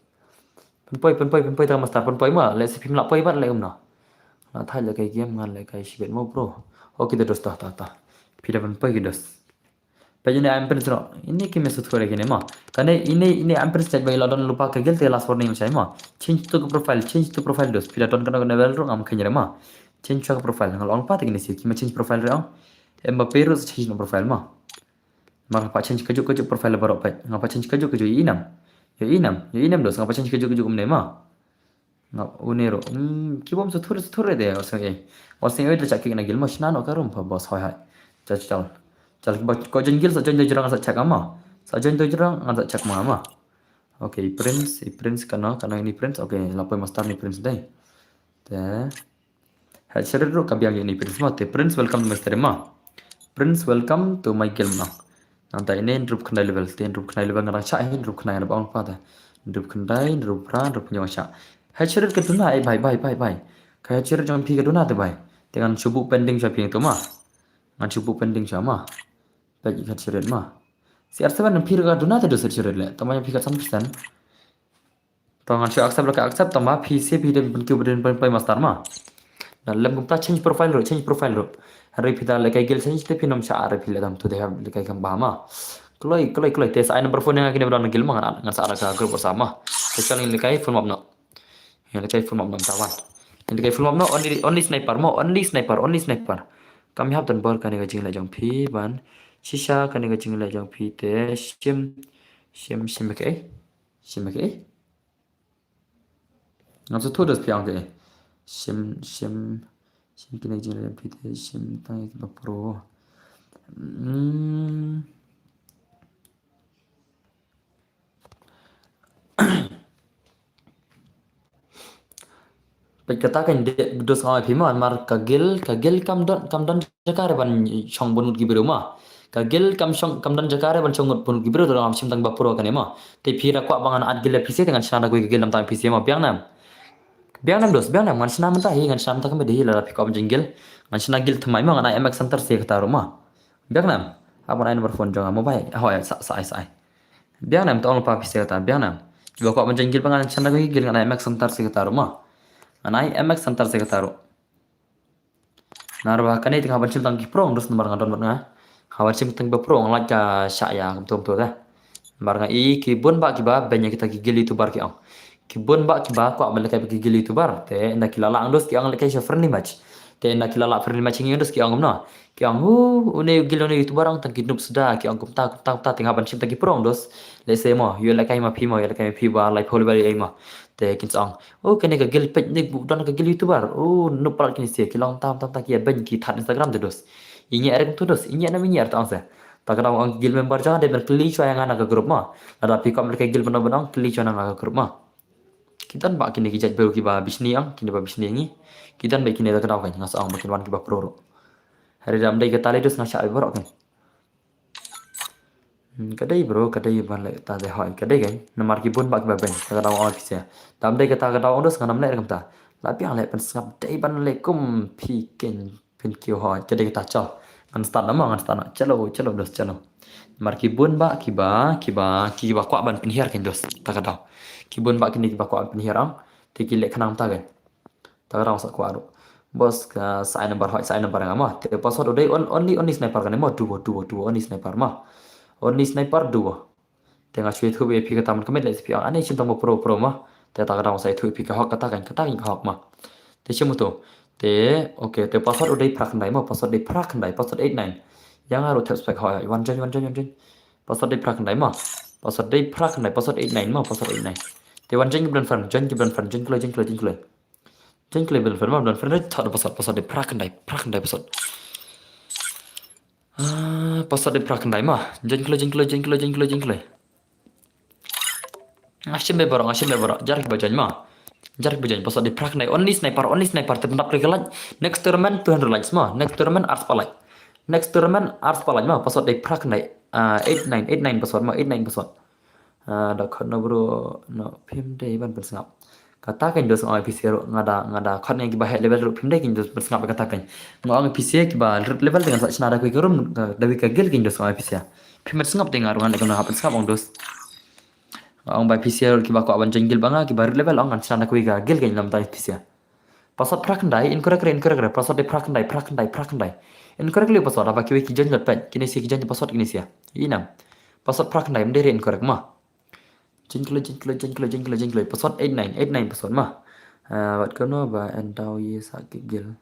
pen poi ta master pen poi ma le si phim la poi bat le umna thay là cái game ngan lại cái shibet mo bro. Oke dos ta. Pida pan pergi dos. Pajane amper sero. Ini kimi sut kore gini mah. Karena ini amper sejak bagi ladon lupa kegel te last warning macam mah. Change to profile dos. Pida ton kana level ro am kenyere mah. Change to profile. Ngal on pat gini sih. Kima change profile ro. Mbappe ro change no profile mah. Maka change kejuk profile baru pat. Ngapa change kejuk inam. Ya inam dos. Ngapa change kejuk umne mah. Ngap unero. Kibom sutur deh oseng itu cakik na gil mah shnano karum pa bos hoy hai. Chal. Kau jenggil saja jarang ngan cak ama. Saja itu jarang ngan cak mama. Oke, prince karena ini prince. Oke, lapor master ni prince deh. Teh. Headshot ro kabiang ini prince mah. Prince welcome to master mah. Prince welcome to my game mah. Nanti ini drop kendai level. Drop kendai level ngan cak ini drop kendai level apa dah. Drop kendai, drop ran, drop nyawa cak. Headshot ke duna bye. Kayak headshot jangan pi ke duna tu bye. Dengan subuk pending siapa yang tu mah. Ngan subuk pending siapa mah. Bagi headshot mah. Si R7 pi ke duna tu dosa headshot le. Tambahnya pi ke 100%. Tangan si accept tambah PC pi dan bentuk berdin pai master mah. Dan lem kita change profile ro. Hari kita le kayak gil change tapi nom sya hari pilih dam tu deh le kayak kan bahama. Keloi tes I number phone yang kini berada gil mah ngan sa ada grup bersama. Kecuali le kayak full map no. Yang kayak full map nom tawan. Yang kayak full map no only sniper. Kami hab dan bor kani gajing la jang pi ban. Shisha kani gajing la jang pi te sim ke. Ngam su tudas piang ke. Sim kini gajing la jang pi te sim tang ke pro. Katakan dos sama pima mar kagil kam don jakare ban chong bonut gibiru ma kagil kam don jakare ban chong bonut gibiru dalam sim tang bapuro kan ma te phira kwa bangan ad gile pc dengan sana gue gil nam tang pc ma biang nam ngan sana mentah ngan sana tang be la pik am jinggil ngan sana gil thmai ma ngan mx center se kataru ma biang nam apa na nomor phone jong mobile hoy sai biang nam tong pa pc kata biang nam juga kwa ban jinggil bangan sana gue gil ngan mx center se kataru ma Anai MX Center se kataru. Narwa kani ting haban sim tang kiprong terus nomor ngadon nga. Haban sim tang beprong laja syaya betul dah. Nomor nga kibun ba kiba banyak kita gigil itu bar ki ang. Kibun ba kiba ko amal kai gigil itu bar te na kilala ang dos ki ang lekai friendly match. Te na kilala friendly match ngi dos ki ang no. Ki ang une gil one itu barang tang kinup sudah ki ang kumta ting haban sim tang kiprong dos. Lese mo yo lekai ma pi ba like holy bari ai ma. Te kinsang kene ka gil page ni bukan ka gil youtuber nupal kini sia kilong tam kia ben ki that Instagram tu dos inya erek tu dos inya na minya ta angsa ta kana ang gil member jangan de klik cho yang ana ka grup ma ada pi kam ka gil benang klik cho na ka grup ma kitan ba kini ki jat beu ki ba bisni ang kini ba bisni ni kitan ba kini da kana ka ngas ang makin wan ki ba pro hari dam dai ka tali dos ngasya ai borok kan kadai bro kadai ban le ta de hoy kadai gan namar ki bun bak ba ben ka daw on pisia dam dai ka ta ka daw ondos kanam le kam ta la piang le pen sap dai ban le kum pi ken pen ki hoy kadai ka ta cho an start nama an start chalo dos chalo mar ki bun ba ki ba kwa ban pen hier ken dos ta ka daw ki bun ba ki ba kwa pen hier ang ti ki le khanam ta gan ta ka daw sa kwa ro bos ka sai number ngama te password dai only sniper kan mo duo only sniper ma only sniper duo tengah cuit hu be pika taman kemet le piang ane cinta mo pro mah te tak ada saya tu pika hok kata kan hok mah te cemu tu te oke te password udai prak ndai mo password 89 yang harus tap spek hoy one jen password dei prak ndai mo password 89 mo password 89 te one jen gibran fan jen kle bel fan mo dan fan thad password dei prak ndai password password dei prak ndai mah jen kle Asyim be borong jarak bajan password dei prak ndai only sniper tetap regalan next tournament 200 likes mah next tournament ars palaj mah password dei prak ndai 89 password mah 89 password da khon bro no phim dei ban persngap kata kan dos oi pc ro ngada khon yang kiba level ro phim dei kin dos persngap kata kan ngong pc kiba level dengan sa snada ku rum dawi ka gel kin dos oi pc phim persngap dengar ngan kan hapen skap ong dos ong by pc ro kiba ko aban jenggil banga kiba level ong kan snada ku ga gel kin lam tai pc Password prakandai incorrect password prakandai incorrectly password apa kiwi kijan jot pen kini si kijan password kini sia inam password prakandai mendere incorrect mah jingkle password 89 password mah wat kono ba entau ye sakit gil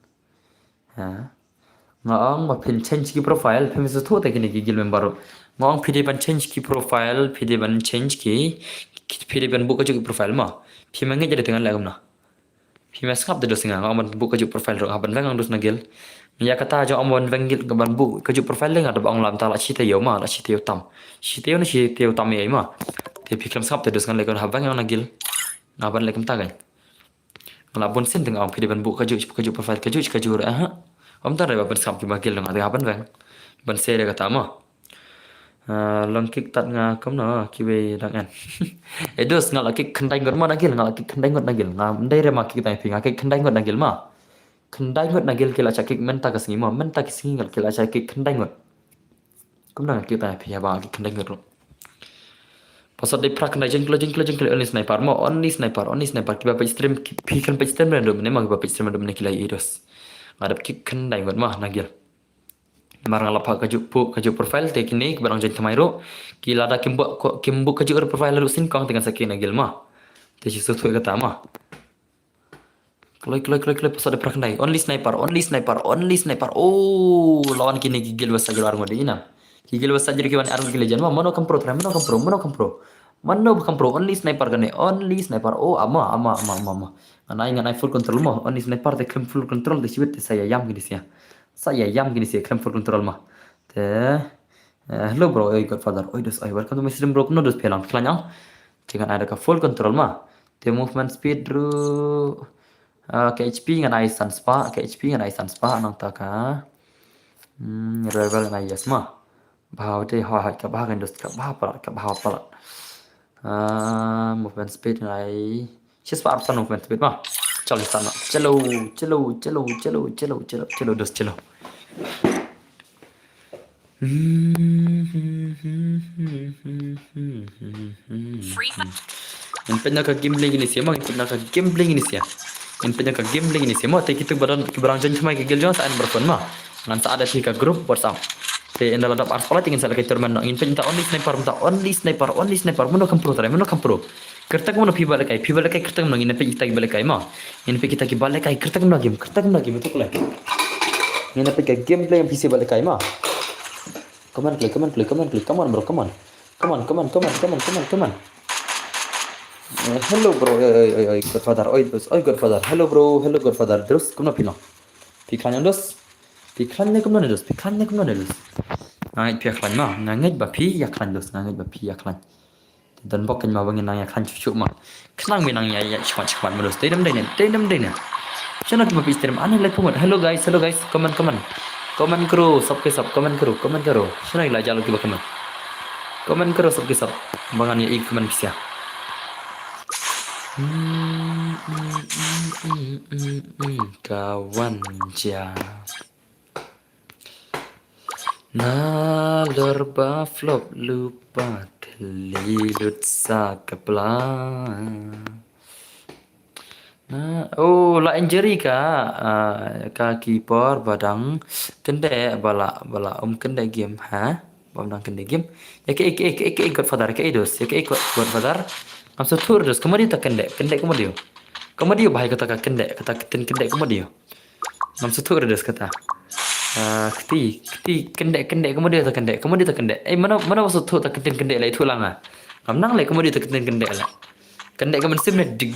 ngong ba pin change ki profile pin su thu ta kini gil member ngong pide ban change ki profile pide ban change ki pide ban buka juga profile mah phi mangi jadi dengan lagam na phi mas ngap de singa ngong ban buka juga profile ro haban lang dus nagil ya kata jo amon vengil ke ban bu ke juga profile lang ada bang lam ta la chi te yo ma la chi te yo tam chi te yo tam ye ma te phi kam ngap de dus ngan legon haban ngong nagil ngaban lekum ta gai ngalabon sen tengah pide ban bu ke juga profile ke juga om tar ba ban skap ki bagil nga de haban veng ban se de kata ma long kick tat nga kom no ki we dang an edos nga laki khandai ngot ma nagil nga laki khandai ngot nagil nga ndai re ma ki tai phi nga ki khandai ngot nagil ma khandai ngot nagil kila chakik menta ka singi ma menta ki singi ngal kila chakik khandai ngot kom na ki tai phi ba ki khandai ngot pasal de prak khandai jengkle only sniper ki ba pa stream phi kan pa stream random ne ma ba pa stream random ne kila edos ngadap ki khandai ngot ma nagil marang lapa kaju profile teknik barang jen tamairo kila da kimbu kaju profile lalu sin kong dengan sakin agil ma te si sutu kata ma kloi pasal prakandai only sniper oh lawan kini gigil basa jar arung de ina gigil basa jar kiwan arung gile jan ma mano kam pro only sniper kane only sniper oh ama anai full control ma only sniper te full control de sibet saya yam gini sia saya yam gini sih krem full control mah teh hello bro oi godfather oi dos oi welcome to my stream bro no dos pelang kelanyang jangan ada ke full control mah teh movement speed ru ke HP ngan ai sans pa nang taka level ngai yes mah bahau teh ha ka bah kan dos ka bah pala movement speed ngai sis pa apa movement speed mah चलो sana चलो dos चलो yang punya gambling ini sih emang punya gambling ini sih mau kita barang jangan cuma ke giljon saat berfon mah nanti ada tiga grup WhatsApp te in dalam dapur sekolah tinggal salah kita termen ingin punya only sniper mana kampro kertak mana pi balik kai kertak mana ini kita balik kai mah ini kita balik kai kertak mana game itu lah ini gameplay yang PC balik kai mah come on bro come on hello bro oi godfather hello godfather terus kumna pino pikhannya dos ngai pikhan mah ngai ba pi yaklan dan bokken ma bangin nang yaklan cucu mah kenang minang ya cepat melos dedem dene chana ki bapi stream ane like pumot hello guys comment karo sabke sab comment karo chana ila jalo ki ba comment karo sabke sab bangan ya ik comment bisa kawan ja nalor ba flop lupa telilut sa kepala oh la injury kaki por badang kende bala kende game badang kende game ya ke godfather ke idos ya ke godfather am tur dos kemudian tak kende kemudian bahaya kata kende kemudian am tur dos kata keti kende kemudian tak kende mana maksud tu tak kende lai tu langa am nang lai kemudian tak kende lai kende kemen sim na dig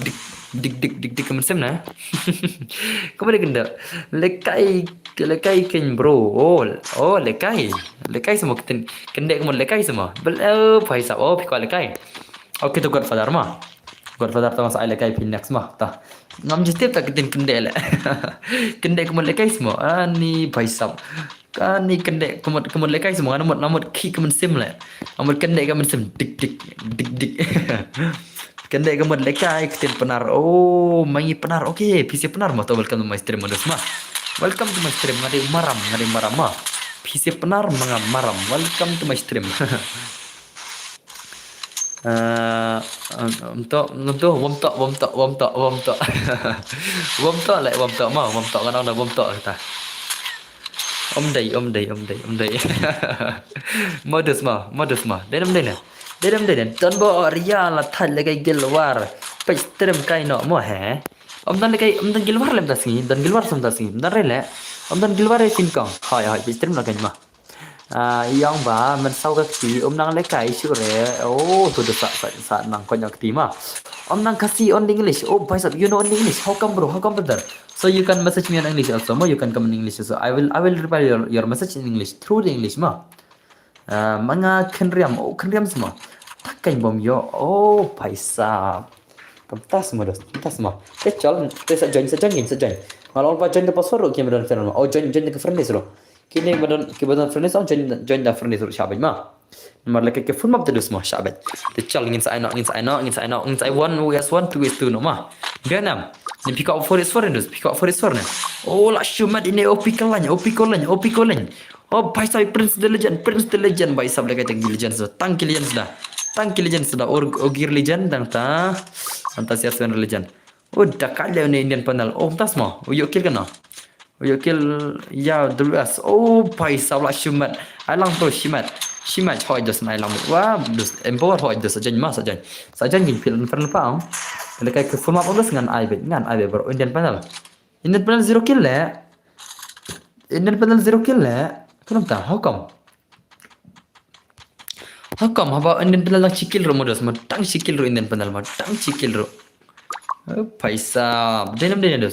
kemen sim na kemudian kende lekai ken bro oh lekai semua kende kemen lekai semua paisa pikwa lekai oke tu godfather tu masa lekai pinex mah ta ngam jitip tak kende le kende kemen lekai semua ani paisa ni kende kemen lekai semua namut ki kemen sim le namut kende kemen sim dig kende kemen lekai ketin penar oh mangi penar oke PC penar mah welcome to my stream modus mah welcome to my stream ngade maram mah PC penar maram welcome to my stream untuk wom tok wom tok mau wom tok kan wom tok ta om đây modus mà đây nè tân bộ ria là thật là cái gilwar phải terem cái nọ mua hả om dan gilwar làm ta sini dan gilwar som ta sini dan rela om dan gilwar ấy xin còn hỏi phải terem là cái mà yang ba mình sau cái gì om đang lấy cái chữ rẻ tuh saat nang konyak tima om nang kasih on English by sab you know on English how come bro how come brother so you can message me in English also ma you can come in English also I will reply your message in English through the English ma mga kenriam semua takkan bom yo by sab pentas semua kecol saya join kalau orang join the password oke medan channel join ke friends lo kini medan friends join the friends lo siapa ma nomor lagi ke full map terus semua syabat kecol ingin saya one vs one two vs two no ma ganam ni pick up for is for ne lah shumat ini op kolanya by sab prince the legend by sab lagi tangki legend sudah ogir legend dan ta Fantasias religion. Udah kali ini Indian panel. Tas mau. Uyuk kill kan? Uyuk kill ya duluas. Paisa lah shumat. Alang pro shimat. Hoy dos na alang. Wah, dos empower hoy dos saja mas saja. Saja ngin film pang. Kalau kayak ke full map plus ngan aibe bro Indian panel. Indian panel 0 kill le. Kenapa? How come haba Indian panel lang chikil ro modus matang chikil ro Indian panel matang chikil ro paisa denam kalau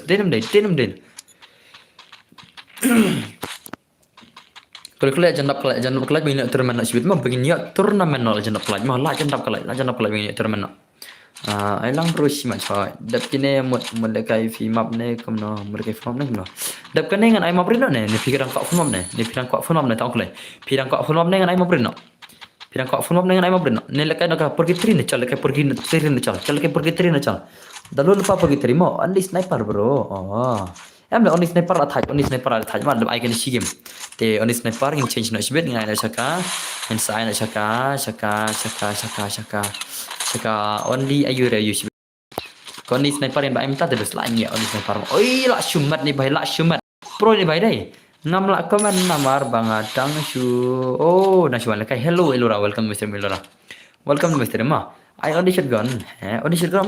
jangan kelaj bini turnamen nak sibit mah begini ya turnamen nak jangan kelaj mah lah jangan kelaj bini turnamen nak ai lang pro si ma choi dap kine mut lekai fi map ne kamno mereka form ne kamno dap kane ngan ai map rino ne pikiran kok form ne tang kelai pikiran kok form ne ngan ai map rino Pirang kau phone dengan ayam berenang. Nelakai nak pergi teri nak cal, Dalu lupa pergi teri mau. Only sniper bro. Em only sniper lah thaj. Mak dap icon si game. Te only sniper yang change nak sibet ngai nak caka. Yang saya nak caka. Only ayu sibet. Kau only sniper yang baik minta terus lah ni only sniper. Lah shumat ni baik lah shumat. Pro ni baik deh. Ngamla komen namar bangadang shu nasuan lekai hello elora welcome Mr. Melora welcome Mr. Ma I only shotgun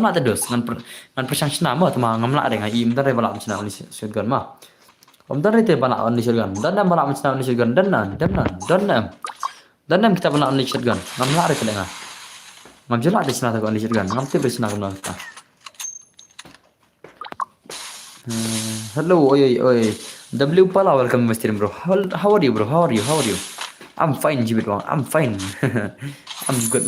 ma terus ngan persang sena ma tama ngamla de ngai im tare balak sena only shotgun ma om tare te balak only shotgun dan balak sena only shotgun dan kita balak only shotgun ngamla re kelenga ngam jela de sena only shotgun ngam te bersena ngam ta hello oi W pala welcome Mr. Bro. How are you bro? How are you? I'm fine Jibit Wang. I'm fine. I'm good.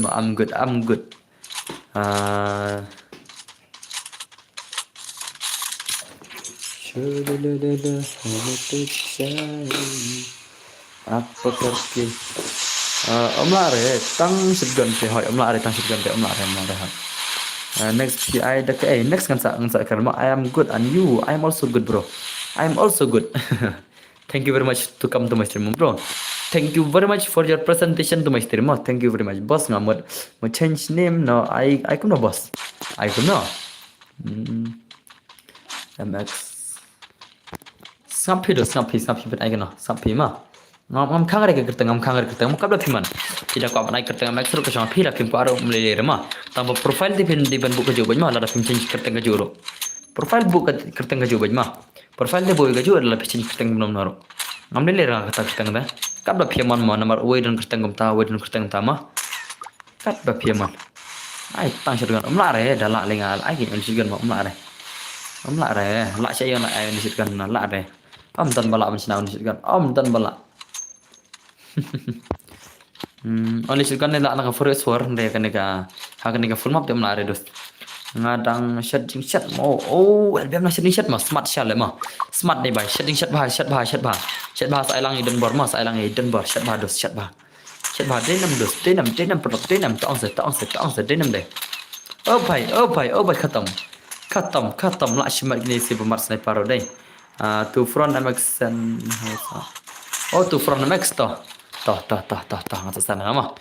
Apa pergi? Om lare tang shotgun pe hoy. Om lare. Next next kan sa karma I am good and you I am also good bro. I'm also good. Thank you very much to come to my stream, bro. Thank you very much for your presentation to my stream. Thank you very much. Boss ngamut. Mau change name no. I could no boss. I could no. MX. Sampai bet I no. Sampai mah. Ngam kangar ke kerteng. Mau kabel timan. Tidak kau naik kerteng MX terus sama pila kim paro meleleh mah. Tambah profile di buku jauh banyak mah. Lada film change kerteng ke jauh. Profile buku kerteng ke jauh banyak mah. Profile dia boleh gaji adalah pecah kerteng belum naruh. Ngambil lera kata kerteng dah. Kat bapiaman mah nomor away dan kerteng gumta mah. Kat bapiaman. Ai tang shotgun umlare dalak lengal ai gin shotgun mah umlare. Lak saya nak ai shotgun lak re. Om tan balak mencina shotgun. Om tan balak. Only shotgun ni lak nak forest war dia kan ni full map dia umlare dos. Ngadang shading shot LBM na shading shot mah smart shot le mah smart deh bay shading shot bah sai lang iden bor mah sai lang iden bor shot bah denam produk denam tong se denam deh bay khatam lah shimat gini si pemar sniper deh to front MX and to front MX toh ngata sana mah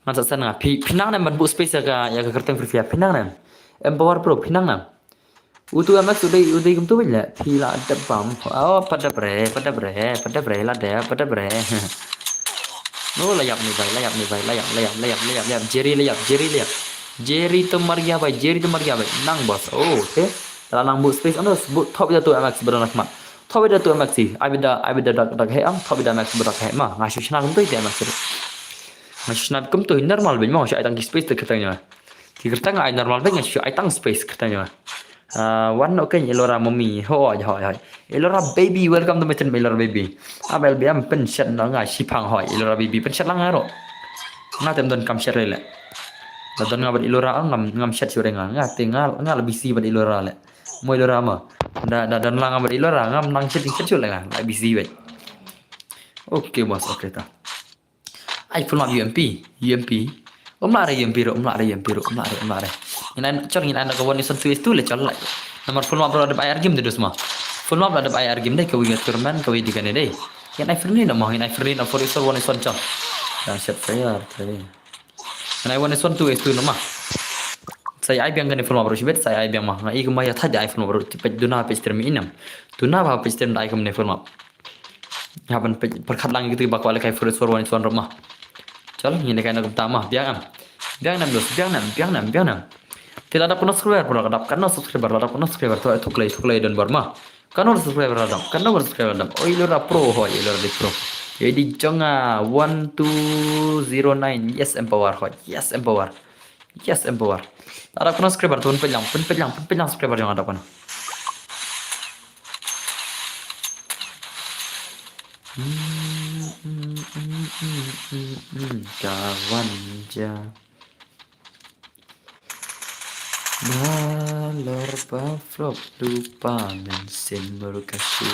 ngan sa sana pinang na man bu space ya ka kertem free fire pinang na empower pro pinang na utu amat udah gum tu bela pila ada bam oh pada bre la de pada bre no layap nih bay layap Jerry to Maria bay nang bos oh oke nang bu space anu bu top itu amat sebenarnya mak top itu amat sih abida dak he am top itu amat berak he mah ngasu shna gum tu itu amat sih ngasu shna gum tu normal bay mau saya tang space tu katanya kita nggak normal bay ngasu ai tang space katanya one okay Elora mommy hoi Elora baby welcome to metin Elora baby abel biam pension na nga sipang hoi Elora baby pension lang aro nga tem don kam share le la don nga bad Elora ngam chat sure nga tingal nga lebih si bad Elora le mo Elora ma dan lang bad Elora ngam nang chat sure nga lebih si bad oke bos oke ta ai full map UMP umlare Ina chol ngin ana ko woni son twist tu le chol lai nomor full map ada bayar game terus mah full map ada bayar game deh kau ingat kerman kau di kan deh yang ai free na mah yang ai free na for isor woni son chol dan set fair tadi and ai woni son tu itu mah saya ai biang kan full map ro sibet saya ai biang mah ngai kuma ya thaja ai full map ro tipet duna pe stream inam duna ba pe stream ai kum ne full map haban perkhat lang gitu bakwa le kai for isor woni son ro mah chol ngin kai na kum ta mah biang dos biang nam tidak ada pun subscriber pun ada karena subscriber tuh itu play dan barma karena subscriber ada oh ilora pro ilora di pro jadi jonga 1209 yes empower ada pun subscriber tuh penyang subscriber yang ada pun kawan ja Malor pavlov lupa bensin baru kasih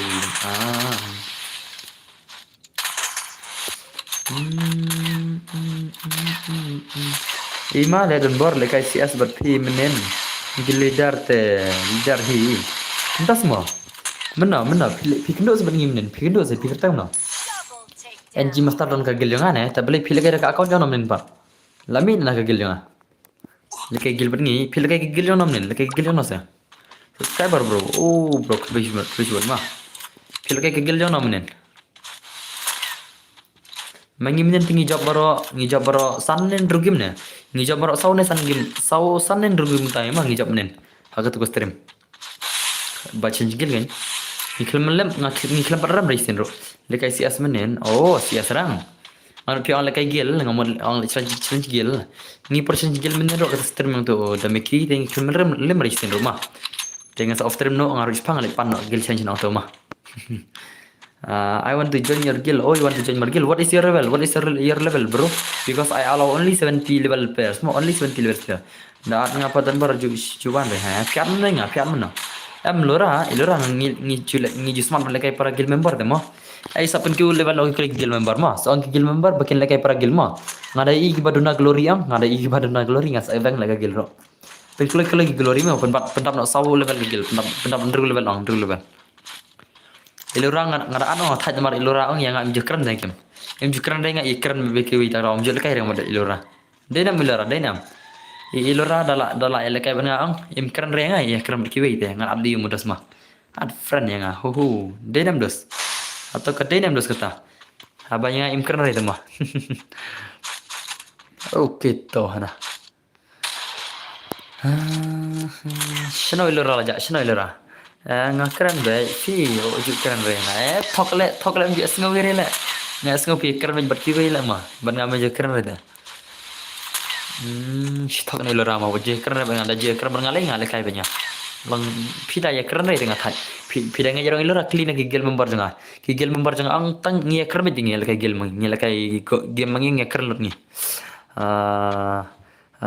Ima dan bor le kai CS berpi menen gilidar hi entah semua mana pikndo sebenarnya menen pikndo saya pikir tahu no NG master don kagil yang aneh tapi pilih kai ka account jangan menen pak lamin na kagil yang Lekay gil berni, pil lekay gil yang namnen, lekay gil yang nasa. Subscriber bro, oh bro, kebetulan mah. Pil lekay gil yang namnen. Mengimnen tinggi job baro sanen drugim ne. Ngi job baro saune sanen drugim tay mah ngi job menen. Hagat ko stream. Bachin gil kan. Ngiklem param raisin ro. Lekay CS menen, oh CS rang. Ano piang lekay gil ngamon ang challenge gil ni persen gil menero kata stream yang tu damiki ting kemerem lem raisin rumah dengan sa off stream no ang harus pang pan gil challenge na auto mah I want to join your guild. Oh, you want to join my guild? What is your level? Your level, bro? Because I allow only 70 level players. Mo only 70 level player. Na ngapa tan bar juan deh. Pian mana? Ilora ngi jusman lekai para guild member deh mo. Ai sapen ki level lagi klik guild member mah. So ang guild member bakin lekai para guild mah. Ngada i baduna glory ang, ngada i baduna glory ngas evang lega guild ro. Klik lagi glory mah pendap nak sawu level guild, pendap level ang level. Ilora ngada ano thaj mar ilora ang yang am jukran deh kem. Em jukran deh ngai ikran beki wi ta rom jol kai reng mod ilora. Denam ilora denam. Ilora dala elekai bana ang em kran reng ngai ikran beki wi teh ngan abdi mudas mah. Ad friend yang ho denam dos. Atau ke denam dos kata. Abanya em kran reng mah. Oke toh nah. Shano ilora aja, shano ilora. Ngakran be fi ujuk kran re na thokle mje sngo gere le na sngo pi kran be batki be le ma ban ngam je kran re da thok ne lo rama je kran be ngada je kran ban ngale kai be nya bang pi da ya kran re nga thai pi da ngai lo ra clean ki gel member janga ang tang ngi kran be ngi le kai gel mang ngi le kai game mang ngi kran lo ni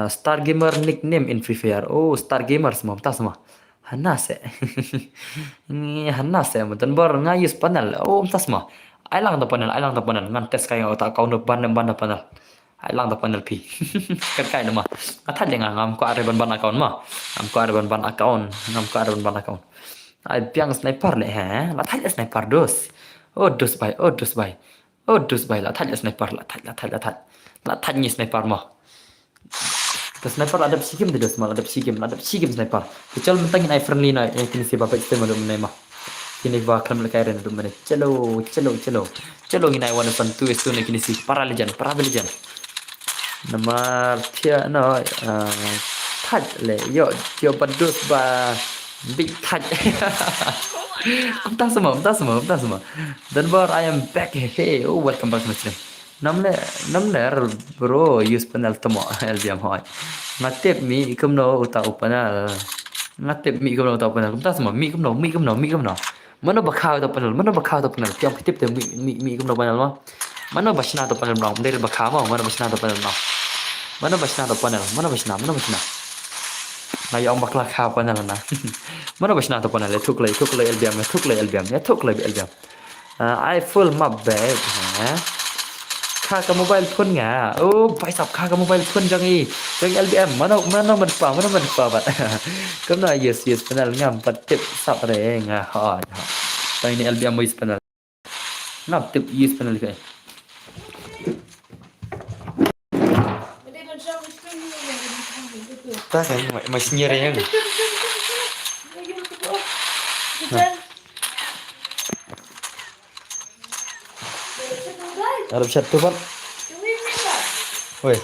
Star Gamer nickname in Free Fire. Oh, Star Gamer semua tas semua. Hanase ni hanase mutan bor ngayus panel oh tas mah ailang ta panel ngan tes kay ta kau no ban panel ailang ta panel pi kan kay nama athan dengan ngam ko are ban account mah ngam ko are ban account ai piang sniper le ha la thai sniper dos oh dos bay Oh dus baik lah thaj sniper lah thaj ni sniper mah. The sniper ada psikim de dus mal ada psikim sniper. Kecal mentangin ai friendly na yang kini si bapak istimewa dum ne mah. Kini ba kan lekai ren dum ne. Chalo ngina ai wan fan tu estu ne kini si para legend. Nama thia no thaj le yo badus ba big thaj. Entah semua. Dan baru I am back. Hey, oh welcome back Muslim. Namle bro use panel tamo LBM hoy. Ngatip mi ikum no uta panel. Ngatip mi ikum no uta panel. Entah semua mi ikum no. Mana bakau uta panel. Tiap tip te mi ikum no panel mah. Mana basna uta panel bang. Dari bakau mah mana basna uta panel mah. Mana basna. Nah yang bakla kau panel na. Mana basna uta panel. Thuk lay LBM. I full map back. Kha ka mobile phone nga. Oh, phải sập kha ka mobile phone jangi LBM. Mana man pa bat. Kam na yes panel ngam pat tip sap re nga ha. Ta ini LBM is panel. Ngap tip yes panel kai. Ta kai mai senior yang. Arab chat tu pat. Woi.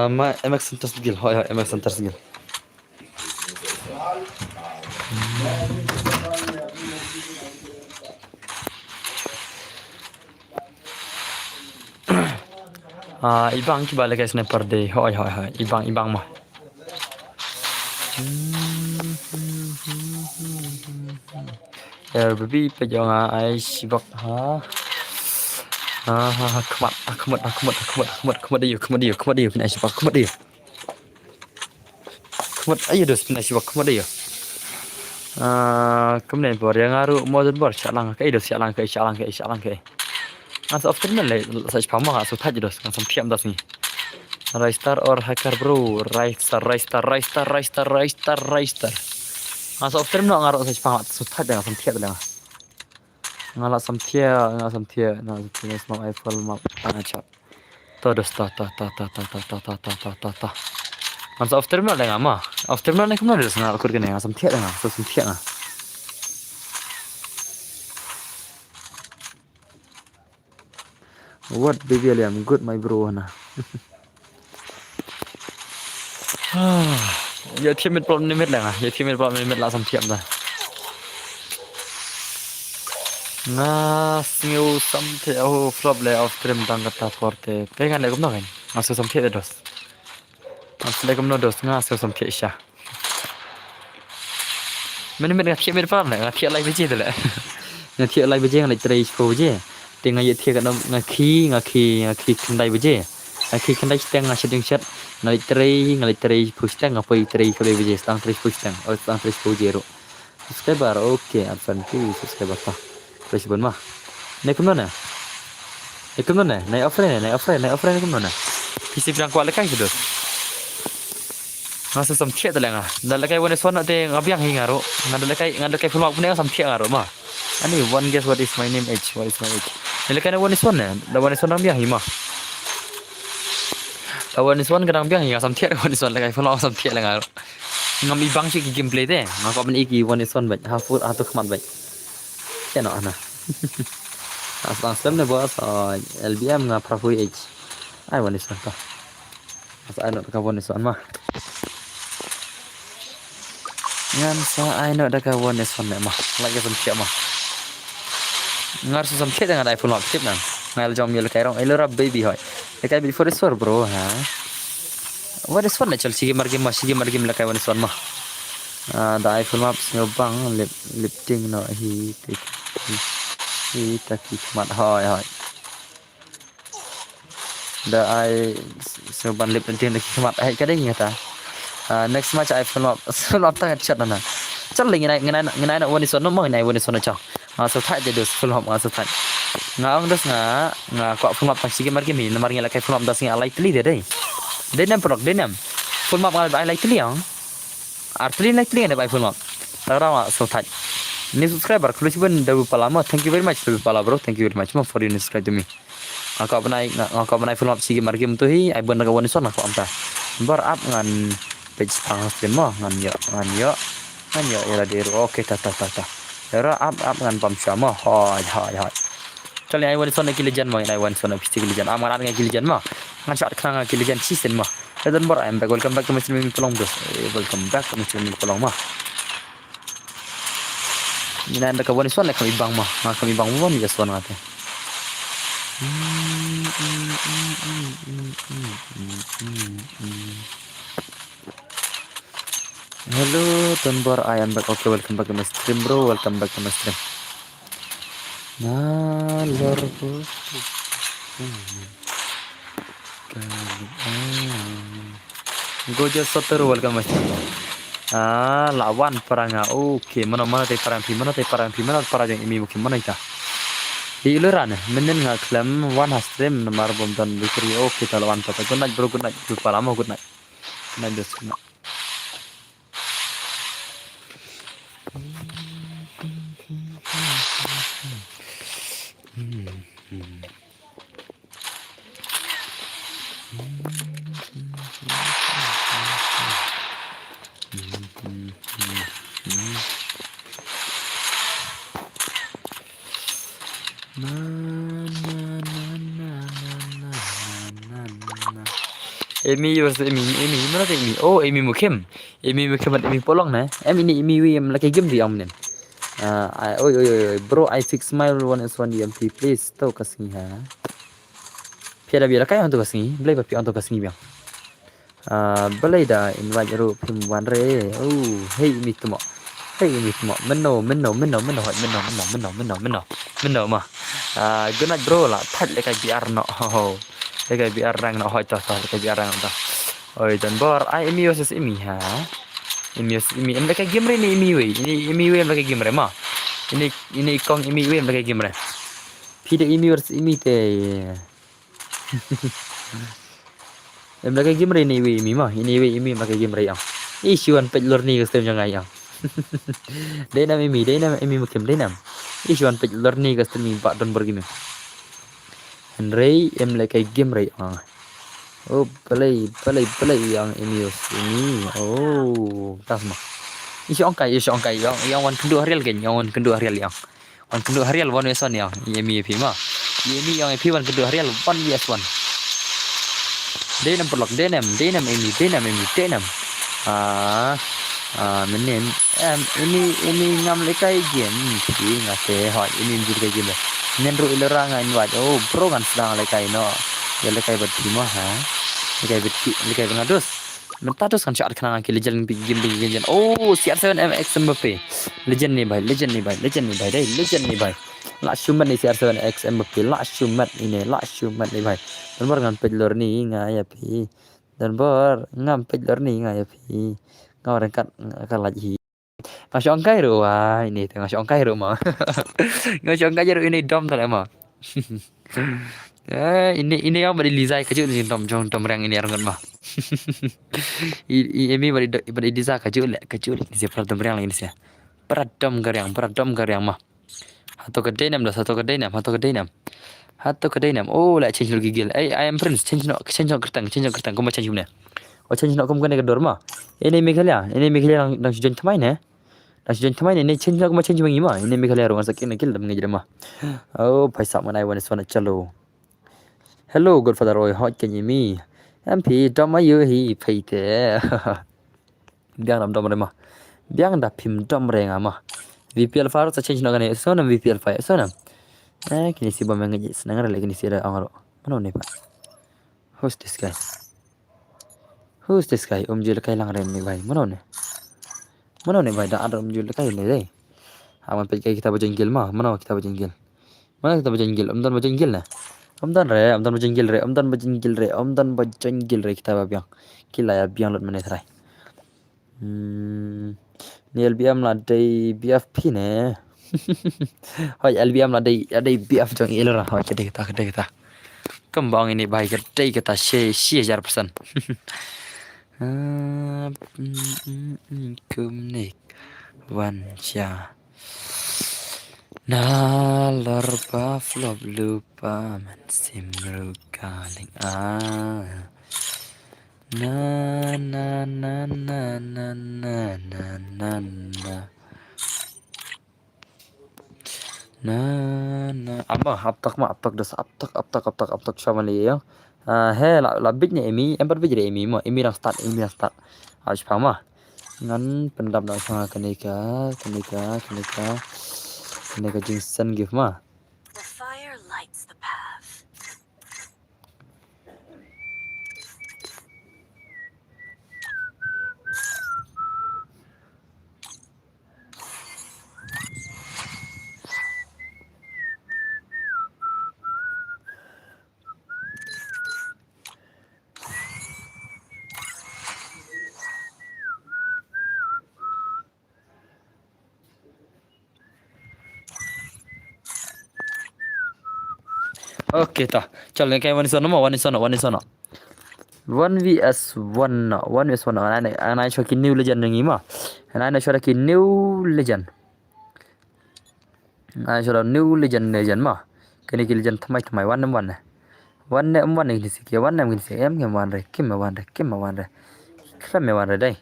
Ma emak sentas gil. Hoy emak sentas gil. Ibang ki balik sniper de. Hoy. Ibang mah. Baby pejangan ai sibak ha. Kemat dia kena sibak kemat dia. Kemat ayo dos kena sibak kemat dia. Kemudian bor yang ngaru modern bor chalang kai dos chalang kai. As often le sach pama so thaj dos kan sam thiam das ni. Raistar or hacker bro, raistar. As often no ngaru sach pama so thaj dengan sam thiam dengan. Ngala sam thiam na small iPhone map acha. Todos ta. Masa after mana dengan mah? After mana kemana dia sana akur kena sam thiam dengan so sam thiam. What baby I'm good my bro na. Ya team mit problem limit lah. Sam thiam dah. Ngasngiu sam thiam flop le after tang kata forte. Pengen le kumno kan. Masuk sam thiam dos. Masuk le kumno dos ngasngiu sam thiam sya. Mana thiam mit problem le. Thiam lai beje tu le. Thiam lai beje ngai trai ko beje. Tengah ye thiam kan ngaki kendai beje. Ngaki kendai steng ngasih chat. Ngai trai push tang apa trai ko beje stang trai push tang. Oh stang trai ko jero. Subscriber okay advance subscriber ta. Terus mah. Naik ke mana? Naik offline ke mana? PC bilang kuat lekai sudah. Masa sam thiam telanga. Dah lekai wan son ate ngabiang hingaro. Ngada lekai full map punya sam thiam ngaro mah. Ani one guess what is my name age. Lekai wan son ne. Dah wan son ngabiang hima. Wan son kadang biang hinga sam thiam wan son lekai full map sam thiam ngaro. Ngam ibang sih gameplay deh. Ngako ben iki wan son baik. Hafur atau kemat baik. Kena ana. Aslam ne bos LBM nga Prafu H. Ai wan son ta. As ano ka wan son mah. Ngan sa ai no da ka wan son mah. Lagi sam thiam mah. Ngar sam thiam dengan iPhone 8 tip nan. Ngal jom yel kai rong elora baby hoy. Kai bi for sure bro ha. Wan son ne chal sige margim la kai wan son mah. Da iPhone maps ngobang lifting no hi taki mat hoy. Da ai seban lifting taki mat ai ka ding ngata. Next match iPhone map slot ta chat na. Chal ling ngai na wan son no mo ngai wan son cha. So thai de dos full map so thai. Ngaong dos nga ko full map sige margim ni margim la kai full map das ngai alai tli de dei. Denam produk denam. full map ngal bai like tliang artlin like tliang bai full map tara so thai ni subscriber khulusi ban dabu palama thank you very much dabu pala bro thank you very much for you subscribe to me ngaka banai full map sigi margim tu hi ai ban ga woni son aku amta bar up ngan page pang stream mo ngan yo ila deru okay ta era up ngan pam syama hai Kali ai wan son kilijan mo ai wan son pasti kilijan amar ngai kilijan mo ngan shot khang kilijan season mo dan bar I'm back welcome back to my streaming pelong bro welcome back to my streaming pelong mo Mina anda kawan son kami bang mo kami bang mo ni son ngate Hello Tonbor I am back okay welcome back to my stream bro welcome back to my stream Nalor Gojo Soter welcome mas. Lawan peranga. Oke, mana te perang yang ini mungkin mana ita. Di iluran, menen ngaklaim one stream nomor bom dan bikri. Oke, kita lawan papa. Good night bro, good night. Lupa lama good night. Good night just good night. Amy versus Amy mana tu Amy? Oh Amy Mukim dan Amy Polong nah. Amy yang lagi game dia omnen. Oi bro I fix my one is one DMP please tahu kasih ha. Piada biar kaya untuk kasih, boleh papi untuk kasih biang. Boleh dah invite ru pim one re. Oh hey Amy tu mo. Meno mah. Good night bro lah. Thật lại cái biar no. Lekai biar rang nak hoi toh lekai biar rang toh. Oi dan bor ai Emi versus Emi ha. Emi lekai game re ni Emi we. Ini Emi we lekai game re ma. Ini kong Emi we lekai game re. Pide Emi versus Emi te. Lekai game re ni we Emi ma. Ini we Emi lekai game re yang. Isuan pelor ni custom jangan yang. Denam Emi mukim denam. Isuan pelor ni custom ni pak don bergame. Ray em lại cái game Ray oh play yang ini oh tas mah isyong kai yang wan kedua harial gen yang wan kedua harial one yes one yang yemi mah yemi yang wan kedua harial one yes one denam perlok denam menen ini ngam lekai game jadi ngate hot ini jadi game Nenru ilerang invite. Oh, bro kan sedang lekai no. Ya lekai bertimo ha. Lekai bengadus. Mentatus kan syarat kenangan ki legend game. Oh, CR7MX Mbappe. Legend ni bhai. Legend ni bhai. La shumat ni CR7X Mbappe. La shumat ni bhai. Dan bor ngam pelor ni ngai api. Dan bor ngam pelor ni ngai api. Ngau rengkat lagi. Ngasih ongkai ru ini tengah ngasih ongkai ru mah. Ngasih ongkai ru ini dom tak mah. Ini yang beri Liza kecil ni dom yang ini orang mah. Ini beri Liza kecil ni siapa dom yang ini sih. Peradom karyang mah. Satu kedai nam. Oh, lah change lagi gil. I am prince change no kertang. Kau macam mana? Oh change no kau bukan kedor mah. Ini Meghalaya yang sudah thamai ne. Nasi thamai ne change no kau macam mana? Ini Meghalaya orang sakit nak kill dam ngejera mah. Oh paisa mana I want to chalo. Hello Godfather Roy hot can you me? MP dom ayu hi paite. Biang dom re mah. Biang dah pim dom re mah. VPL file change no kan so nam VPL file so nam. Kini si bom ngejit senang lagi kini si ada angaro. Mana ni pak? Who's this guy? Jul kai lang ren ni bhai. Mana ni bhai? Dah ada jul kai ni deh. Aman pergi kita berjengkel mah. Mana kita berjengkel? Omdan berjengkel nah. Omdan berjengkel kita biang. Kila ya biang lot mana terai. Ni LBM lah day BFP ne. Hoi LBM lah day BF jong ilora. Hoi kita. Kembang ini bhai kedai kita share 1,000%. Kumnik Wanja Nalar Pavlov lupa mensimru kaling na na na na na na na na na na apa aptak das aptak shamali ya he la bit ni emi em bit jadi emi mo emi dah start harus paham ah ngan pendam dah sama kenika jingsen give mah. The fire lights the path. Oke tah, chal kayak one sono. 1 vs 1 ana shoki new legend ngi ma ana shoki new legend ma kini ki legend thamai 1 ni siki 1 em ngam wan re kim wan re kram wan re dai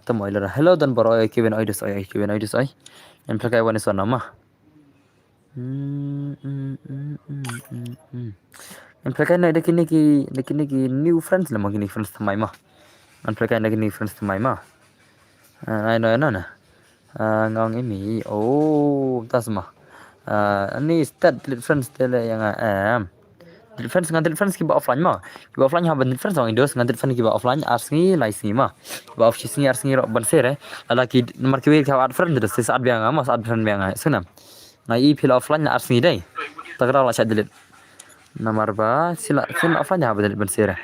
tamo ila hello dan baro kiben oidus ai em plakai 1 sono ma em plakai na kini ki new friends lama kini friends thamai ma an plakai na kini friends thamai ma ai no na ngong ini tasma ini start friends tele yang friends ngantil friends ki ba offline ma ki offline ha ban friends ong indos ngantil friends ki ba offline arsengi laisi ma ba off sini arsengi ro ban sere ala ki nomor ki ka ad friend des saat biang ma saat friend biang senam na i pil offline arsengi dai tagra la shadlit nomor ba sila offline ha ban sere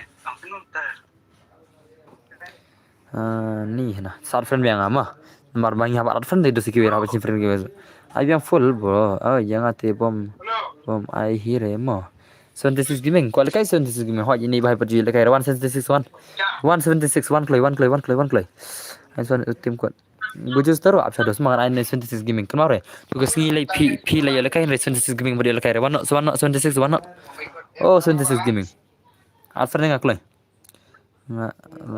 ni na saat friend biang ma nomor bang ha ba ad friend des ki wera ba friend ki ai biang full bro yang ate bom ai hire mo 76 gaming kual kai 76 gaming hoi ini bahai pergi lekai 176 1 kloi ai son tim kuat bujus taru apsa dos mangan ai 76 gaming kemare tugas ngi lai p lai lekai 76 gaming bodi lekai 76 oh 76 gaming alfar ngak kloi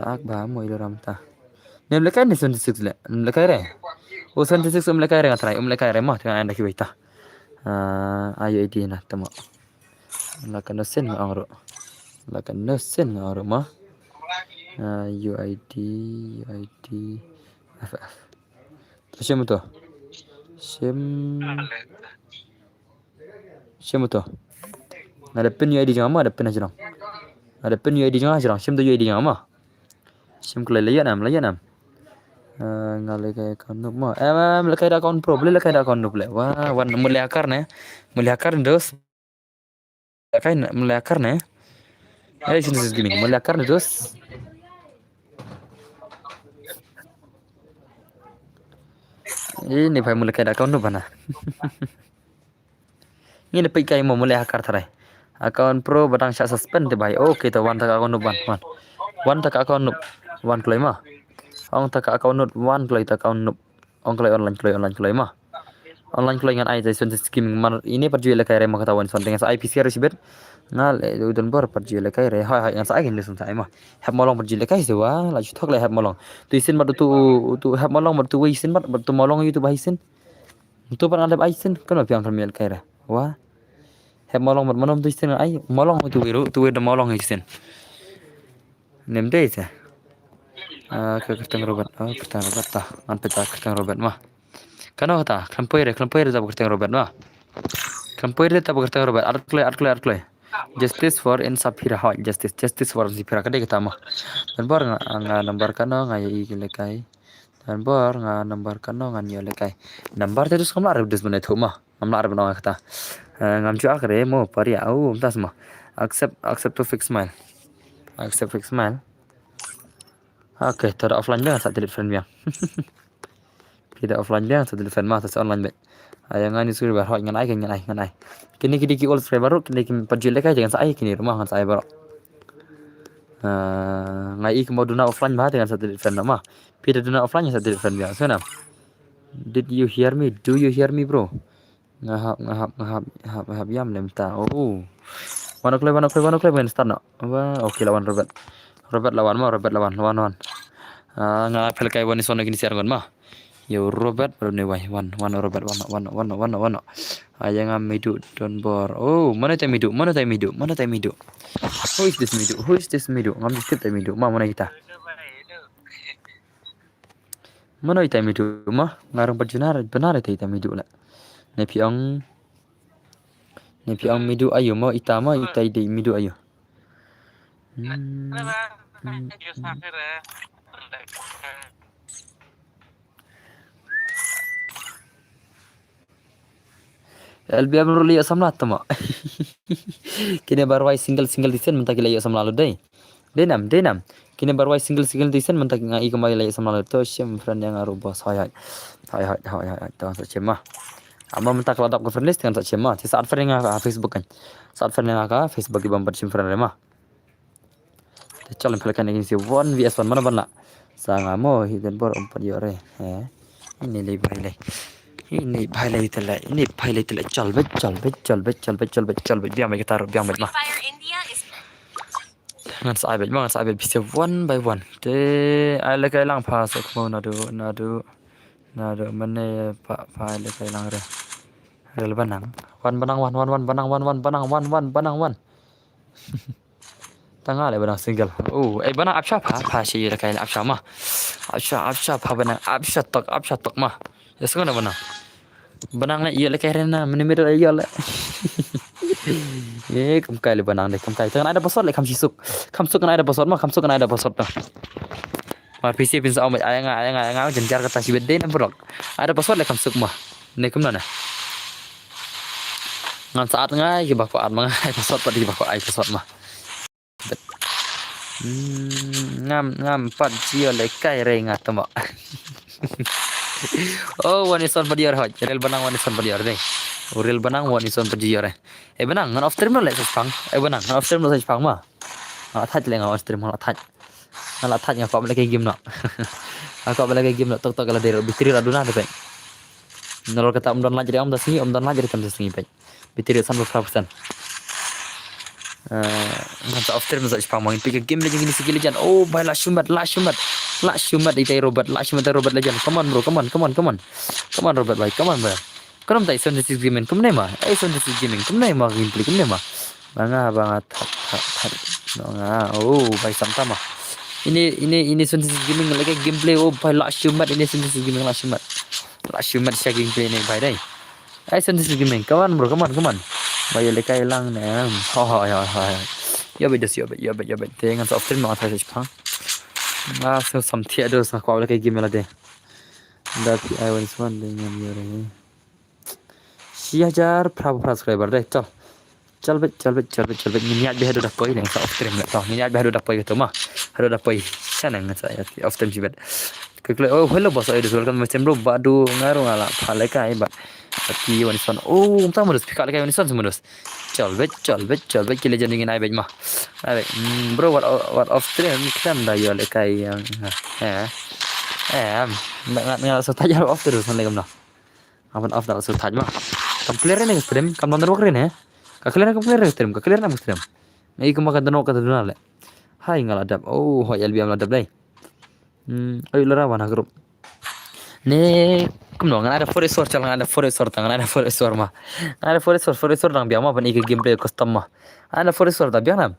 ak ba mo ilo ramta nem lekai 76 lekai re oh 76 lekai re ngatrai lekai re mah dengan anda kibaita ayo idi na tamo lakan sen ngaro mah UID FF Sim to ada pin UID jangan mah ada pin aja sim tu UID jangan mah sim kelai layan am ngale kayak account mah lekai account pro boleh lekai account nup le wah wan mulai akar dos lekai mulai akar ne sini segini mulai akar dos ini भाई mulai kayak account nup na ini pikai mau mulai akar tarai account pro batang syak suspend te भाई oke to wan tak account nup wan tak account nup wan klai mah ong tak account nup wan klai tak account nup ong klai online klai mah online klai ngan ai jai sun scheme mar ini perjual lekai re mah katawan son dengan IP share sibet ngal udan bor perjual lekai re hai ngan sai gen sun sai mah hab molong perjual lekai sewa la thok le hab molong tu isin mat tu hab molong mat tu isin mat tu molong itu bah isin tu pan ada isin kan piang permial kai re wah hab molong mat manom tu isin ai molong tu wiru tu de molong isin nem dei sa ke keteng robot ta an peta keteng robot mah kano ta klampoire jab keteng robot mah klampoire tab keteng robot arklai justice for insafira ha justice for insafira kade kita mah dan bor nga number kano nga i lekai dan bor nga number kano nga yo lekai number terus kamla arab des banai thoma amla arab na kata ngam chu akre mo pari au tas mah accept to fix mile oke tar offline dah saat telefon biang kita offline biang saat telefon mah tas online bet ayangan isu bar hot ngan ai kini ki old frame baru kini ki perjual lekai jangan sai kini rumah ngan sai baru Ngai ik mau duna offline bah dengan satu friend mah. Pida duna offline satu friend biasa sana. Did you hear me? Do you hear me, bro? Ngahap yam lem ta. Oh. Wanna play when start no. Oke lawan Robert. Robert lawan. Ngapel kai wani sona gini siaran mah. Yo Robert baru nih wai one Robert one. Ayang am midu don bor. Oh, mana tay midu? Who is this midu? Ngam dikit tay midu. Mana kita? Mana tay midu mah? Ngarang benar tay midu lah. Nepiang midu ayo mau itama itai di midu ayo. LBM ruli asam lah tama. Kini barwai single desain mentak lagi asam lalu deh. Denam. Kini barwai single desain mentak ngai kembali lagi asam lalu tu siam friend yang aru bos hai. Tuan saja mah. Ama mentak ladap ke friend list dengan saja mah. Saat friend yang ke Facebook kan. Saat friend yang ke Facebook di bumper sim friend mah. Calon pelakan ini si 1vs1 mana bana. Sangat mau hidden bor 4 yore. Ini lebih baik. Ini pilot telah calbet biang kita taruh biang mah Fire India is ngan saibet bisa one by one te ai kai lang pas aku mau nadu mana pak ai kai lang rel banang one tengah le banang single banang absha pa sih kai absha mah absha pa banang absha tok mah ya sekarang banang banang na iya le kai rena menimir iya le kam kai le banang de kam kai tangan ada password le kam suk kan ada password mah dah ma PC pin sa ayang jenjar kata si bede na brok ada password le kam suk mah ne kam na ngan saat ngai ke bako at mangai password pa di bako ai password mah ngam pat cio le kai re ngat tama wanison padiar hoj rel banang wanison padiar deh rel banang wanison padiar banang ngan off stream lo le sepang banang ngan off stream lo sepang mah thaj le ngan off stream lo thaj ngak apa lagi game no aku apa lagi game no tok la dero bitri raduna de pen nol kata don lajari dan lajari tam sini pen bitri 100%. Nggak off stream saja sepang main pikir game legend ini sikit legend by last shumat itai Robert legend come on bro come on Robert bhai come on bro kamu tak ison this gaming kamu nih mah gameplay kamu nih mah banget by sama ini ison this gaming lagi gameplay by last shumat ini ison this gaming last shumat siya gameplay nih by dai ison this gaming come on bro come on Bayo le kai lang nè. Yo bet. Dengan soft stream nggak tahu siapa. So sampai ada kau lagi game lah deh. Tapi I was one dengan yore. Siajar berapa subscriber deh. Chal bet. Minyak behado dah poi dengan soft stream nggak tahu. Minyak behado dah poi gitu mah. Hado dah poi. Sana nggak saya off stream sih bet. Kalau hello bos ayo welcome macam bro badu ngaruh ngalah palai kai ba. Tapi wanison entah modus pikir lagi wanison semodus chal bet kile jandingin ai bet mah ai bro what off stream kan dah yo le kai yang nggak so tajar off terus kan legam nah apan off dah so taj mah kam clear nih stream kam nonton wakre nih ka clear stream ngai kam makan tanok kata dunal le hai ngaladap hoi LBM ladap dai ayo larawan grup nih kum no ngana ada forest tangan ada forest mah ada forest nang biang mah ban iki gameplay custom mah ada forest tak biang nam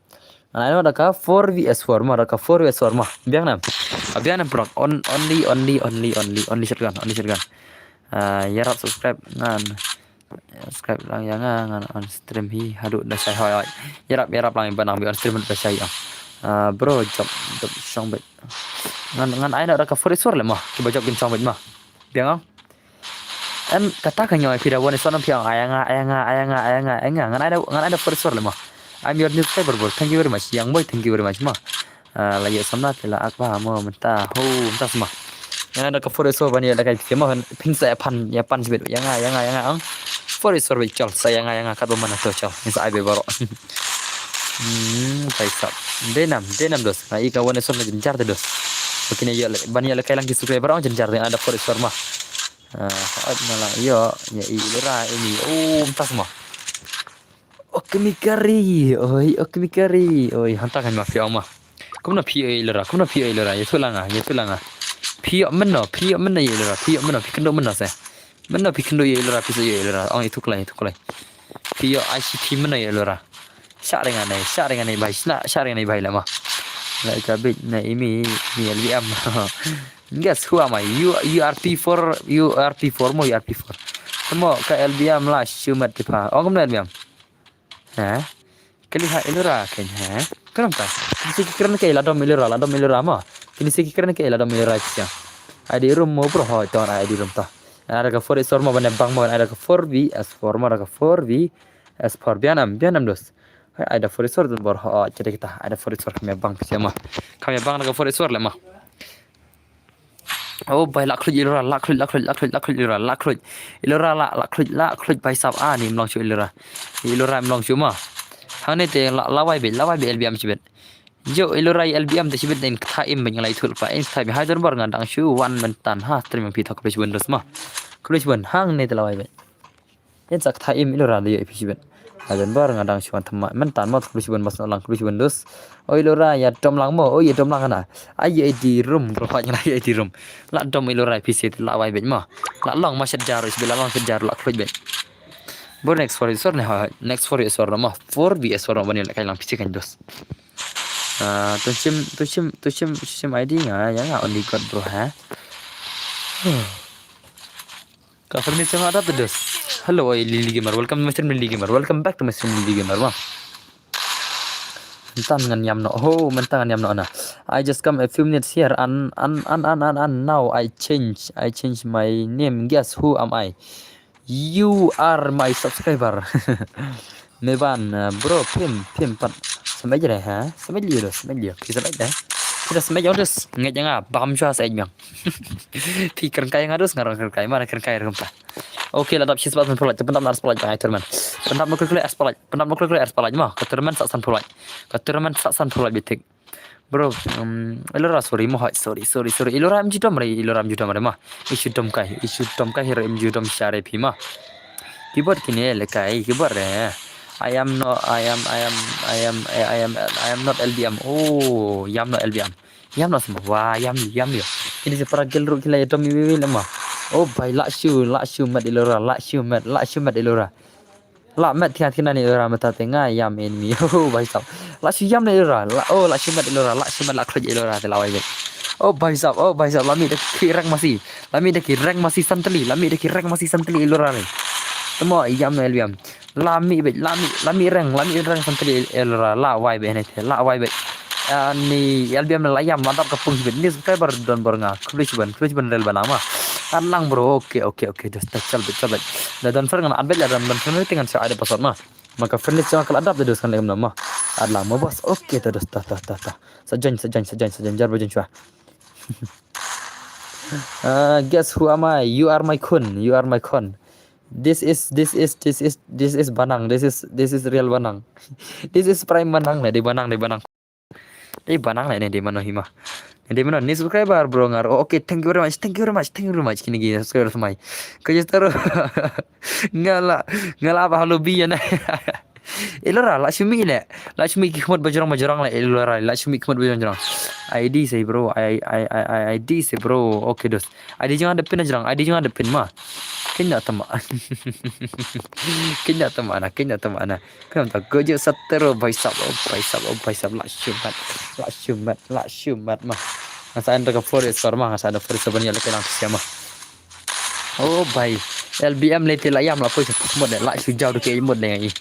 ana ada ka 4vs4 mah ada ka 4vs4 mah biang nam bro only shotgun yarap subscribe lang yang ngan on stream hi hadu da sai hoi yarap lang banang bi on stream da sai bro job songbet ngan ai ada ka forest le mah ki bajak bin songbet mah biang katakan nyawa pira wan sonam piang ayanga ngan ada first le mah I'm your new subscriber bro thank you very much yang boy thank you very much mah lagi samna tela akba mo menta semua yang ada ke forest bani ada kai kema pin saya pan sibet yang forest bicol saya kat mana tu cal ni saya bebaro भाई साहब denam dos na ika wane som jenjar de dos okine yo ban yo kailang ki subscriber on jenjar de ada for mah malah yo ya ilera ini tas mah oke mikari oi hantakan mafia mah kumna pi ilera ya tulanga pi menno ilera pi menno pi kendo menno se menno pi kendo ilera pi ilera oh itu kelai pi ICT menno ilera Sharingan này bài sharingan này bài là mà lại cả bị này mi LVM guess who am I URP4 mo URP4 mo ka LVM lah shumat tipa ông kom LVM hả cái lihat ilera kan hả kenapa kini kikiran ke ladom ilera ma kini kikiran ke ladom ilera kya ada room mo bro ho ton ada room ta ada ka 4 storm mo bane bang mo ada ka 4V S4 mo ada ka 4V S4 bianam dos ada foresor dan bor jadi kita ada foresor kami bang siapa kami bang naga foresor lemah oh bay laklut ilora bay sab ani mlong chu ilora mlong chu ma hane te lawai be LBM chibet jo ilora LBM te chibet den tha im ben lai thul pa in tha bi hajar bor ngandang chu wan mentan ha trim pi thak pres bundes ma kris bun hang ne te lawai be yen sak tha im ilora le pi chibet ajan bar ngadang chuan thama mentan mot krusiban mas lang krusiban dus oi lora ya dom lang mo oi dom lang ana ai di room ro pa nyana ai di room la dom lora pc la wai ben ma la long ma shat jar bila long shat jar la kruj ben bo next for isor ne ha next for isor ma 4v isor ma ni la kai lang pc kan dus to sim id nga ya nga only god bro ha ka furniture ada dus hello Lily Gamer, welcome to Mr. Lily Gamer, welcome back to Mr. Lily Gamer, bang. Mentan yam no, I just come a few minutes here and now I change my name. Guess who am I? You are my subscriber. Meban, bro, pim pat. Sampai je ha? Sampai je. Kita baik dah. Kita sampai jauh dus. Nggak jangan paham jua saya bang. Pikir kaya ngadus ngarang kaya mana kaya rumpa. Oke, ladap sih sebat menpulai. Pendam naras pulai bang, terman. Pendam mukul espalai mah. Keterman saksan pulai bitik. Bro, ilora sorry. Ilora am judam mah. Isu dom kai hero am judam syare pima. Keyboard kini lekai keyboard I am not LBM. Oh, yam not LBM. Yam not semua. Wah, yam yo. Ini separa gelru kila dom mi lemah. Oh, by la shoe mat ilora, la shoe mat ilora. La mat thina ni ilora mata tenga yam enemy. Oh, by sab. La shoe yam ni ilora. La shoe mat ilora, la shoe mat la kloj ilora te lawai be. Oh, by sab. Lami dak kirang masih santli ilora ni. Temo yam no LBM. Lami rang santli ilora la wai be ne te la wai be. Ni LBM la yam mantap kapung be. Ni subscriber don bornga. Klik ban rel banama. Anlang bro, oke, just coba. Dan dengan adbel dan furniture dengan saya ada password mah. Maka furniture kalau ada terus kan lem nama. Adlah mau bos, oke terus ta. Sejan jar bojong cua. Guess who am I? You are my kun. This is Banang. This is real Banang. This is prime Banang nih di Banang. Di Banang nih di mana hima. Di mana nih subscriber bro ngar. Oke, thank you very much. Kini gini subscriber semai. Kerja terus. Ngala apa halobi ya nah. Ilora Lakshmi kikmat bajrang lah ilora Lakshmi kikmat bajrang. ID say bro. ID say bro. Oke dos. ID jangan ada pin mah. Kenya tama ana. Kam tak gojo satero baisap Lakshmat mah. Asa anda ke forest mah, asa ada forest sebenarnya lek lang siapa. Oh bye. LBM lete la yam la poi mod la su jauh ke mod lengai.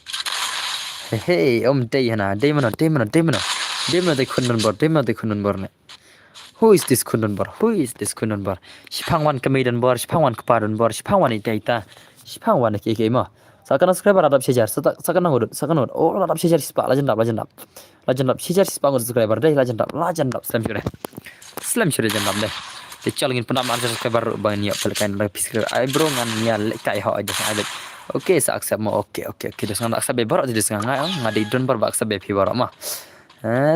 Hey, day hana. Day mana de kunun bor ne. Who is this kunun bor? Sipangwan kemidan bor, sipangwan kepadan bor, sipangwan ita. Sipangwan ke ma. Sakana subscriber adap sejar, sakana ngudut. Oh, adap sejar sispa lajendap. Sejar sispa ngudut subscriber deh lajendap. Slam syure jendap deh. Kecil ingin pernah marah subscriber bang niat pelkan lebih sikit. Bro ngan niat lekai hak aja. Okey sa accept mo. Okey. Des ngam accept be borok des ngam ngadi don bor ba accept be phi borok ma.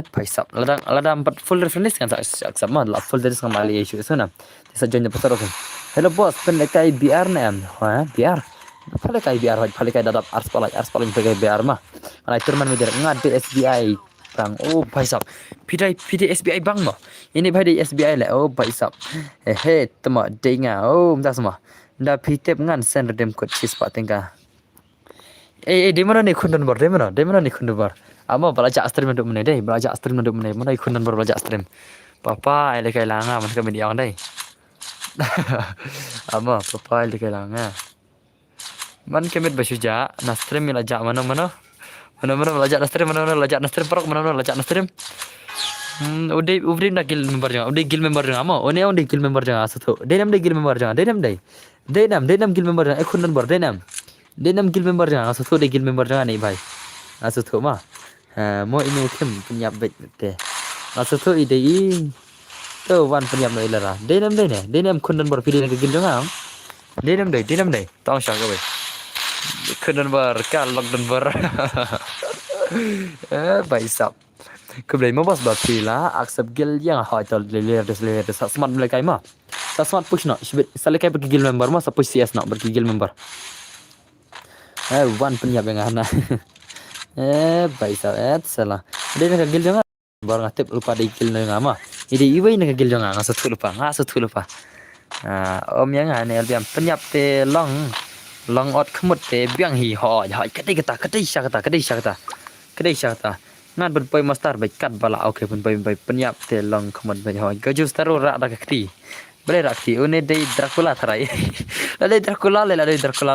Paisap ladang 4 full reference kan sa accept ma la full des ngam ali issue sana. Sa join pasar okey. Hello boss, pen lekai BR na am. BR. Phale kai BR phale kai dadap ars palai pakai BR ma. Alai turman me der ngad SBI bang. Oh paisap. Pidai SBI bang ma. Ini bai SBI le. Oh paisap. Tama denga. Oh mdas ma. Nda pitep ngan send dem code chis pa tingka. Di mana ni kundan bor? Di mana ni kundan bor? Ama belajar stream untuk mana deh? Belajar stream untuk mana? Mana kundan bor belajar stream? Papa ele kai langa man kami diang deh. Ama papa ele kai langa. Man kami bersuja, na stream mila jak mana belajar na stream belajar na stream perok mana belajar na stream. Udah nak gil member jangan, udah gil member jangan. Ama, udah gil member jangan asal tu. Denam gil member jangan, denam gil member jangan. Kundan bor denam gil member jangan asal tu de gil member jangan ni bhai. Asal tu mah. Mo inu kem penyap bet te. Asal tu ide tu wan penyap no ilara. Denam kundan bor pilih nak gil jangan. Denam deh. Tong syak ke bhai. Kundan bor kal lockdown bor. Bhai sap. Kemudian mau bos bapila accept gil yang hotel leler smart mulai kai mah. Smart push nak. Sale kai pergi gil member mah push CS nak pergi gil member. Wan penyap yang ana. Bhai sab salah. Dia nak gil jangan. Baru ngatip lupa di gil dengan mah. Ide iwai nak gil jangan ngasut lupa. Om yang ane albiam penyap te long ot kemut te biang hi ho kadai syakata. Ngan berpai master baik kat bala okey pun baik penyap te long kemut baik ho gaju staru rak dak kti. Boleh rakti une dei Dracula tarai. Ada Dracula. Lada Dracula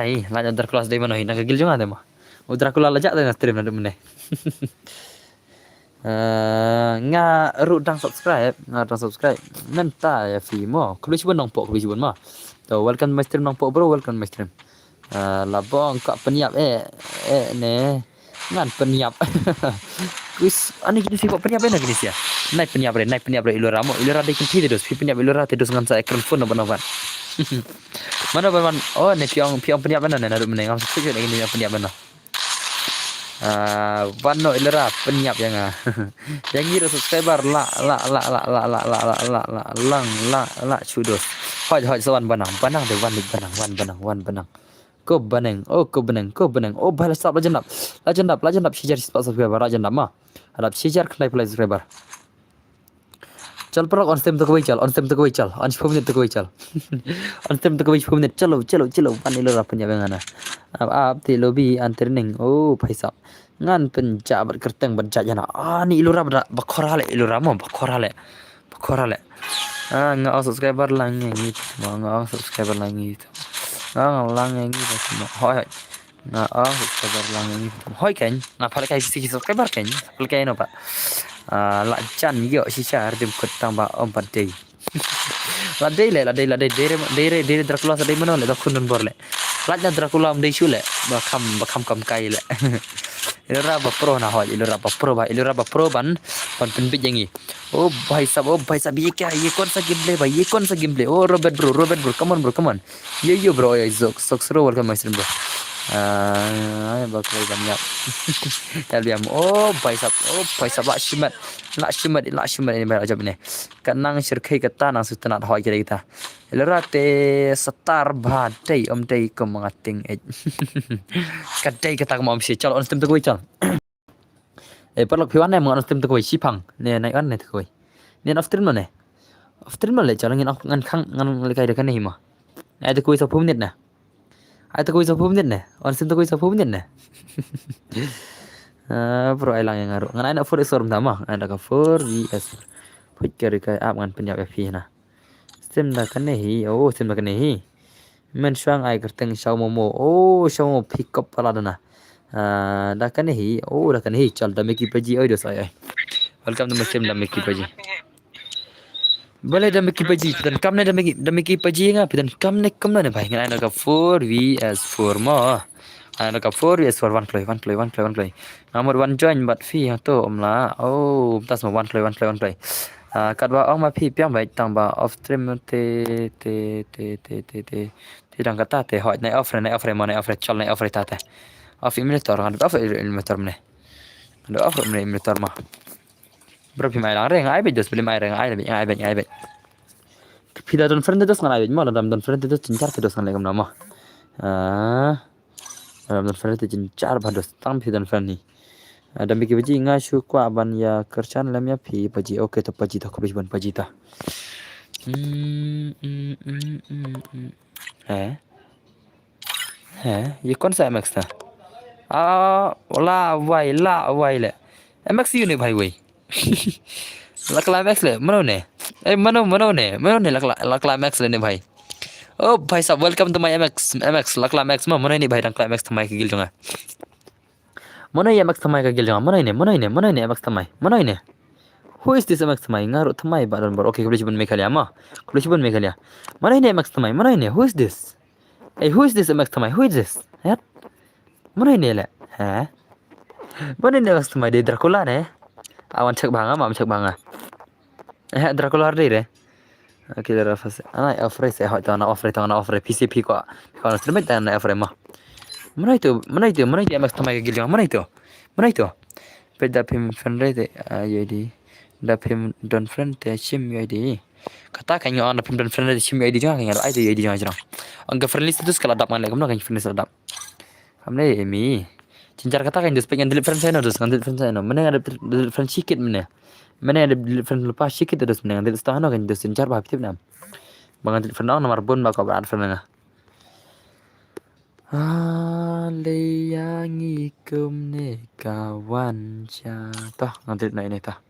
hi, lada Dracula dei mana hi nak gil jangan deh mah. Dracula lajak dah stream nak meneh. Nga rudang subscribe nanta ya fi mo kulis bun nong po kulis bun ma to welcome my stream nong po bro welcome my stream labong kak penyap ne ngan penyap kus ani gini fi penyap na gini sia naik penyap re ilora de kin thi dos fi penyap ilora te dos ngan sa ekran phone na mana ban oh ne piong penyap na na mene ngam su je ni penyap na Wano ilera penyap yang yang gila subscriber la cudos hoj sawan banang de wan banang ko banang oh balas sab lajendap shijar subscriber lajendap mah hadap shijar knai play subscriber चल पर on stream तो कोई चल on stream to कोई चल on stream to कोई 5 minit चलो pan ilera penyap yang ana ab ti lobby anterning oh भाई साहब ngan penjabat kerteng berjak jana ni ilura bakora le nga subscriber lang ni nga subscriber lang ni hoi nga subscriber lang ni hoi kan nga phale kai si subscriber kan phale kai no pa la chan yo si char dim kutang ba om padai la dei Dracula sa dei mano le da kunun bor le la Dracula am dei shule ba kham kai le ilora ba pro na hoj ilora ba pro ban penbit yang oh bhai sab ye kya ye kon sa gameplay oh Robert bro come on yo bro sok welcome my stream bro bakal banyak kalian oh bhai sab la shimat ini bayar aja bene kanang sirkai kata nang sutanat hoj kita ilora te star badai om dei ko mangating kadai kata mo om si chal on stream to koi chal perlok phiwan ne mo on stream to koi sipang ne nai on ne to koi ne off stream ne le chal ngan khang ngan le kai de kan ne ma ai to koi sa phum net na on stream to koi sa phum net na pro ai lang yang ngaru ngan ai nak for isor mama ai nak for vs put kari kai ap ngan penyap fp na stream da kan ne hi stream da kan ne hi men swang ai kerteng shaw momo shaw pick up pala dana da kan hi da kan hi chal da meki paji oi dos ai welcome to my stream da meki paji boleh da meki paji dan kam ne da meki paji nga dan kam ne bhai ngai na ka 4 vs 4 mo ana ka 4 vs 4 one play nomor 1 join but fee to omla tas mo one play kadwa ong ma phi pyang bai tang ba off stream te Tidang kata teh hot naik off mana naik off chal naik off tata. Off emulator kan off emulator mana. Ada off mana emulator mah. Berapa mai lang reng ai bet dos beli mai reng ai bet. Pida don friend dos ngan ai bet mah don friend dos cincar dos ngan legam nama. Don friend dos cincar bados tang pida don friend ni. Dan bagi baji ingat syukur aban ya kerjaan lemnya pi baji oke to baji tak kubis ban baji ta. ये कौन सा MX था ला वाई ले MX you नहीं भाई वही लकला MX ले मनो ने लकला MX लेने भाई ओ भाई साहब वेलकम टू माय MX लकला MX मनो नहीं भाई लकला MX थमाई के गिल जोंगा मनो ये MX थमाई का गिल जोंगा मनो ने MX थमाई मनो ने who is this MX थमाई ngaru थमाई बादन बर ओके कुलिशबन मेखालिया मनो ने MX थमाई मनो ने who is this hey who is this MX थमाई who is this यार mana ini le mana ini mas tumai di Dracula ne awan cek banga mam cek banga Dracula hari re oke dah fas ana offer saya hot ana offer PCP ko kalau terima ana offer mah mana itu MX tumai gil jang mana itu peda pim friend re jadi da pim don friend te sim jadi kata kan yo ana pim don friend re sim jadi jang kan ai jadi jang angga friend list itu skala dap man lek kan friend list dap हमने मी cincar kata kan just pengen delete friend saya terus kan delete friend saya mana ada delete friend sedikit mana ada delete friend lupa sedikit terus mana delete setengah kan just cincar bah aktif nam bang delete friend nomor pun bakal berada friend na leyangi kumne kawan toh nanti na ini toh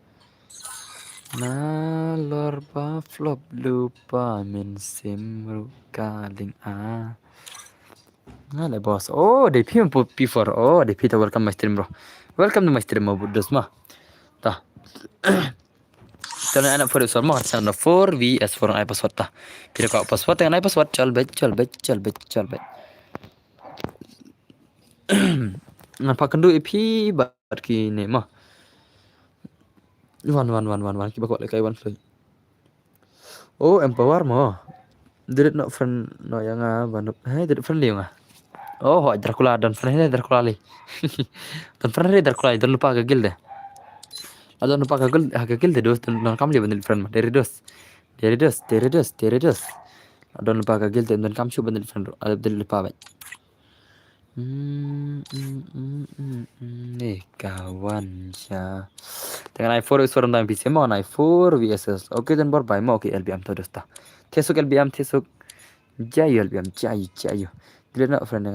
na lor ba flop lupa min sim kaling Ngale bos. Oh, they PM P4. Oh, they Peter welcome my stream bro. Welcome to my stream bro. Dos mah. Tah. Karena anak for mah sana 4 vs 4 ai password tah. Kira kau password dengan ai password chal bet. Ngapa kendu EP bar ki ne mah. Wan ki bakal kai wan play. Oh, empower mah. Did not friend no yang bantu. Did friendly yang Oh, Dracula dan friend Dracula li. Dan friend Dracula itu lupa gagal deh. Ada lupa gagal deh dos dan kamu lihat friend dari dos. Ada lupa gagal deh dan kamu coba bandel friend. Ada bandel lupa banget. Kawan ya. Dengan i4 is for dan PC mau i4 VSS. Oke dan baru mau oke LBM tuh dos ta. Tesuk LBM tesuk. Jayu LBM jayu. Dia nak friend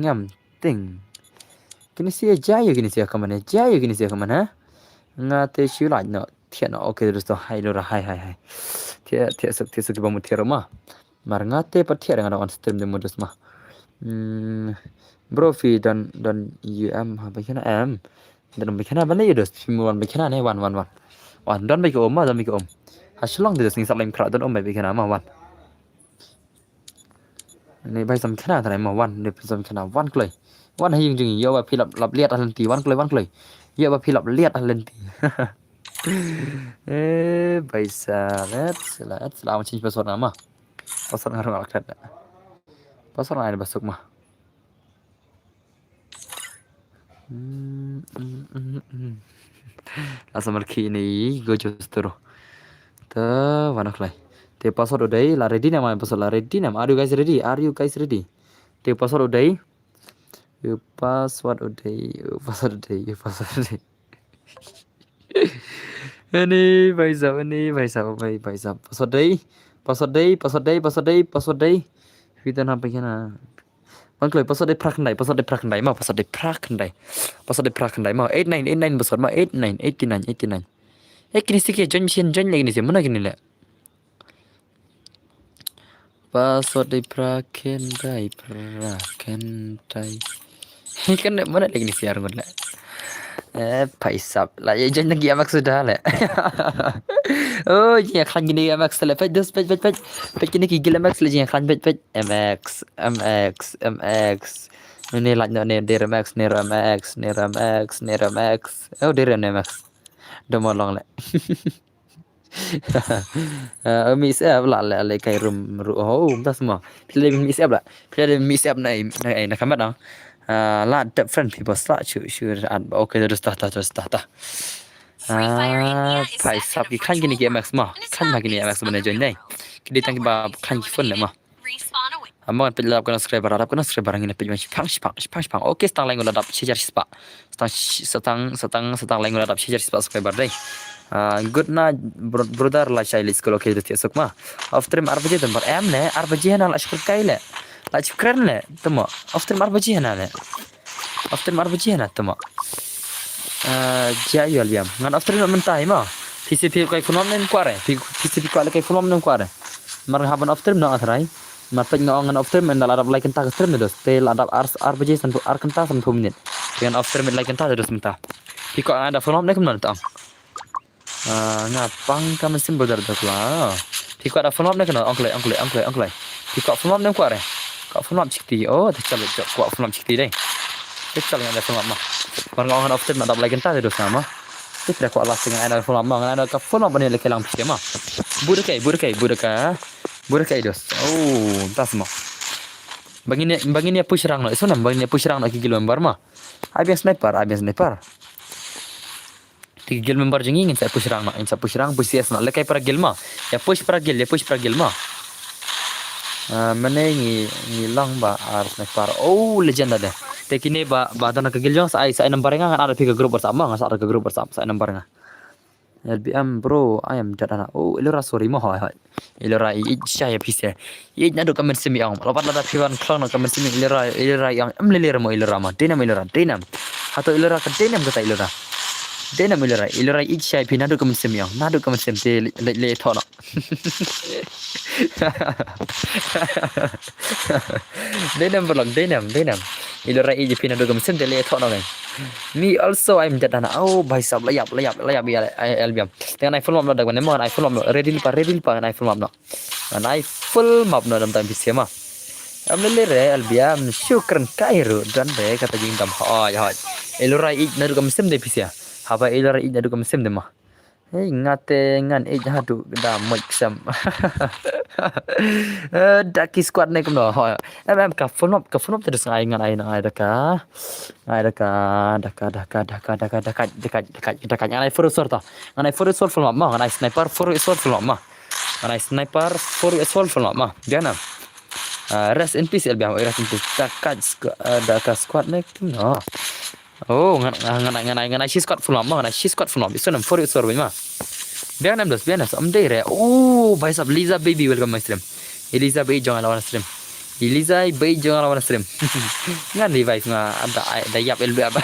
ngam ting. Kini sih jayu kini sih kemana? Ngate sih lah no. Tiada oke terus tu hai lora hai. Tiada suk bamu tiada mah. Mar ngate per tiada dengan on stream demo terus mah. Bro fi dan UM bagaimana M dan bagaimana mana ya terus simulan bagaimana nih wan dan bagi om dan bagi om. Hasilong terus nih saling kerak dan om bagaimana mah wan. Này bay sầm khana thằng này mà one để sầm khana one cười one hay dừng yêu và phi lập liệt lên tí one cười yêu và phi lập liệt lên tí bay sa let's làm change password nama password ngaruh nggak ada password ada masuk mah langsung marki ini gue justru tuh mana kelai Te password udah la ready nama password la ready nama. Are you guys ready? Te password udah. Password udah. Ini baisa. Password day. Kita nampak kena. Bangkloi password day prakandai mah. Password day mah. 89 password mah 89. Kini sikit join lagi ni sih. Mana kini le? Password di prakendai kan mana lagi nih siar gue paisap lah ya jangan lagi amak sudah le oh ya kan gini amak sudah pet ini gila amak sudah jangan kan pet MX ini lah nih dari MX oh dari MX udah mau long le Mix up là lại cái rum ta semua. Pilih mix up lah. Pilih mix up naik kamera dong. Lah different people start shoot okay terus tah. Free Fire India is Phải set sắp in a cái khăn virtual cái world, max mà and it's khăn mà not cái max based on bên này the join real này world. cái đi tăng Don't cái worry, bà if khăn you're cái phun này mà eliminated, respawn away. Amo kan pelap kena subscriber ini pilih macam pang. Okey, setang lain guna dapat sejar sispa. Setang lain guna dapat sejar sispa subscriber deh. Good na brother lah saya list kalau kita tiap sukma. After RPG tempat ne RPG na lah syukur kai le. Lah syukur le temo. After RPG na le. After RPG na temo. Jaya albiam. Ngan after nak mentah ma. PCP kai funom nen kuare. PCP kai funom nen kuare. Marhaban after na athrai. Mateng ngan after men dalam adap like entah after dos. Tel adap RPG san kenta san pumnit. Dengan after men like entah dos mentah. Piko ada funom nen kemana tang. Ngapang kamu simbol dari lah. Piko ada funom nen kena angklai. Piko funom nen kuare. Kau funom cikti. Oh, tercapai kuat funom cikti deh. Tercapai ada funom mah. Marngan after men adap like entah dos sama. Tidak kuat lah dengan ada funom mah. Ada kau funom ni lek lang pikir mah. Budak dos. Oh, entah semua. Bagi ni push rang nak. Sunam bagi ni push rang nak gigil member mah. Abian sniper. 3 gil member jengi ingin saya push rang push CS nak. Lekai para gil mah. Ya push para gil mah. Mana ni lang ba ar sniper. Oh, legend ada. Tek ini ba dan nak gil jong saya number ngan ada pi ke grup bersama ngan ada ke grup bersama saya number ngan. LBM bro, I am jadana. Oh, ilora sorry mo hai. Ilora saya pise. Ye nado comment semi ang. Lopat lada piwan klong comment semi ilora yang amlelera mo ilora ma. Denam. Atau ilora ka denam kata ilora. Denam ilora saya pi nado comment semi ang. Nado comment semi le thono. Denam. Ilora pi nado comment semi le thono kan. Me also I'm jadana. Oh, bhai sab layap ya LBM. Dengan iPhone map dak ban mo iPhone map ready lipa dengan iPhone map no. An iPhone map no dalam time PC mah. Amle re LBM syukran kairu dan re kata jing dam hai. Elora ik nadu kam sem de PC ya. Haba elora ik nadu kam sem de mah. Hei ngate ngan hadu da moik sam. Daki squad naik no. MM ka phone map terus ngai daka. Dekat ngai for sort ta. Ngai for sort phone map ngai sniper for sort phone map. Ngai sniper for sort phone map. Jangan. Rest in peace LBM. Rest in peace. Daka squad naik no. Oh, ngai squad phone map. Ngai squad phone map. Itu nam for sort map. Biar am deh. Oh, bhai sab Liza baby welcome my stream. Eliza baby jangan lawan stream. Ngan revive ada yap LBM.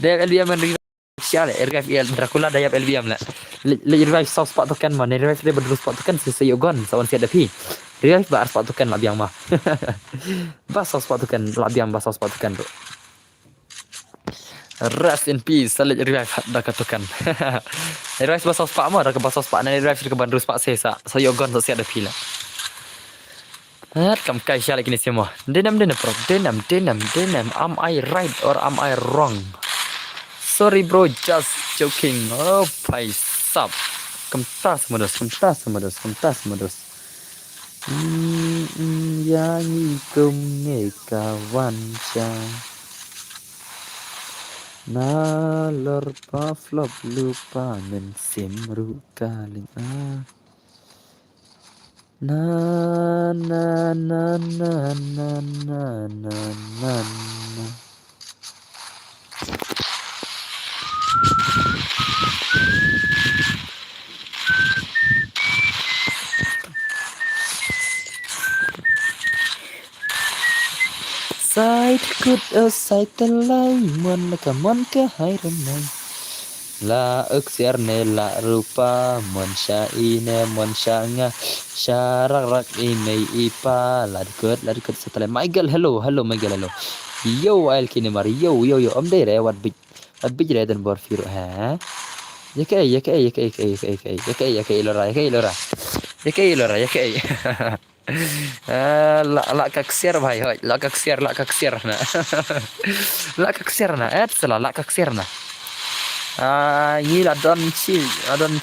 Dayap LBM men sial revive Dracula dayap LBM lah. Revive soft spot token mana revive dia berdua spot token sesayogon sawan siada pi. Revive bar spot token lah biang mah. Bas soft spot token lah biang bas soft spot token tu. Rest in peace. Salit revive dah katakan. Revive basah spak mah dah ke basah spak na revive ke bandru spak sesa. Saya gon tak siap dah pila. Kam kai syalik ini semua. Denam bro. Denam. Am I right or am I wrong? Sorry bro, just joking. Oh, bhai sab. Kemtas modus. Yangi kumne kawan cah. Nalor pavlop lupa men simru kaling na. Side good side telai mon ka mon ke hai renai la aksarne la rupa mon sha ine mon sha nga syarak ine ipa la good setelah Michael hello Michael hello yo al kini mari yo am deh re wat big re dan bor firu ha ya ke lora la kaksiar bhai hoy la kaksiar na salah la kaksiar na Ngil adon chi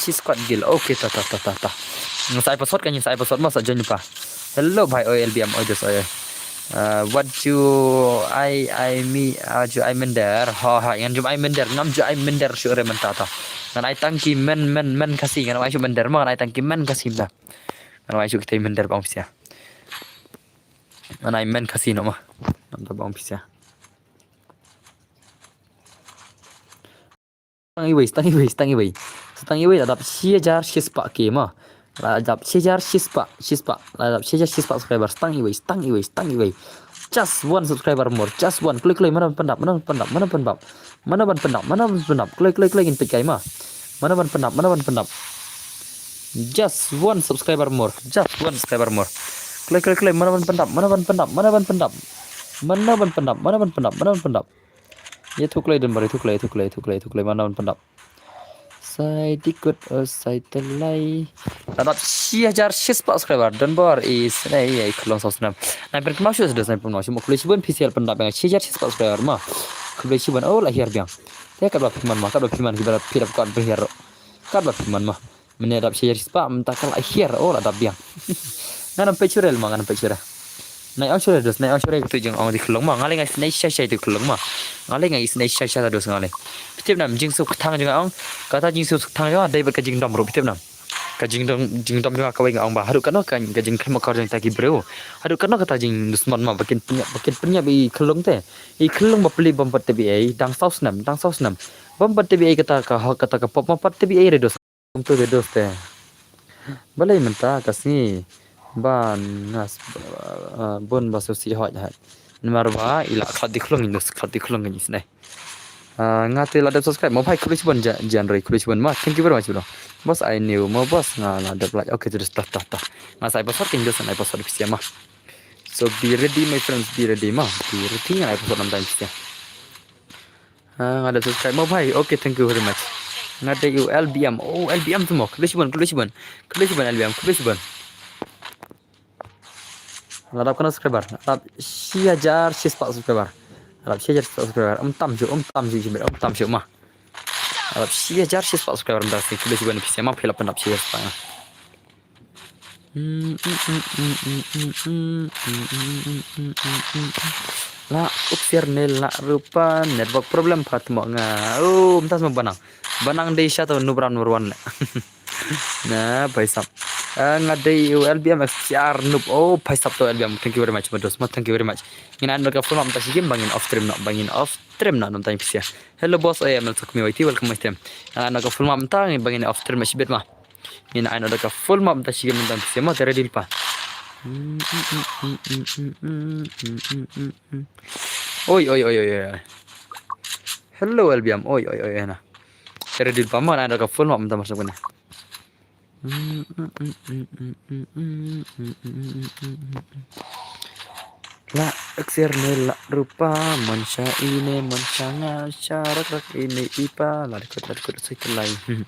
squad gil. Okey ta. Saya episode kan saya episode masa jon pa. Hello bhai oi LBM oi dos oi. What you I mender ha yang jum I mender ngam ju I mender syure mentata. Ngan ai tangki men kasih ngan ai mender ma ngan ai tangki men kasih dah. Ngan ai kita mender bang pisia. Ngan ai men kasih no ma. Nam ta bang pisia. Tangi wei adap siajar shispa ke ma. Adap siajar shispa. Adap siajar shispa subscriber tangi wei. Just one subscriber more. Just one. Klik mana pendap. Klik in pikai ma. Mana pendap. Just one subscriber more. Klik mana pendap. Ye thuklai dan bari thuklai mana pendap. Saya ikut saya telai. Dapat 1000 subscriber dan bar is nei kelong subscribe. Nah perkemasuk sudah saya pun masuk kuliah ciban PCL pendap yang 1000 subscriber mah. Kuliah ciban oh lahir biang. Dia kadang firman kita pilih kan berhero. Kadang firman mah. Menyadap 1000 subscriber mentakal lahir oh lah biang. Ngan pecurel mah ngan pecurel. Nai asyure tu jeng ang di kelong ma ngalai ngai snai syai tu kelong ma ngalai ngai snai syai dos ngalai pitip nam jing su thang jeng ang kata jing su thang ja dai ba ka jing dam ro pitip nam ka jing dam ja ka wai ang ba haru kana ka jing khma kar jeng ta ki bro haru kana kata jing dusman ma bakin punya bi kelong te I kelong ba pli bom pat bi ai dang saus nam bom pat bi ai kata ka pop ma pat bi ai re dos tu re dos te balai menta kasih ban ngas bon basosi hot hat marwa ila khadi khulung ni snai ngate la subscribe mo bhai kulis bon jan roi kulis bon ma thank you very much bro boss I knew mo boss nga la like okay just ta mas I episode king dos an episode pisia ma so be ready my friends be ready nga episode nam time pisia ngada subscribe mo bhai okay thank you very much ngate you LBM oh LBM tu mo kulis bon LBM kulis bon Ladap kena subscriber. Ladap 1000 subscriber. Ladap 1000 subscriber. Tam syuk mah. Ladap 1000 subscriber dah sih. Kulis ban PC mah phela pendap 1000 subscriber. La uksir nil la rupa network problem phat mo nga. Oh, mentas mo banang desa tu nubran nurwan. Nah, baisap. Ngadai LBM XR noob. Oh, baisap tu LBM. Thank you very much, Mados. Thank you very much. Ngina anda ka full mam tasigim bangin off stream na nom time pisia. Hello boss, I am Talk Me YT. Welcome my stream. Anda ka full mam ta bangin off stream masibet mah. Ngina anda ka full mam tasigim nom time pisia mah tere deal pa. Oi. Hello LBM. Oi na. Tere deal pa mah anda ka full mam ta masuk na. La aksir la rupa mansha ini mansanga syarat ini ipa la dekut sikit lain.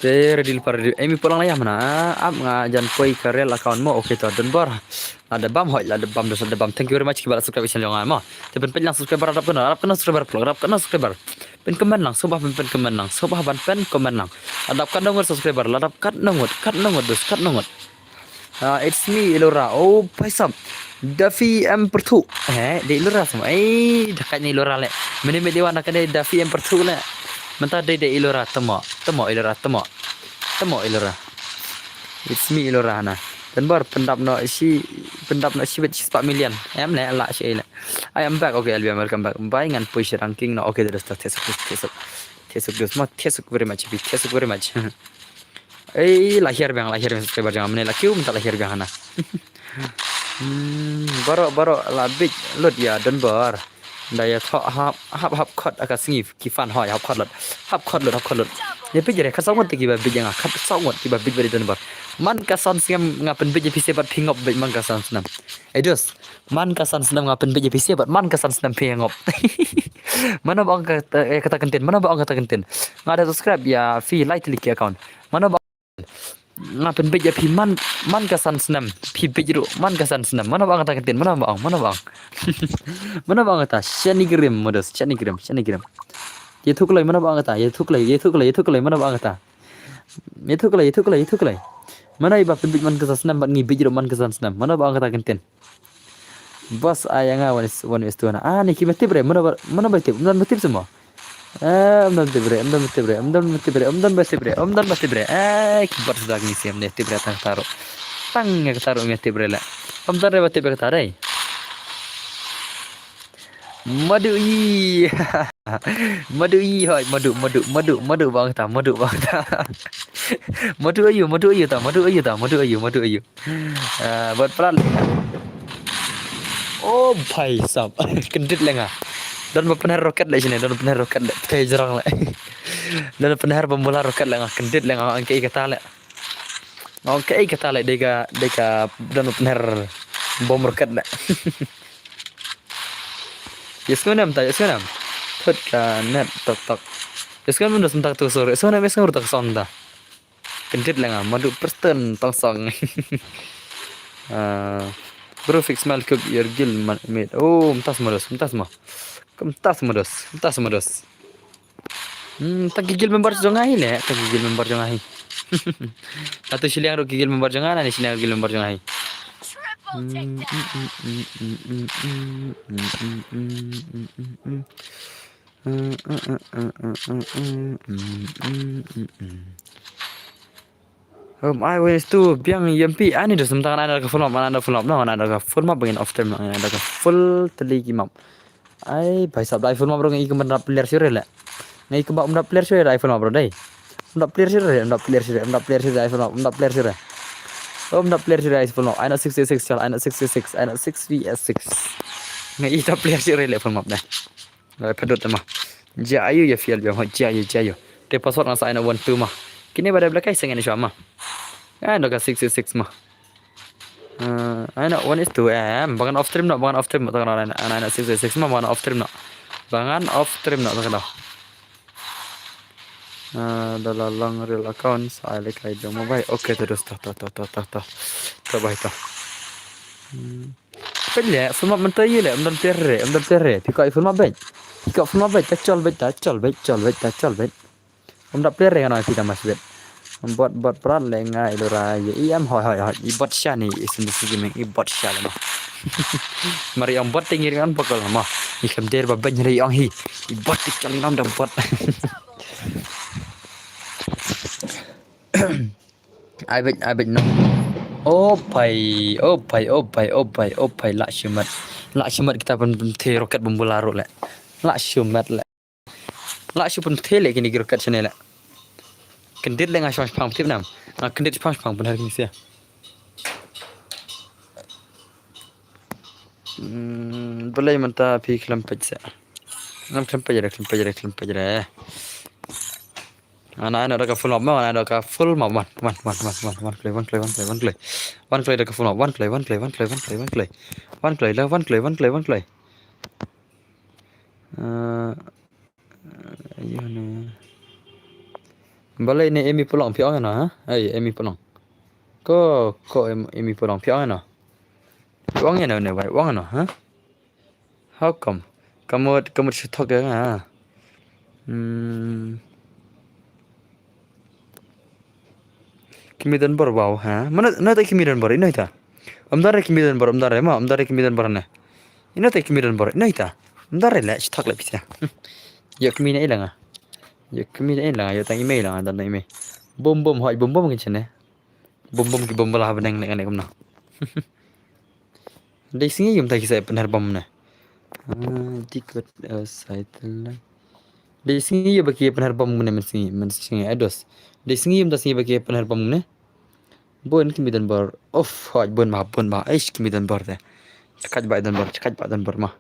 Ter dil par emi pulang layah mana ap ngajan koi karel account mo okay to dan bar ada bam hoi la ada bam dos ada bam thank you very much kibala subscribe channel yang mo te pen lang subscriber arap kena subscriber pen komen lang sobah pen komen lang sobah ban pen komen lang adap kan nongot subscriber ladap kat nongot dos kat nongot it's me Ilora oh paisam Dafi M2 de Ilora sama dekat ni Ilora le mene dewan nak Dafi M2 le mentah de Ilora temo Ilora it's me Ilora na dan bar pendap no si bet 4 million em le la si le I am back okay LBM welcome back bye ngan push ranking no okay terus very much lahir subscriber jangan menela kiu minta lahir bang hana baro la bit lot ya dan bar daya hap khot akasingi kifan hoy hap khot lot dia pijere kasawot ki ba bijang khat sawot ki ba bit bari dan bar man kasan singam ngapen bije pise bat pingop bit man kasan senam dos man kasan senam ngapen bije pise bat man kasan senam pingop mana bang kata konten ngada subscribe ya fee like account mana bang ngapain beja pi man kesan senam pi bejiru man kesan senam mana bang kata kentin mana bang mana bang kata shani grim modus shani grim ye thuk lai mana bang kata ye thuk lai mana bang kata ye thuk lai mana iba pi man kesan senam bat ngi bejiru man kesan senam mana bang kata kentin bos ayanga wan istuana ni kimati bre mana batip man batip semua Om dan bestibre. Kibar sudah ngisi am tibre tang taruh. Tang yang taruh tibre lah. Om dan reba tibre tarai. Madu i. Hoi madu bang ta. Madu ayu. Buat pelan. Oh bhai sab. Kendit lenga. Dan penahar roket lah sini, dan penahar roket lah, kayak jarang lah. Dan penahar pemula roket lah, kendit lah, angkai kata lah, deka dan penahar bom roket lah. Yeskunam, thot kan net tok. Yeskunam udah sentak tuh sore, yeskunam udah tak sonda. Kendit lah, madu persten tong song. Bro fix mal cook your gill mate. Oh, mentas mah. Kentas modus. Tak gigil member jongahi le, Atau siliang ro gigil member jongana ni siliang gigil member jongahi. I was tu biang yampi ani dah sementara ada ke full map bagian off time ada ke full teligi map. Ai भाई साहब आईफोन में बरोगे एक बंदा प्लेयर से रहला नहीं के बंदा प्लेयर से आईफोन में बरो दे बंदा प्लेयर से आईफोन प्लेयर से बंदा प्लेयर से आईफोन में आईना 66 चल आईना 6 vs 6 नहीं इटा प्लेयर से रहला फोन में dah pedot mah jayu ya fiel biang jayu te password nasa aina 12 mah kini pada belakang sengen ni mah ada ka 66 mah aina 1 is 2 bangan off stream tak kenal aina 66 mah bangan off stream tak kenal dalam long real account saya lekai dong mobile oke terus toh baik toh Pelle film mentai le amdan perre pika film baik tacol baik amdan perre kan kita mas bet buat peran lenga ilora iam hoi ibot syani isin sigimeng ibot syalama mari am bot tingir kan pokol mah ikam der babban nyari ang hi ibot tikal nam dam bot ai bet no oh pai lak syumat kita pun the roket bom bola ro le lak syumat pun the le kini roket sene le kendit le ngasong pang tip nam kendit pang pun hari ni sia boleh menta pi klempet sa nam klempet jere ana ada ka full map ana ada ka full map one play ada ka full map one play ayo ne balai ni emi pulang piang na ha emi pulang ko emi pulang piang na wang ya ne bai wang na ha how come kamu thok ga ha Kimidan bor bau ha mana ta kimidan bor inai ta amdare kimidan bor na ina ta kimidan bor inai ta amdare la thak la pisa ya kimina ilanga ya tang email lang dan email bom hoi bom kan chane bom ki bom bala benang ne kamna dei singi yum ta ki sai penar bom na tikot site la dei singi ya baki penar bom ne men singi ados dei singi yum ta singi baki penar bom ne bon kimidan bor of hoi bon ma aish kimidan bor de cakap ba dan bor ma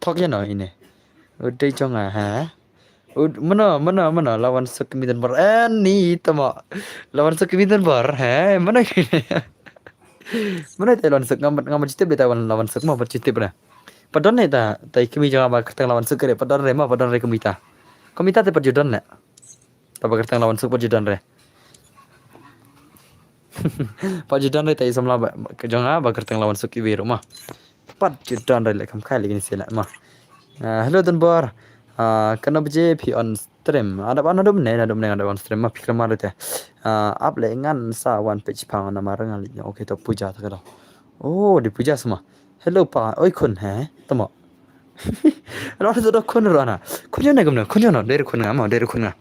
thok ya no ini udah chong ha mana lawan sekimidan bor ni tama lawan sekimidan bor mana lawan sek ngamat citip beta lawan sek mau bercitip na padon ne ta tai kimi jangan ba ketang lawan sek re padon re ma padon re komita te perjudan na Pabagartang lawan suk pajudan re. Pajudan re tai samla jangan bagartang lawan suk iberu mah. Pajudan re lekam kai lagi ni sila mah. Hello dan bor. Kena bje pi on stream. Ada on stream mah pikir mar teh. Up le ngan sa one page pang na marang ali. Oke to puja tak ada. Oh di puja semua. Hello pa. Oi kun he. Tamo. Lo ada kun ro na. Kunyo na dari kun ngam dari kun ngam.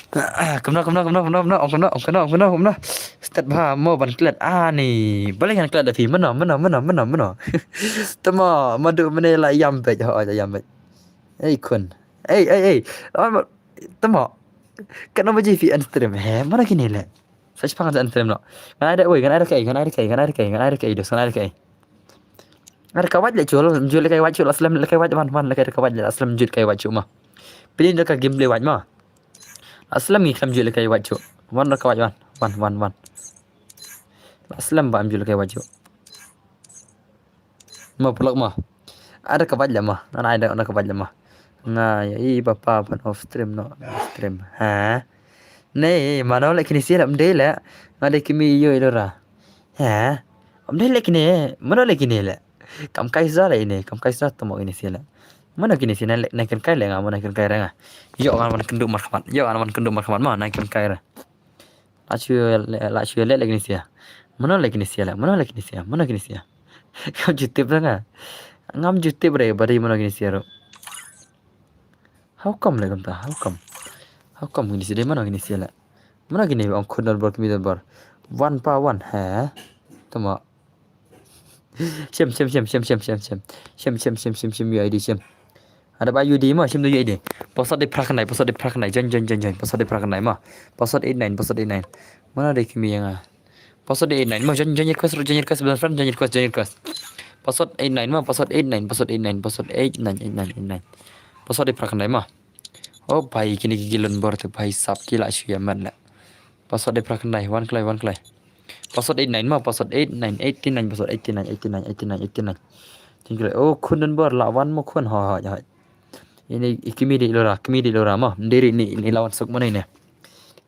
Kemana. Start bah mau ban klet ni. Boleh kan klet tapi mana. Tamo madu menela yam bet ho aja yam bet. Kun. Tamo. Kena baje fi Instagram he mana kini le. Search pang Instagram no. Kan ada kai. Ada kawat le jual kai wajib aslam le kai wajib man le kai kawat le aslam jual kai wajib mah. Pilih dekat gameplay wajib mah. Aslam ni kam jual kai wajib. Wan kawat wan. Aslam ba am jual kai wajib. Mau pelak mah. Ada kawat le mah. Ada kawat le mah. Nah, ya papa pan off stream no stream. Ha? Nei, mana lek kini siap amdai le. Ada kimi yo ilora. Ha? Amdai lek kini, mana lek kini le. Kam kaisa le ini, kam kaisa tomo ini siap. Mana kini sih naikin kai le ngam naikin kai renga. Yo kan man kenduk marhamat mah naikin kai re. Lacu le lek kini siap. Mana lek kini siap. Kam jutip renga. Ngam jutip re bari mana kini siap. How come like that? How come gini sih? Mana gini sih lah? Mana gini ang kundal bar kami bar. One pa one ha? Tama. Shem ya ID shem. Ada ba UD mah shem tu UD. Password di prakan nai. Jan. Password di prakan nai mah. Password 89. Mana ada kami yang password 89 mah jan request benar friend jan request. Password 89 mah password 89. Password di prakan nai mah. Oh भाई kini gilon bor tu भाई sab kila shuya man la. Password di prakan nai one clay. Password 89 mah password 89 password 89. Tinggal oh kunan bor lawan mo kun ha. Ini kimi di lora mah. Ndiri ni lawan sok mana ini.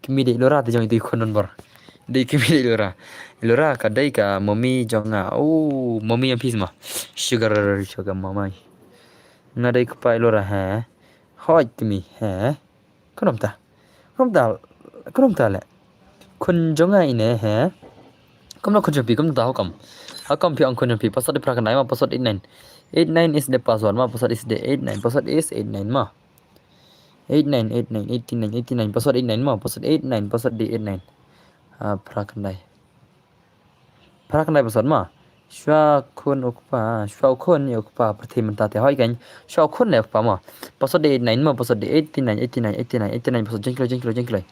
Kimi di lora tu jangan itu kunan bor. Di kimi di lora. Lora kadai ka mommy jonga. Oh mommy yang pis mah. Sugar mamai. Ngadai kepai lora ha. Hoi kimi ha. Kenapa tak le. Kun jonga ini ha. Kamu nak kun jampi kamu tahu kam. Hakam pi ang kun jampi password di prakan nai mah password 89. 89 is the password mah password is the 89. Password is 89 mah. 89 password 89 mah password 89 password di 89. Prakan nai password mah. Shwa kun ukpa perti mentate hoi kan. Shwa kun le ukpa mah. Password di 89 mah password di 89 password jengkel.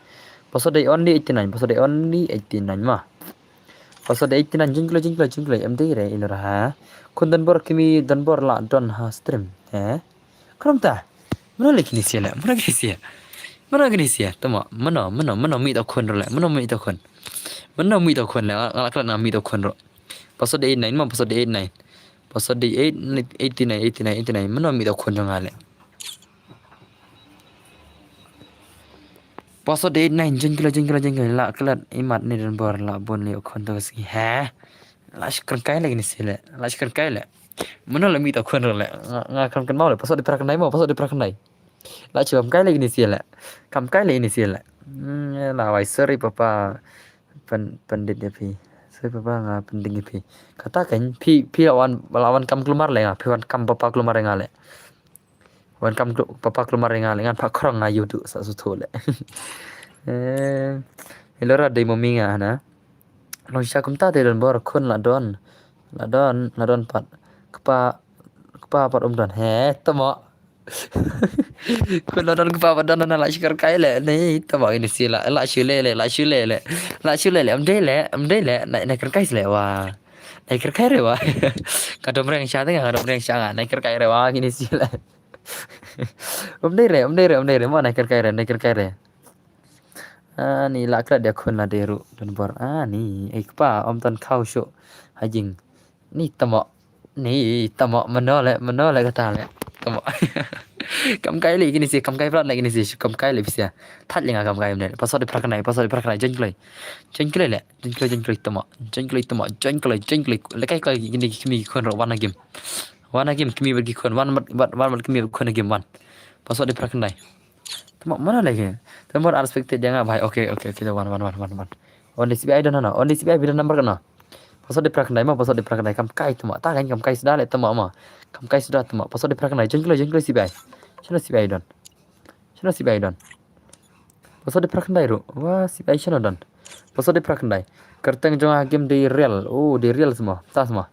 Password di only 89 password di only 89 mah. Password di 89 jengkel MD re ilora ha. Kun dan bor kimi dan bor la don ha stream. Kenapa? Mana lagi ni sia. Tama. Mana mi ta kun le. Mana mi ta kun le. Alak na mi ta kun ro. Password 89 mah password 89. Password 89. Mana mi ta kun jang ale. Password 89 jengkel la kelat imat ni dan bor la bon le kun ta si ha. Lashkan kai lagi ni sila. Mana la mi ta kun ro le. Ngakam kan mau le password di prakan nai mah password di prakan nai. La chum kai lagi ni sila. Kam kai lagi ni sila. La wai sorry papa pandit dia pi. Sorry papa nga penting pi. Katakan pi lawan kam keluar le nga. Pi wan kam papa keluar nga le. Wan kam papa keluar nga le ngan pak krong nga yudu sa sutu le. Ilora dei mominga na. Lo sya kum ta de don bor kun la don pat. Kepa pat don. He tamo. Kun la don kepa pat don na la shikar kai le. Nei tamo ini sila. La shule le. Amdai le. Nai kai le wa. Nai kai re wa. Kadom reng sya tengah nai kai re wa ini sila. Amdai re. Mo nai kai re. Ni la kra dia kun la deru dan bor. Ni kepa om tan kau syuk. Hajing. Ni tamo mana le kata le. Tamo. Kam kai le gini sih, kam kai plat le gini sih, kam kai le bisa. That le kam kai ne. Pasal di prakanai jen klei tama. Jen klei. Le kai gini kimi kon ro wana game. Wana game kimi bagi kon, wan kimi kon game wan. Pasal di prakanai. Tama mana lagi? Tama unexpected jangan bhai. Oke, wan. On SBI dan na. On SBI bila number kana. Pasal di prakanai kam kai tama. Ta kan kam kai sudah le tama ma. Kam kai sudah tama. Pasal di prakanai jen klei SBI. Shano SBI don. Pasal di prakanai ro. Wah, SBI shano don. Pasal di prakanai. Kerteng jong game di real. Oh, di real semua. Ta semua.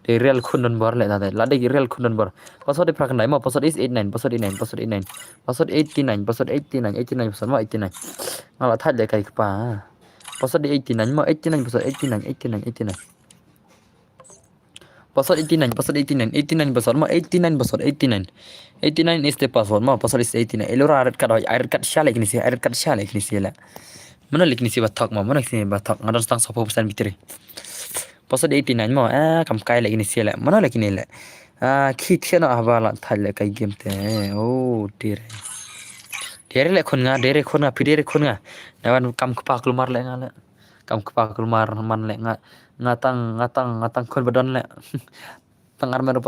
Di real khundon bor le tata. Lade di real khundon bor. Pasal di prakanai ma pasal is 89, pasal 89. Pasal 89 pasal ma 89. Malah that le kai pa. Pasal di 89 ma 89 pasal 89. Pasal 89 pasal ma 89 pasal 89. 89 is the password ma pasal is 89. Elora arat kad shalek ni si la. Mana lik ni si batak ma mana si batak ngadon stang 10% bitri. Pasal 89 ma kam kai lagi ni si la. Mana lagi ni la. Kitchen abala thal kai game te. Oh dear. Dere le khon nga pidere khon nga. Nawan kam kpa kelumar le nga le. Kam kpa kelumar man le nga ngatang khon badon le. Tang armet le.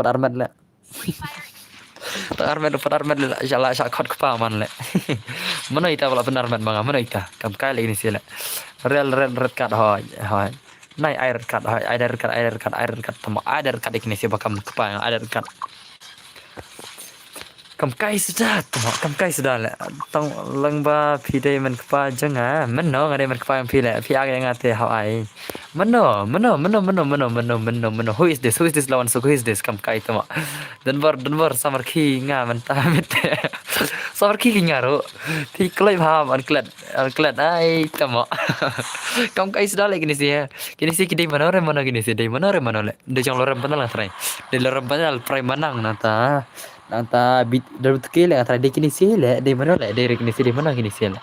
Tang armet le jala sha khot kpa man le. Mana ita bala benar man banga mana ita. Kam kai le ni si le. Real red card hoy. Nai air card tama air card ikni si bakam kpa air card. Kam kai sudah le. Tong lang ba phi dei man kpa janga. Man no ngade man kpa phi le. Phi aga ngate how ai. Mano. Who is this lawan so who is this kam kai tama. Denver samar khi nga man ta mete. Samar khi nga ro. Thi klai pham an klat ai tama. Kam kai sudah le kini si kidai manore gini si dei manore le. De jong lorem panal trai. De lorem panal prai manang nanta bit dalut ke le trai de kini si le de mana le de kini si de mana kini si le.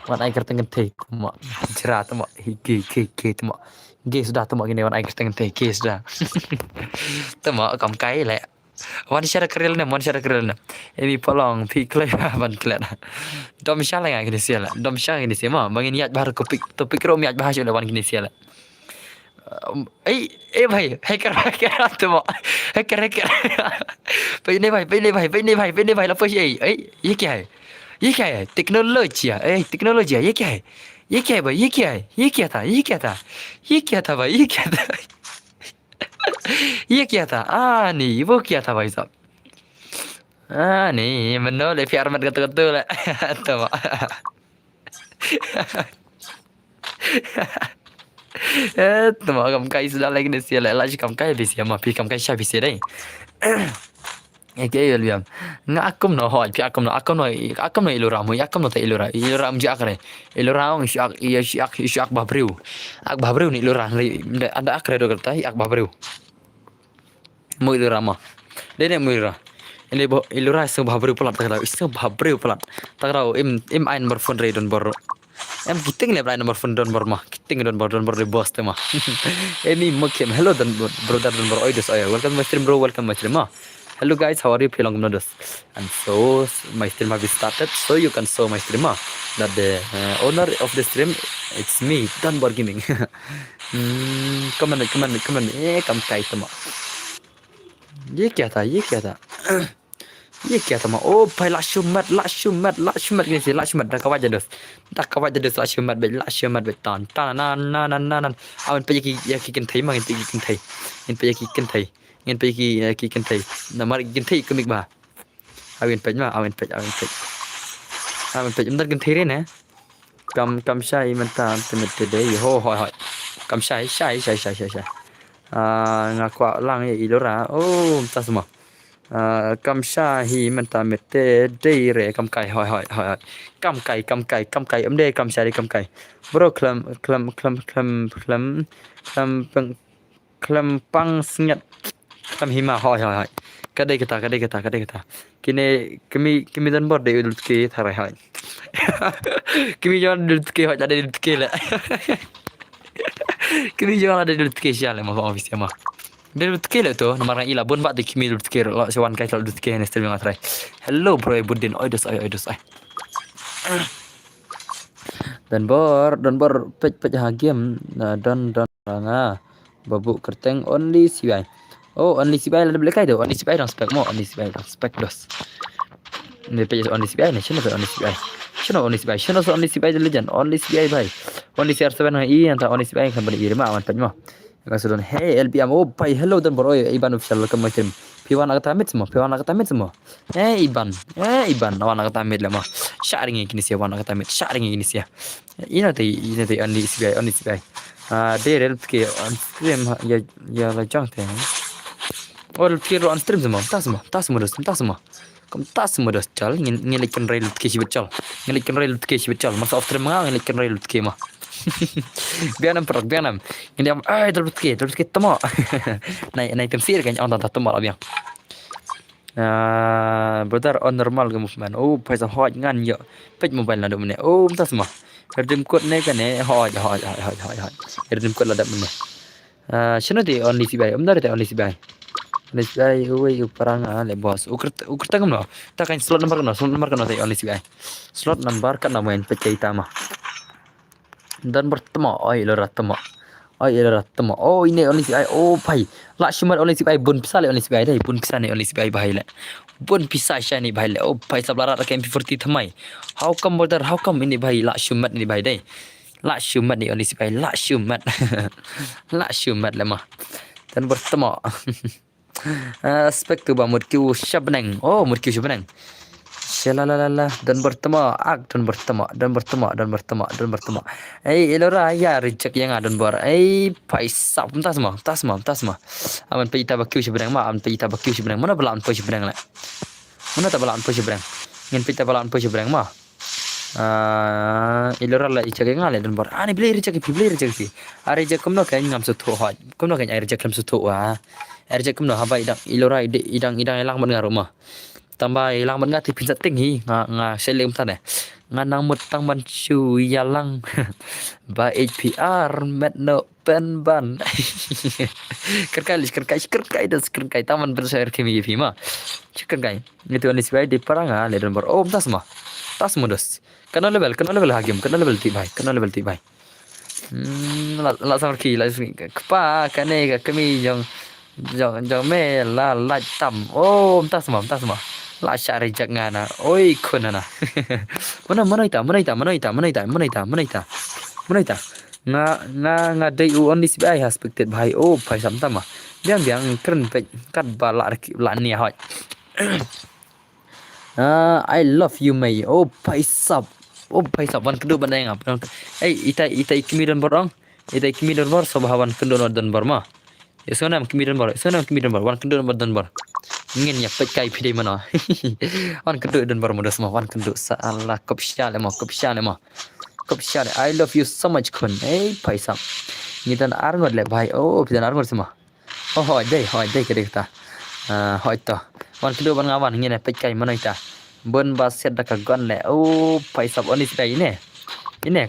Wan ai kertengen te tama. Jerat tama. Ke tama. Ge sudah tama gini wan ai kertengen te ke sudah. Tama kam kai le. Wan share kerel ne. Emi polong pi klai ban klet. Dom shala nga kini si le. Dom shala kini si ma bangin yat bahar topik ro mi yat bahas le wan kini si le. भाई हैकर तुम हैकर पहले भाई ला पैसे ये क्या है टेक्नोलॉजी है ये क्या है भाई ये क्या था भाई ये क्या था नहीं वो क्या था भाई साहब नहीं मनो ले प्यार मत कतो ले तुम tuh kam kai sudah lagi ni sia lah kam kai bisi ama pi kam kai sha bisi dai ke yel biam nga akum no hoj pi akum no ilura mu akum no ta ilura mu jak re ilura ong syak babriu ni ilura ada akre do kerta ak babriu mu ilura ma dene mu ilura ini bo ilura so babriu pelat takrau im ein berfon re don bor em kiting le bra nomor phone don bor ma kiting don bor de boss te ma any mokem hello don brother don bor oidos oya welcome my stream bro welcome my stream ma hello guys how are you feeling nodos and so my stream have started so you can show my stream ma that the owner of the stream it's me don bor gaming come on kam kai te ma ये क्या था ये क्या था oh भाई लाशुमत gini sih lasyumat dah kawat jadus lasyumat bet tan awan pe ki kin thai ma kin thai namar kin thai kemik ba awen pe umdar kin thai re ne kam shai man ta temet de ho kam shai ngakwa lang ye ilora oh ta semua kam shahi menta mete dei re kam kai hoi kam kai de kam shari kam kai bro klam pang snyat kam hima hoi kadai kata kini dan bor de udut ke tharai hoi kimi jon udut ke hoi ada udut ke la kimi jon ada udut ke shala ma office ma Dia betul tu nomor ila bun bak dikimi betul lo sewan kai kalau betul ni stream ngatrai. Hello bro Budin oi dos ai. Dan bor pej ha game don nga babu kerteng only CI. Oh only CI ada boleh kai tu only CI dong spek mo only CI dong spek dos. Ni pej only CI ni sino only CI. Sino only CI the legend only CI bhai. Only CR7 i anta only CI kan bani irma aman pej mo. Kasudon hey LBM oh bhai hello dan bor oi Iban official welcome macam Piwan nak tamit semua. Iban awan nak tamit lah mah. Sharing ini sih awan nak tamit. Sharing ini sih. Ini tadi only CI. Dia rel ke on stream ya la jang teh. Oh rel on stream semua. Tas semua. Kamu tas semua dah cal ngelikan rel ke si becal. Masa off stream ngelikan rel ke mah. Bianam. Ini am terus ke temo. Naik temsir kan on tak temo lah biang. Brother on normal ke movement. Oh, paisa hot ngan yo. Pej mobile la do mene. Oh, entah semua. Redeem code ne kan hot. Redeem code la da mene. Shino ti only si bai. Umdar ti only si bai. Only si bai uwe parang le boss. Ukur tangam no. Ta kan slot number kan ti only si bai. Slot number kan namain pej kita mah. Dan bertemu oi lo ratemo. Oh ini only si bai. Oh pai. La shumat only si bai bun pisah le only si bai dai. Bun pisah ni only si bai bahai le. Bun pisah sya ni bahai le. Oh pai sablarat ke MP40 thamai. How come brother? How come ini bahai la shumat ni bahai dai. La shumat ni only si bai. La shumat. La shumat le mah. Dan bertemu. Aspek tu ba murkiu syabneng. Oh murkiu syabneng. Shalalala dan bertemu elora ya reject yang ada bor paisa tas semua aman pe ita bakyu sebenang ma aman pe ita bakyu sebenang mana belaan po sebenang la mana tak belaan po sebenang ngin pe ita belaan po sebenang ma elora la icha yang ale dan bor ani beli reject reject kumno kan ngam su tho ha kumno kan reject lam su tho wa reject kumno ha ba elora idang elang ban rumah tambah ilang man ngati pinsa tinghi nga selem tane nga nang mutang man chu yalang ba HPR met no pen ban kerkai taman bersair kimi ma kerkai itu anis bai di paranga le dan ber oh tas modos kana level hagim kana level ti bai la samar ki la kpa kane ka kami jong me la tam oh tas semua la syari jangana oi kunana mana ita nga dai u only si bai expected bhai oh bhai samtama biang keren pe kat bala la ni hoi I love you mai oh bhai sab wan kedu bandai ngap ita ikimi dan borong sobawan kedu dan borma sonam kimi dan bor wan kedu dan bor ngin ya pet kai pide mana wan kedu dan bor modas ma wan kedu salah kopsyale I love you so much kun paisa ni dan arngot le bhai oh pidan arngot semua oh hoi dai kede kita hoi to wan kedu ban ngawan ngin pet kai mana ita bon baset dak gon le oh paisa oni sidai ini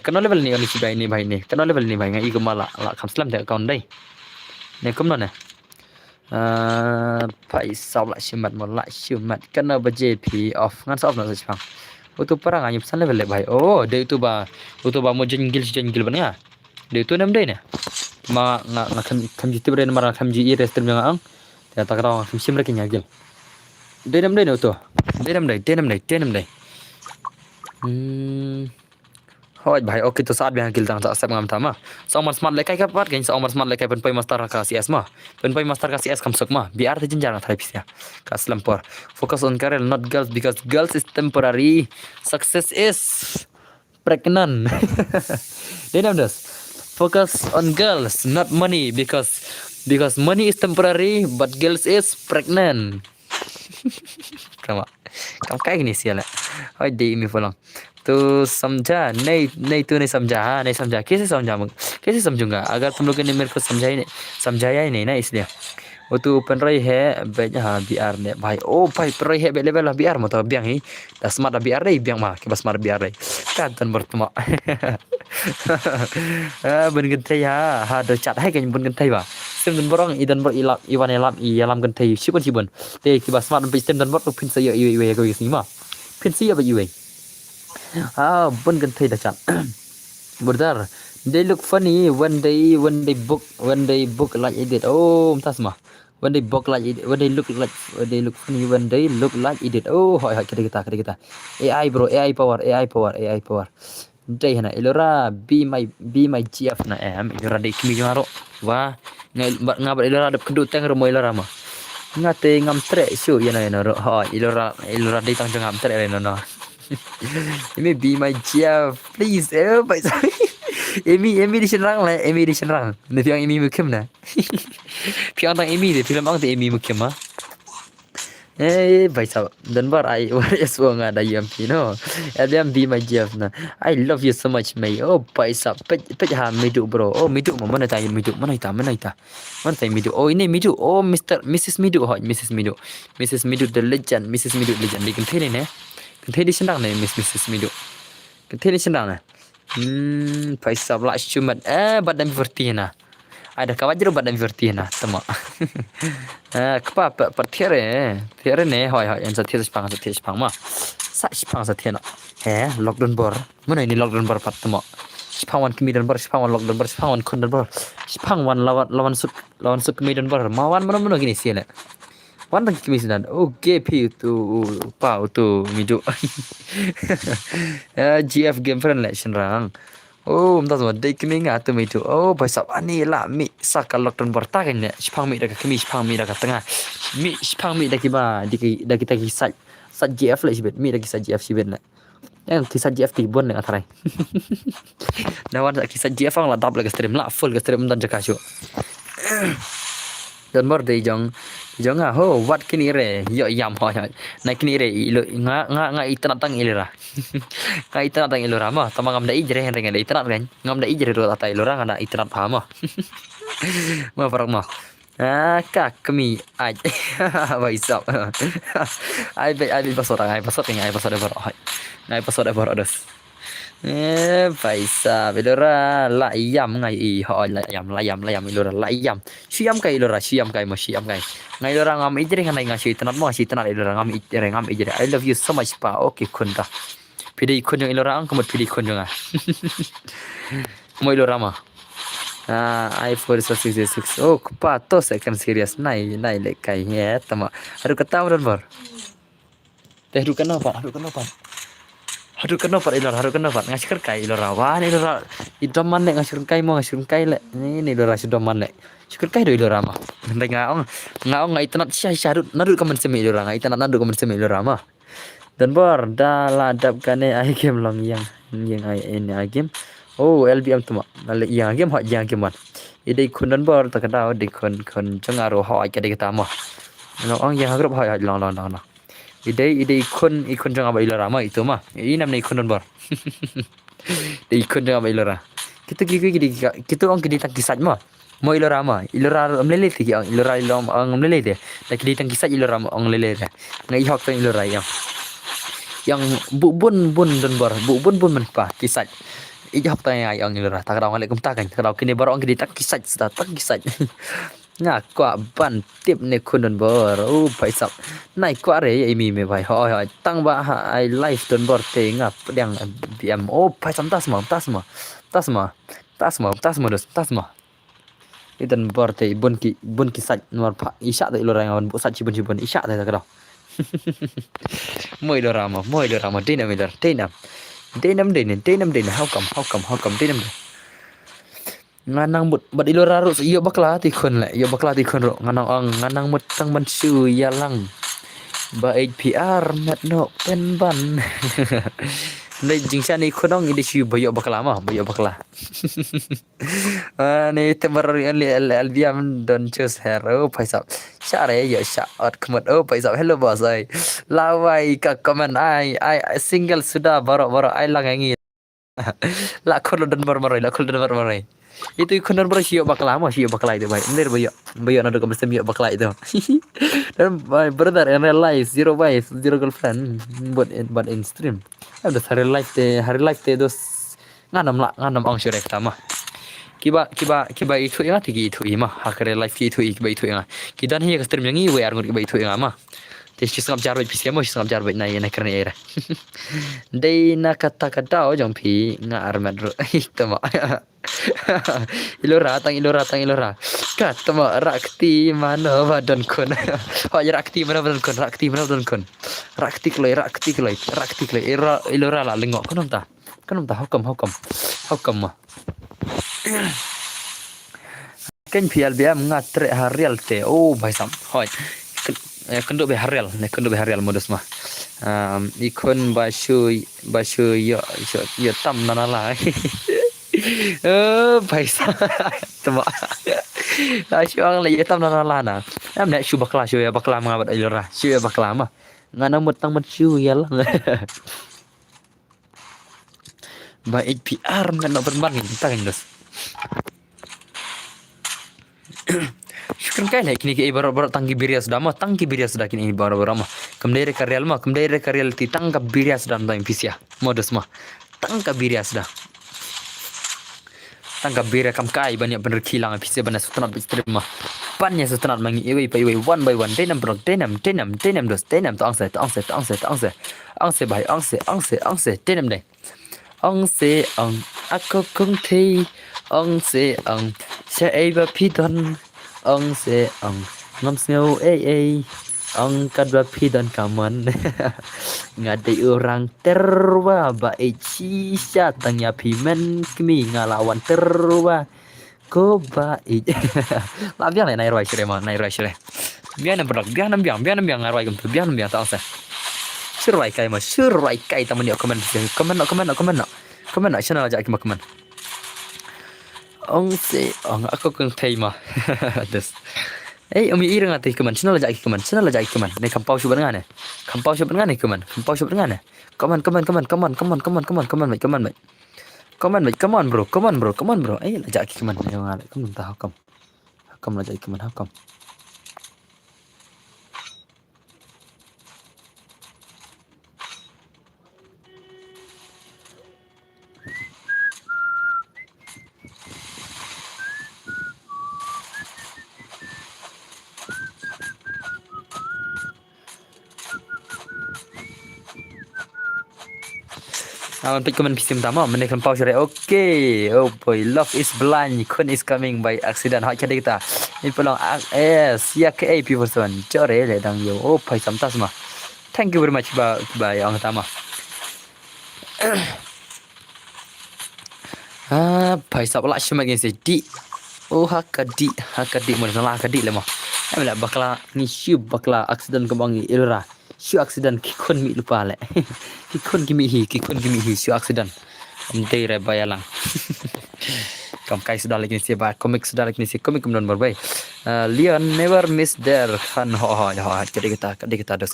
kena level ni oni sidai ni bhai ni kena level ni bhai ngai gemala la kham slam te account dai ne kum no ne paisa la shumat kena ba JP off ngan off no sipang utu parang anyup san level le bhai oh de itu ba mo jenggil ban ya de itu nam dai ne ma nga kham jitu bre mara kham ji rest mi ang ta ta kra kham sim re kinya gil de nam dai no to de nam dai hoi bhai okay to saat biang gil tang tak sep ngam tama somar smart lekai ka pat gain somar smart lekai pen pai master ka CS ma pen pai master ka CS kam sok ma biar te jenjang thai pisia ka slampor focus on career not girls because girls is temporary success is pregnant then das focus on girls not money because money is temporary but girls is pregnant kama kam kai ni sia la hoi dei mi folong तो समझा नहीं तूने समझा नहीं समझा कैसे समझूंगा अगर तुम लोगों ने मेरे को समझाया ही नहीं ना इसलिए वो तो ओपन रही है बिहार ने भाई ओ भाई पर रही है लेवल बिहार मतलब बिang ही स्मार्ट बिहार रही बिang mah ke smart biar rei kan bertemu bun gentai ha do chat hai kan bun gentai ba stem dan borong idan bor ilap iwan ialam kan thei shibon te ki ba smart pe stem dan bor pin sa iwe ko is ni ma pin si ba iwe bon kan thei da chan brother they look funny when they book like idiot tas ma when they book like it when they look funny when they look like idiot hoi kita AI bro AI power day hana ilora be my gf na ilora de kimi jaro wa ngabar ilora de kedut teng ro ilora ma ngate ngam tre su yana ro ilora de tang ngam tre no ini be my gf please by Amy di senrang lah Amy di senrang nanti yang Amy mukim na piang tang Amy de film ang de Amy mukim ma भाई साहब दिन भर आई वर्स वंगा दा यम पिनो एदम बी माय जेफ ना I love you so much मई भाई साहब पे हा मिडु ब्रो मिडु मन ताई मिडु मन ताई मिडु इने मिडु मिस्टर मिसेस मिडु द लेजेंड मिसेस मिडु लेजेंड लेकिन थे ने थे दिसन ने मिसेस मिडु थे दिसन ना भाई साहब ला शुमत badan vertina ada kawajar badan vertina tama kapa tiere ne hoi en sa tiere spang ma sa tiena lockdown bor mana ini lockdown bor pat tama spang wan kemidan bor spang wan lockdown bor spang wan kundan bor spang wan lawan suk kemidan bor mawan mana gini sih le wan tang kemidan GP tu pa tu midu GF game friend le senrang entah semua day kini ngatu itu bahasa ani lah mi sakal lockdown bertahan ya spang mi dah kami spang mi dah tengah mi spang mi dah kiba dah kita kisah GF lah sibet mi dah kisah GF sibet lah yang kisah GF tibun dengan tarai nawan kisah GF ang lah double ke stream lah full ke stream dan jaka show dan bor day jong what kini re yo yam ho na kini re nga itanat tang ilera nga itanat tang ilera ma tama ngam dai jere hen ngai itanat kan ngam dai jere ro atai ilera ngana itanat ha ma farak ma ka kami aj vai sap ai pasot bor ados भाई साहब ilora la yam ngai ho la yam ilora la yam siam kai ngai ilora ngam ijere ngai ngasih tanat ilora ngam ijere I love you so much pa okay kunta pidi kun yang ilora ang kemut pidi kun yang mo ilora ma I 4666 kupa to second serious nai le kai ya tama aduh kata udah bor teh aduh kenapa ngasih kai ilora wah ni ilora idam man le ngasih kai le ni ilora sudah man le syukur kai do ilora ma ngai ngaong ngai tanat syarut nadut kamen semi ilora ngai tanat nadut kamen semi ilora ma dan bor da ladap kane ai game long yang ai ini ai game LBM tu ma yang game hot yang game man ide kun dan bor tak ada de kun jengaro hot ke de kita ma long yang grup hot long ide ikon jang aba ilora ma itu mah ini namanya ikon don bor ikon jang aba ilora kita ong kidi tak kisah mah mo ilora amlele ti ang ilora ang amlele de tak kidi tak kisah ilora ang lele de ngai hok tang ilora yang bun don bor bun man pa kisah ijak tang ang ilora tak raw ngale kum takan tak raw kini bor ang kidi tak kisah nga kwa ban tip ne kunun bor pai sap nai kwa re mi me bai hoi tang ba ai live don bor te nga yang biam pai sam tas ma idan bor te bun ki sat nor pa isya te ilora ngawan bu sat cibun isya te tak mo ilora ma denam how come denam nganang but ilora ro yo bakla ti kon ro nganang mut tang man su yalang ba PR mat no pen ban le jingsa ni konong ide su bayo bakla ni tebar albiam don choose hero paisap syare yo shot kemut paisap hello boss ai lawai ka comment ai single sudah baro ai langangi la kon don marmarai itu ikonan bro sio bakla itu baik bener bayo nado ke mesti bakla itu dan brother in real life zero wife zero girlfriend but in stream ada hari life te dos nganam ong syurek tama kiba itu yang tigi itu ima hakare life itu kiba itu yang kidan hiya kastem yang i we ar kiba itu yang ama tes ngam jar bet pisiamo ngam jar bet na karena era dei na kata o jong pi nga ar madro tama ilora katama rakti mana badan kon ho rakti mana badan kon rakti kloi era ilora la lengok konom ta hukum mah kan pial biam ngatre harial te bhai sam hoi kendo be harial modus mah ikon basu yo tam nanala bhai sam tama asyik ang la tam nanala na am na shu bakla shu ya bakla ngabat ilora shu ya bakla mah ngana mutang shu ya lah ba HPR ngana berban kita kan dos syukur kai like ni ke baru tangki biria sudah kini baru mah kemdere karyal ti tangka biria sudah ndang pisia modus mah tangka biria sudah tangka biria kam kai banyak bener kilang pisia bana sutanat bitrim mah pannya sutanat mangi iwe one by one denam dos denam to angse bai angse denam deh angse aku kung thi angse sẽ ba pidon angse ngam snow angkat ba pidon kaman ngadai orang terwa ba sisa tangnya pimen kimi ngalawan terwa ko ba la biang nai roi sire biang ngaroi gum biang ta angse surai kai taman yo komen channel aja komen angse aku keng tema des umi irang ati komen channel aja komen ne kampau shu ngane komen bro aja komen yo ngale komen ta hakam aja komen hakam Awan pik komen pisim tama menekan pause okay oh boy love is blind kun is coming by accident ha jadi kita ni pelong ya ke people son jore le dang yo oh pai samtas mah thank you very much ba yang tama pai sabla shima gen se di hakadi mo na hakadi le mah amla bakla ni shu bakla accident kebangi ilra shu accident kikon mi lupa le kikon kimi hi shu accident amdei re bayalang kam kai sudah lagi ni ba komik kemudian berbai Leon never miss there kan ho jadi kita dos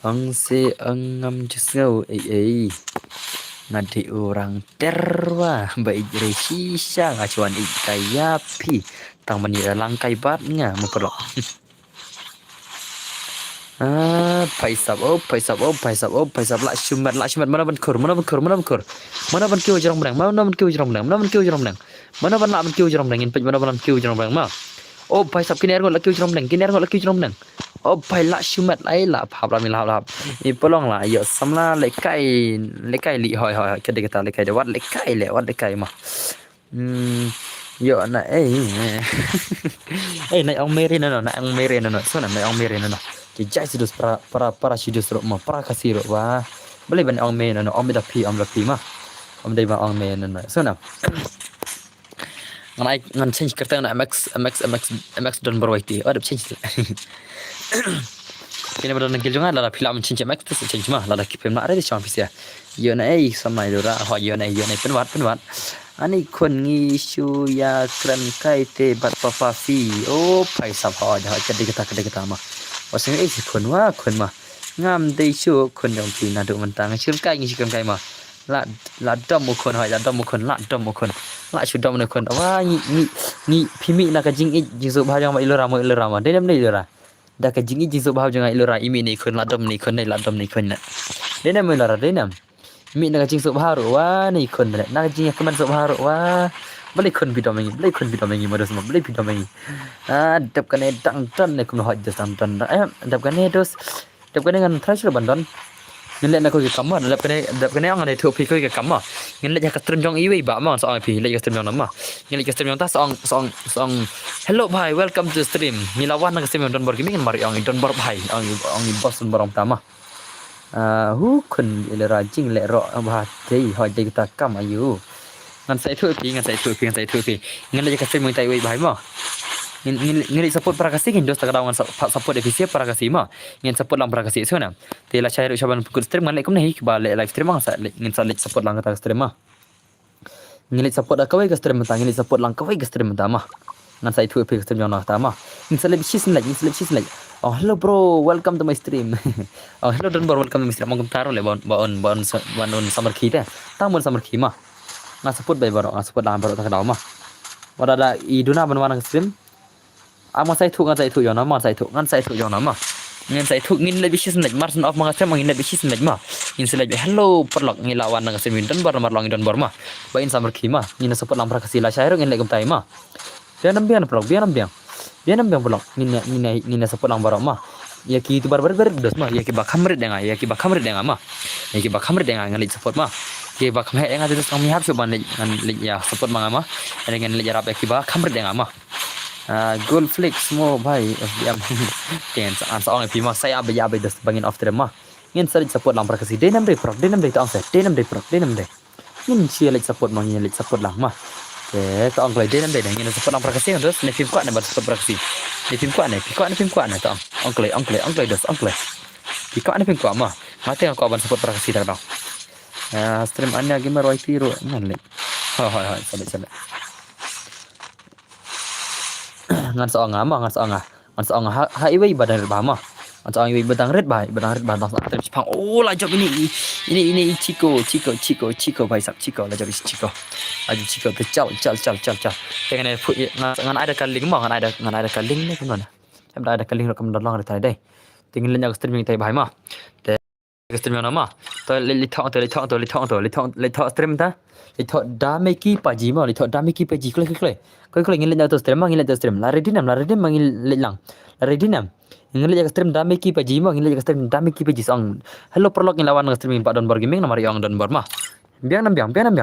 angse angam jusau ngadi orang terwa baik resisa ngacuan ikayapi tang menira langkai batnya memperlok paisap la shumat mana ban kur mana ban kiu jarang berang mana ban kiu jarang berang in pej mana ban kiu jarang berang ma paisap kini ergo la kiu jarang berang pai la shumat lai la phap la mi la ni polong la yo samla lekai li hoi kede kita lekai de wat lekai ma yo na na ong meri no so na ong meri no ki jai sidus para sidus ro ma para kasiro wa boleh ban ong me no ong me da pi ma ong dai ma ong me no so na ngan change kerta na mx don berwaiti ada change kini badan nagil jongan la film change mx tu change ma la kipem na ada champ sia yo na samai dora ho yo na penwat ani kon ngi shu ya kran kai te bat papa fi pai sap ho ja kede kita ma wasing kon ma ngam dei shu kon jong pi na do mentang shim kai ngi shim kai ma la dom mo kon ho ja dom mo kon la shu dom ne kon wa ni pimi na ka jing so ba jang ma ilora ma denam nei ilora da ka jing so ba jang ilora imi ni kon la dom ni kon na denam ilora denam มีนักจริงสุภาพหรือว่านี่คนนั่นแหละนักจริงก็มันสุภาพหรือว่าไม่ได้คนผิดดอมอย่างงี้ไม่ได้คนผิดดอมอย่างงี้มาดูสมไม่ได้ผิดดอมอย่างงี้ดับกันเนี่ยดังจันเนี่ยคุณหอยจะดังจันดับกันเนี่ยterusดับกันdengan treasure bandon ngin lek nak ko kam dap kene ang ane thu phi ko ke kam ngin lek ka stream jong iwi ba ma soang phi lek ka stream jong nama ngin lek ka stream jong ta soang hello bhai welcome to stream ni lawan nak stream don bor kimi ngin mari ang don bor bhai ang boss don bor tama hu kun le ra jing le ro ba dei hoi dei ta kam ayu ngan sai thu phi ngin lek ka stream jong tai wi bhai ma ngin support prakasi ngin dos tak dawan support efisien prakasi ma ngin support lang prakasi so na te la share ucapan pukul stream ngan lek kum nahi ba lek live stream ma sa ngin sa lek support lang ka stream ma ngin lek support ka wai ka stream ta ngin lek support lang ka wai ka stream ta ma ngan sa itu epi stream jong na ta ma ngin sa lek shis like oh hello bro welcome to my stream oh hello don bro welcome to my stream mong taro le bon samar khi te ta mon samar khi ma ngan support bai baro ngan support lang baro ta ka daw ma wada da iduna ban wan stream ama sai thu ngan sai thu yo na ma sai thu ngan sai thu yo na ma ngin sai thu ngin le bisis nek marson of mga sem ngin le bisis nek ma ngin se le hello perlok ngin lawan nang sem don bar mar long don bar ma ba in samar khima ngin support lam prakasi la shairo ngin le gum tai ma bianam perlok bianam perlok ngin support lam bar ma ya ki tu bar dos ma ya ki ba khamrit denga ma ya ki ba khamrit denga ngin le support ma ki ba khamhe enga terus kami hab coba ngan le ya support ma ma ngin le jarap ya ki ba khamrit denga ma gold flex mo bhai FBM ten an sa ong pi ma saya ba ya ba dos bangin off terma ngin sa support lam prakasi denam de ta ong sa denam de ngin chia like support ma ngin like support lam ma ke ta ong lai denam de ngin support lam prakasi dos ne film kwa ne ba support prakasi ne film kwa ne ta ong lai dos ong lai pi kwa ne film kwa ma tengok ko ban support prakasi ta daw stream anya gamer roi tiro ngan le hai sabe ngan soang ha iwi badang red bama ngan soang iwi badang red bai tang terus pang oh la job ini Chico bai sak Chico la job is Chico aju Chico te chal tengen phu ngan ada kaling ma ngan ada kaling ni kan em ada kaling ro kam long rai dai tengen lenya streaming tai bai ma te stream nama to le thong stream ta le thong dameki paji ma le thong dameki paji kle ngin le to stream la ready mangil le lang la ready nam ngin le stream dameki paji ma ngin le stream dameki paji song hello perlok ngin lawan streaming pak don bor gaming namari yang don bor ma biang nam ngin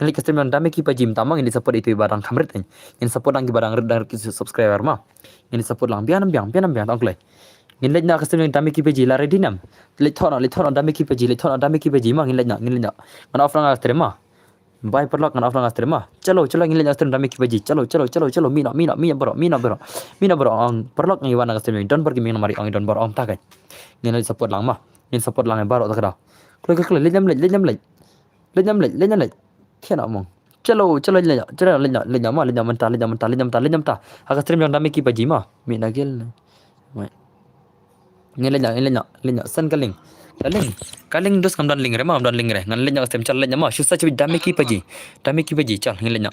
le stream dameki paji tama ngin support itu barang kamret ngin support lang barang red subscriber ma ngin support lang biang nam tong kle ngin le na stream dameki paji la ready nam le thon dameki paji ma ngin le ngan off lang stream ma bai perlok ngan off lang stream ma chalo ngin le stream dameki paji chalo mina bro ang perlok ngi wana stream don bor gaming namari ang don bor om ta kai ngin le support lang ma ngin support lang baro ta ka kle le nyam le thiên nào mong chalo le nyam ta aga stream yang dameki paji ma mina gel ngin le san kaling dos kam don ling re ngan le stream chal le ma shusa chi dameki paji chal ngin le